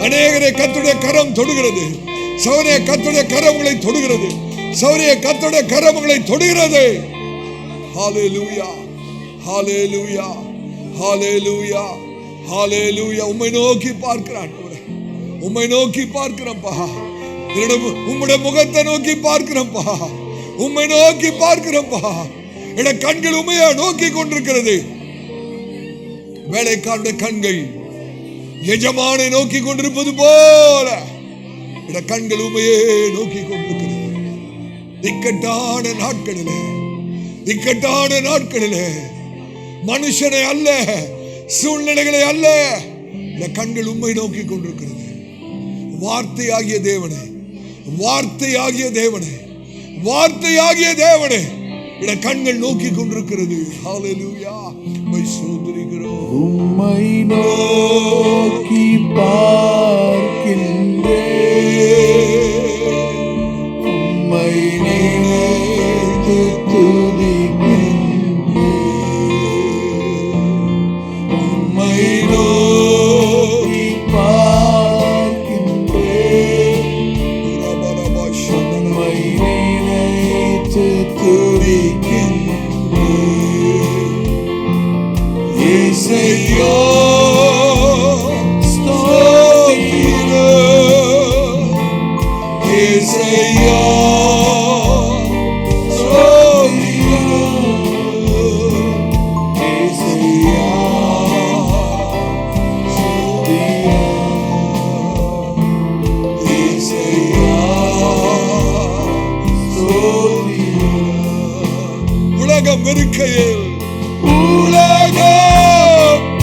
அநேகரை கர்த்தருடைய கரம் தொடுகிறது. சௌரிய கர்த்தருடைய கரங்களை தொடுகிறது, சௌரிய கர்த்தருடைய கரங்களை தொடுகிறது. ஹல்லேலூயா, ஹல்லேலூயா, ஹல்லேலூயா, ஹல்லேலூயா. உம்மை நோக்கி பார்க்கிறான், உம்மை நோக்கி பார்க்கிறப்பா. உம்முடைய முகத்தை நோக்கி பார்க்கிறப்பா, உம்மை நோக்கி பார்க்கிறப்பா. என் கண்கள் உண்மையா நோக்கி கொண்டிருக்கிறது. வேலைக்காரனுடைய கண்கள் எஜமானை நோக்கி கொண்டிருப்பது போல என் கண்கள் உண்மையே நோக்கி கொண்டிருக்கிறது. இக்கட்டான நாட்களிலே, இக்கட்டான நாட்களிலே மனுஷனை அல்ல, சூழ்நிலைகளை அல்ல, என் கண்கள் உண்மை நோக்கி கொண்டிருக்கிறது. வார்த்தையாகிய தேவனே, வார்த்தையாகிய தேவனே, வார்த்தையாகிய தேவனே என் கண்கள் நோக்கி கொண்டிருக்கிறது. ஹல்லேலூயா. உம்மை ஸ்தோத்திரிக்கிறோம். உம்மை நோக்கி பார்க்கின்றேன், உம்மை நினைத்து துதிக்கின்றேன். உம்மை நோக்கி பார்க்கின்றேன், உம்மை நினைத்து துதிக்கின்றேன். இசையா ஸ்தோத்திரம், இசையா ஸ்தோத்திரம், இசையா ஸ்தோத்திரம், இசையா ஸ்தோத்திரம். உலகம் வெறுக்கையில், உலகம்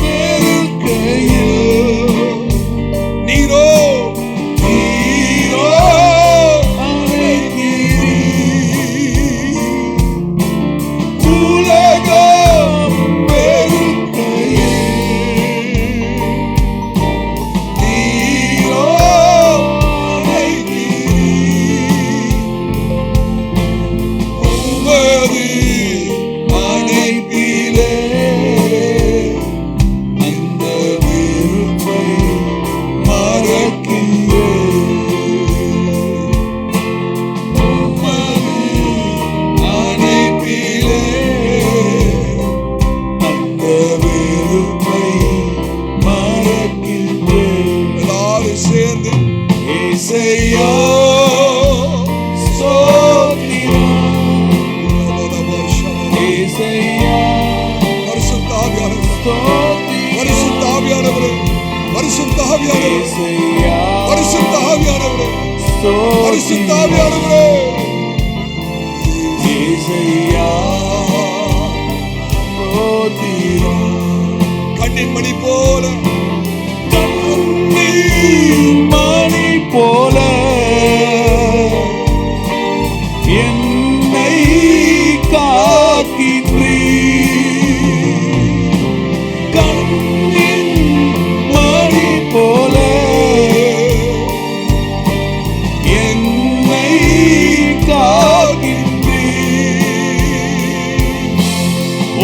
வெறுக்கையில் நீரோ நீரோ அழைக்கிறீர். உலகம் வெறுக்கையில் நீரோ அழைக்கிறீர். உமது அணைப்பிலே ஆவியானவரே. ஏசையா ஸ்தோத்திரம். கண்ணின் மணி போல கண்ணின் மணி போல என்னை காக்கின்றீர். கண்ணின் மணி போல என்னை காக்கின்றீர்.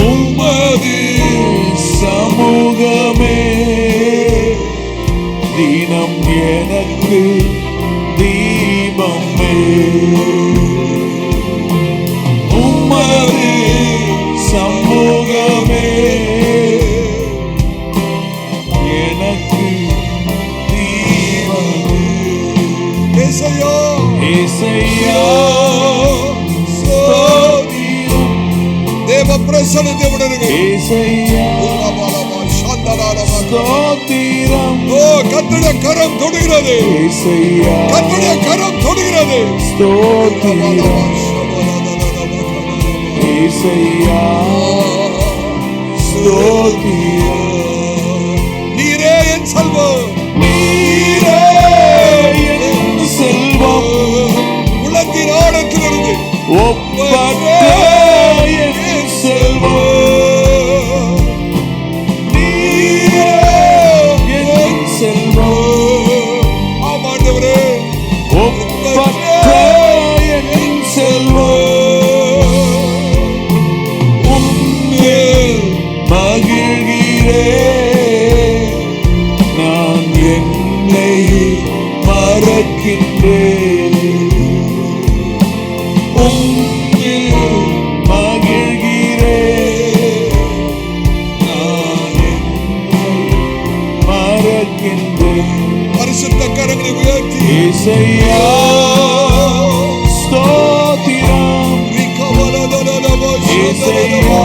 உமது சமூகமே தினம் எனக்கு தீபமே. உமது சமூகமே எனக்கு தீபமே. ஏசையா ஏசையா ஸ்தோத்திரம். தேவ பிரசன்னத்தை உணருங்க. ஏசையா ஸ்தோத்திரம். ஓ, கர்த்தருடைய கரம் தொடுகிறது. ஏசையா கர்த்தருடைய கரம் தொடுகிறது. ஸ்தோத்திரம். ஏசையா ஸ்தோத்திரம். நீரே என் செல்வம். நீரே என் செல்வம். உள்ளத்தின் ஆழத்திலிருந்து ஒப்பற்ற என் செல்வம். நீரே என் செல்வம். ஆமாண்டவரே, ஒப்பற்ற என் செல்வம். உம்மில் மகிழ்கிறேன். நான் என்னை மறக்கின்றேன். உம்மில் மகிழ்கிறேன். நான் என்னை மறக்கின்றேன். பரிசுத்த கரங்களை உயர்த்தி ஏசையா ஸ்தோத்திரம். ஏசையா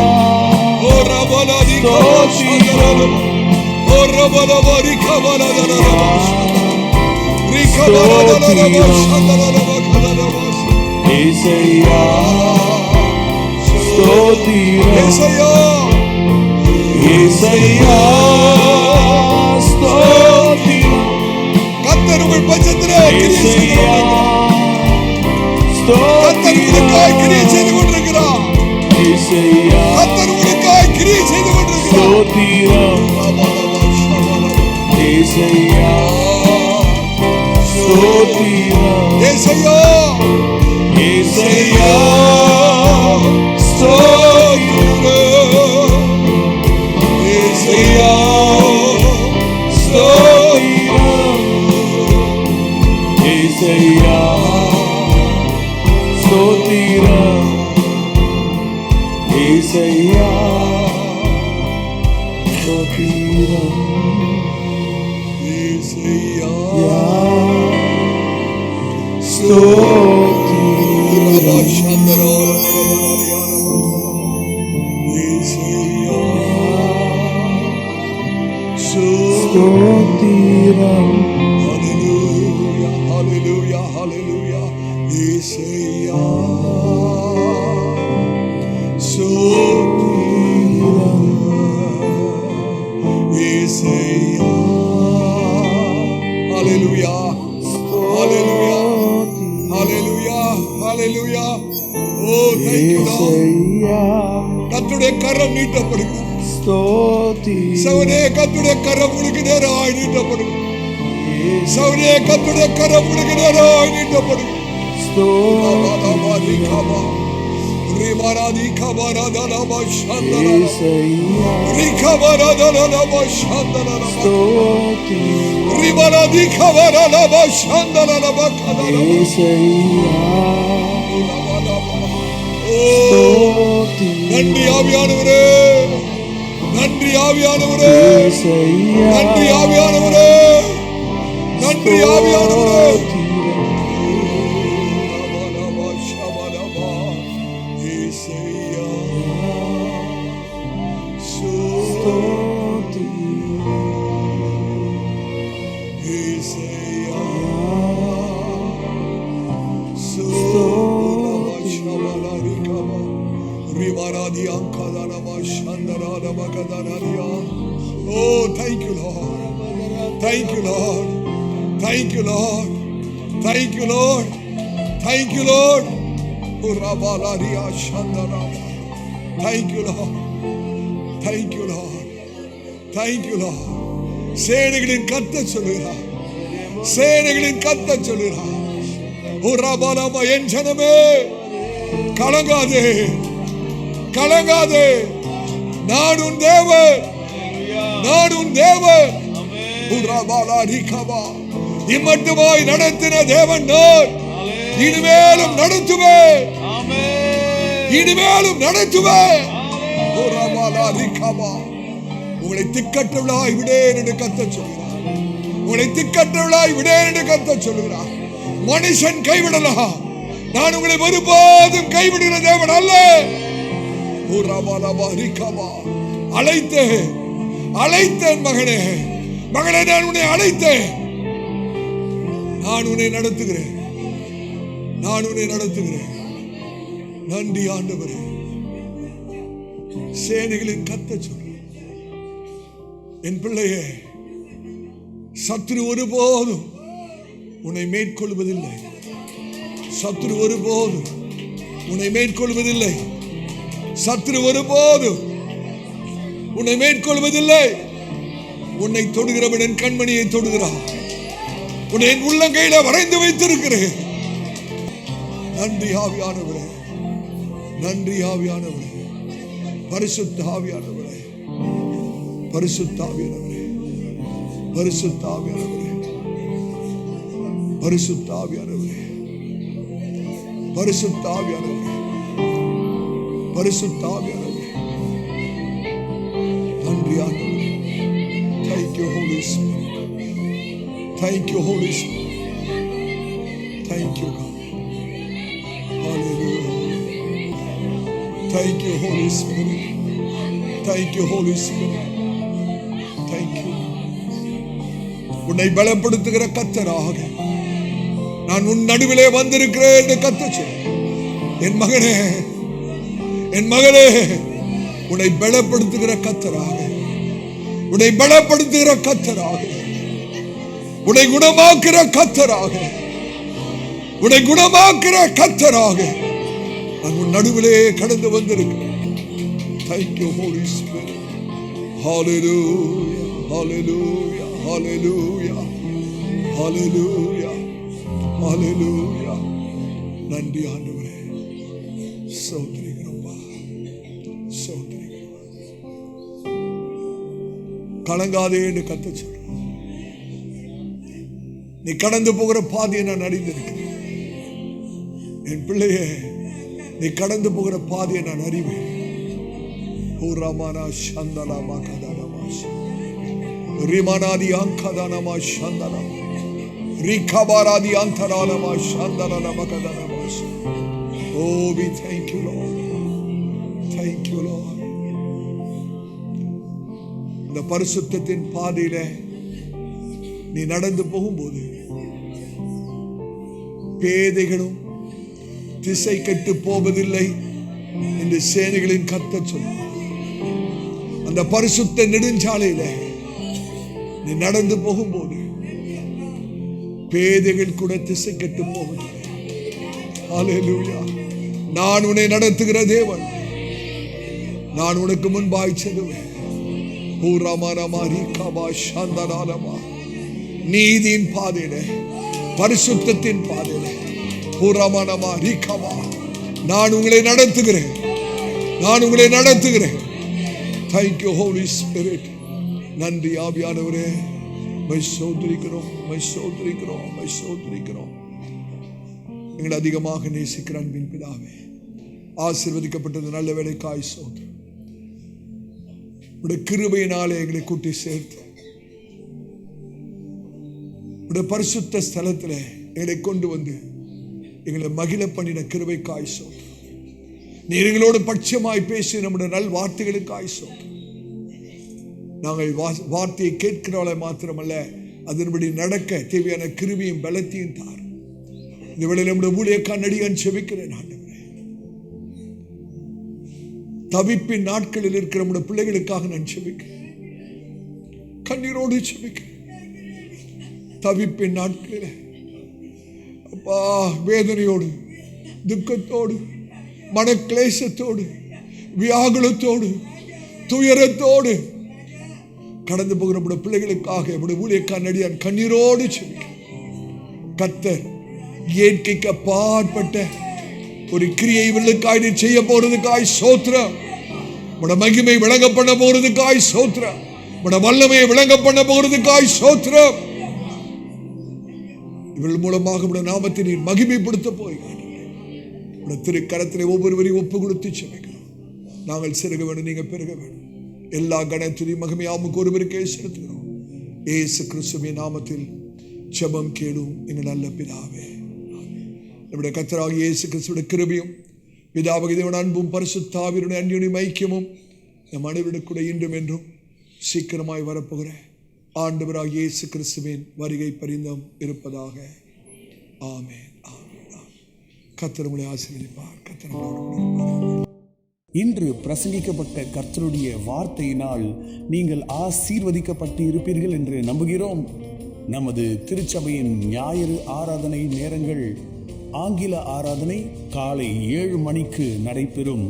ஏசையா ஸ்தோத்திரம். ஏசையா ஸ்தோத்திரம். கர்த்தர் உங்கள் பட்சத்திலே கிரியை செய்து ஏசையா கர்த்தர் உங்களுக்காய் கிரியை செய்து கொண்டிருக்கிறார். ஏசையா கர்த்தர் உங்களுக்காய் கிரியை செய்து கொண்டிருக்கிறார். ஸ்தோத்திரம். ஏசையா ஸ்தோத்திரம். ஏசையா ஏசையா ஸ்தோத்திரம். ஏசையா ஸ்தோத்திரம். ஏசையா ஸ்தோத்திரம். ஏசையா ஸ்தோத்திரம். ஏசையா ஸ்தோத்திரம். ஸ்தோத்திரம். Hallelujah, hallelujah, hallelujah. ஏசையா ஸ்தோத்திரம். ஏசையா hallelujah, hallelujah, hallelujah, hallelujah. Oh, thank you Lord. ஏசையா கர்த்தருடைய கரம் நீட்டப்படுகிறது. ஸ்தோத்திரம். சவுனே, கர்த்தருடைய கரம் உங்களுக்கு நேராய் நீட்டப்படுகிறது. சவுனே, கர்த்தருடைய கரம் உங்களுக்கு நேராய் நீட்டப்படுகிறது. நன்றி ஆவியானவரே, நன்றி ஆவியானவரே, நன்றி ஆவியானவரே, நன்றி ஆவியானவரே. rikaba rimaradi ankadana shandara bakadanaria. Oh, thank you, Lord. Thank you, Lord. Thank you, Lord. Thank you, Lord. Thank you, Lord. Urabalaria shandara. Thank you, Lord. Thank you, Lord. Thank you, Lord. சேனைகளின் கர்த்தர் சொல்லுகிறார். சேனைகளின் கர்த்தர் சொல்லுகிறார். உரபலம என் ஜனமே கலங்காதே, கலங்காதே. நான் உன் தேவன், நான் உன் தேவன். உரபலா ரிகபா. இம்மட்டுமாய் நடத்தின தேவன் நான். இனிமேலும் நடத்துவேன், இனிமேலும் நடத்துவேன். உரபலா ரிகபா. உங்களை திக்கற்றவளாய் விடேன் என்று கர்த்தர் சொல்கிறார். உங்களை திக்கற்றவளாய் விடேன் என்று கர்த்தர் சொல்கிறார். மனுஷன் கைவிடலாம், நான் உங்களை ஒருபோதும் கைவிடுகிற தேவன் அல்ல. அழைத்தேன், அழைத்தேன் மகனே, மகனே நான் உன்னை அழைத்தேன். நான் உன்னை நடத்துகிறேன், நான் உன்னை நடத்துகிறேன். நன்றி ஆண்டவரே. சேனைகளின் கர்த்தர் சொல்ற என் பிள்ளையே, சத்துரு ஒருபோதும் உன்னை மேற்கொள்வதில்லை. சத்துரு ஒருபோதும் உன்னை மேற்கொள்வதில்லை. சத்துரு ஒருபோதும் உன்னை மேற்கொள்வதில்லை. உன்னை தொடுகிறவன் என் கண்மணியை தொடுகிறான். உன்னை என் உள்ளங்கையில வரைந்து வைத்திருக்கிறேன். நன்றி ஆவியானவரே, நன்றி ஆவியானவரே, பரிசுத்த ஆவியானவரே, பரிசுத்த ஆவியானவரே, பரிசுத்த ஆவியானவரே, பரிசுத்த ஆவியானவரே, பரிசுத்த ஆவியானவரே, பரிசுத்த ஆவியானவரே. நன்றி ஆண்டவரே. Thank you, Holy Spirit. Thank you, Holy Spirit. Thank you, God. Hallelujah. Thank you, Holy Spirit. Thank you, Holy Spirit. Thank you. உன்னை பலப்படுத்துகிற கர்த்தராக நான் உன் நடுவிலே வந்திருக்கிறேன் என்று கர்த்தர் சொல்கிறார். என் மகனே, என் மகளே, உன்னை பலப்படுத்துகிற கர்த்தராக, உன்னை பலப்படுத்துகிற கர்த்தராக, உன்னை குணமாக்குற கர்த்தராக, உன்னை குணமாக்குற கர்த்தராக நான் உன் நடுவிலே கடந்து வந்திருக்கிறேன். Thank you, Holy Spirit. Hallelujah, hallelujah, hallelujah, hallelujah, hallelujah. நன்றி ஆண்டவரே. சோதரிக்கிறோம்பா, சோதரிக்கிறோம். கலங்காதே என்று கர்த்தர் சொல்றார். நீ கடந்து போகிற பாதையை நான் அறிந்திருக்கிறேன். என் பிள்ளையே, நீ கடந்து போகிற பாதையை நான் அறிவேன். ரிமனாதி அங்கதானமா Santhana ரிகபாராதி அந்தரானமா Santhana மகதானமா. Oh, we thank you, Lord. Thank you, Lord. இந்த பரிசுத்தத்தின் பாதையில நீ நடந்து போகும்போது பேதைகளும் திசை கெட்டு போவதில்லை என்று சேனைகளின் கர்த்தர் சொல்லுவார். அந்த பரிசுத்த நெடுஞ்சாலையில நீ நடந்து போகும்போது பேதைகள் கூட திசை கெட்டு போவதில்லை. ஹல்லேலூயா. நான் உன்னை நடத்துகிற தேவன், நான் உனக்கு முன்பாய் செல்லுவேன். நீதியின் பாதையில, பரிசுத்தத்தின் பாதையில நான் உங்களை நடத்துகிறேன், நான் உங்களை நடத்துகிறேன். Thank you, Holy Spirit. நன்றி ஆவியானவரே. மை சோதரிக்கிறோம், மை சோதரிக்கிறோம், மை சோதரிக்கிறோம். எங்களை அதிகமாக நேசிக்கிற அன்பின் பிதாவே, ஆசீர்வதிக்கப்பட்டது நல்ல வேளைக்காய் சோதரி. உடைய கிருபையினாலே எங்களை கூட்டி சேர்த்து உடைய பரிசுத்த ஸ்தலத்தில் எங்களை கொண்டு வந்து எங்களை மகிழ பண்ணின கிருபைக்காய் சோதரி. நீர் எங்களோடு பட்சமாய் பேசி நம்முடைய நல் வார்த்தைகளுக்காய் சோதரி. நாங்கள் வார்த்தையை கேட்கிறவளை மாத்திரமல்ல, அதன்படி நடக்க தேவையான கிருபையும் பலத்தையும் தார். இந்த வேளையில் நம்முடைய ஊழியக்காரன் அடியான் செபிக்கிறேன் ஆண்டவரே. தவிப்பின் நாட்களில் இருக்கிற நம்முடைய பிள்ளைகளுக்காக நான் ஜெபிக்கிறேன். கண்ணீரோடு ஜெபிக்கிறேன். தவிப்பின் நாட்களில் அப்பா, வேதனையோடு, துக்கத்தோடு, மனக்லேசத்தோடு, வியாகுலத்தோடு, துயரத்தோடு கடந்து போகிற நம்முடைய பிள்ளைகளுக்காக நம்முடைய ஊழியக்காரன் அடியான் கண்ணீரோடு ஜெபிக்கிறேன். கர்த்தர் இயற்கைக்கு அப்பாற்பட்ட ஒரு கிரியை இவர்களுக்காய் நீ செய்ய போறதுக்காய் ஸ்தோத்திரம். உடைய மகிமை விளங்க பண்ண போறதுக்காய் ஸ்தோத்திரம். உடைய வல்லமையை விளங்க பண்ண போறதுக்காய் ஸ்தோத்திரம். இவர்கள் மூலமாக உடைய நாமத்தை நீ மகிமைப்படுத்த போகிறார். உடைய திருக்கரத்திலே ஒவ்வொருவரையும் ஒப்பு கொடுத்து செபிக்கிறோம். நாங்கள் சிறுக வேண்டும், நீங்க பெருக வேண்டும். எல்லா கணத்திலையும் மகிமையாமுக்கு ஒருவருக்கே செலுத்துகிறோம். இயேசு கிறிஸ்துவின் நாமத்தில் ஜெபம் கேளும் எங்கள் நல்ல பிதாவே. நம்முடைய கர்த்தராகிய இயேசு கிறிஸ்துவின் கிருபையும் பிதாவாகிய தேவனுடைய அன்பும் பரிசுத்த ஆவியானவருடைய அன்யோன்ய ஐக்கியமும் நம் அனைவருடைய கூட இன்றும் என்றும் சீக்கிரமாய் வரப்போகிற ஆண்டவராகிய இயேசு கிறிஸ்துவின் வருகை பரிந்தம் இருப்பதாக. ஆமென். கர்த்தர் உங்களை ஆசீர்வதிப்பார். கர்த்தர் இன்று பிரசங்கிக்கப்பட்ட கர்த்தருடைய வார்த்தையினால் நீங்கள் ஆசீர்வதிக்கப்பட்டு இருப்பீர்கள் என்று நம்புகிறோம். நமது திருச்சபையின் ஞாயிறு ஆராதனை நேரங்கள்: ஆங்கில ஆராதனை காலை 7 மணிக்கு நடைபெறும்.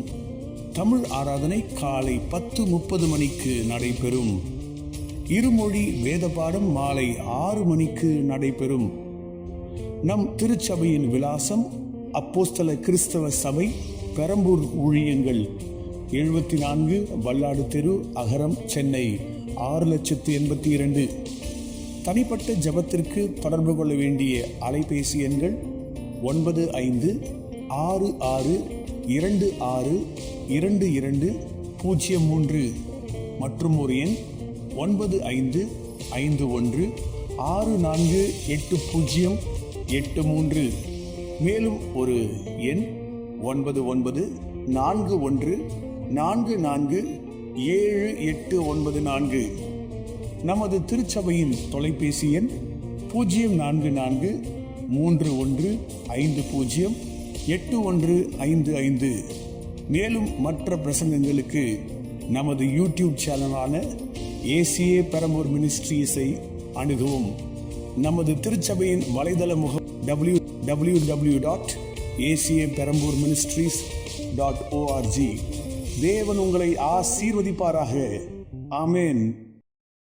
தமிழ் ஆராதனை காலை 10:30 மணிக்கு நடைபெறும். இருமொழி வேத பாடம் மாலை 6 மணிக்கு நடைபெறும். நம் திருச்சபையின் விலாசம்: அப்போஸ்தல கிறிஸ்தவ சபை, பெரம்பூர் ஊழியங்கள், 74 வல்லாடு தெரு, அகரம், சென்னை 6,82,000. தனிப்பட்ட ஜெபத்திற்கு தொடர்பு கொள்ள வேண்டிய அலைபேசி எண்கள் 9566262203 மற்றும் ஒரு எண் 9551648083. மேலும் ஒரு எண் 9941447894. நமது திருச்சபையின் தொலைபேசி எண் 04431508155. மேலும் மற்ற பிரசங்கங்களுக்கு நமது யூடியூப் சேனலான ஏசிஏ பெரம்பூர் மினிஸ்ட்ரீஸை அணுகவும். நமது திருச்சபையின் வலைதள முகம் www.acaperambourministries.org. தேவன் உங்களை ஆசீர்வதிப்பாராக. ஆமென்.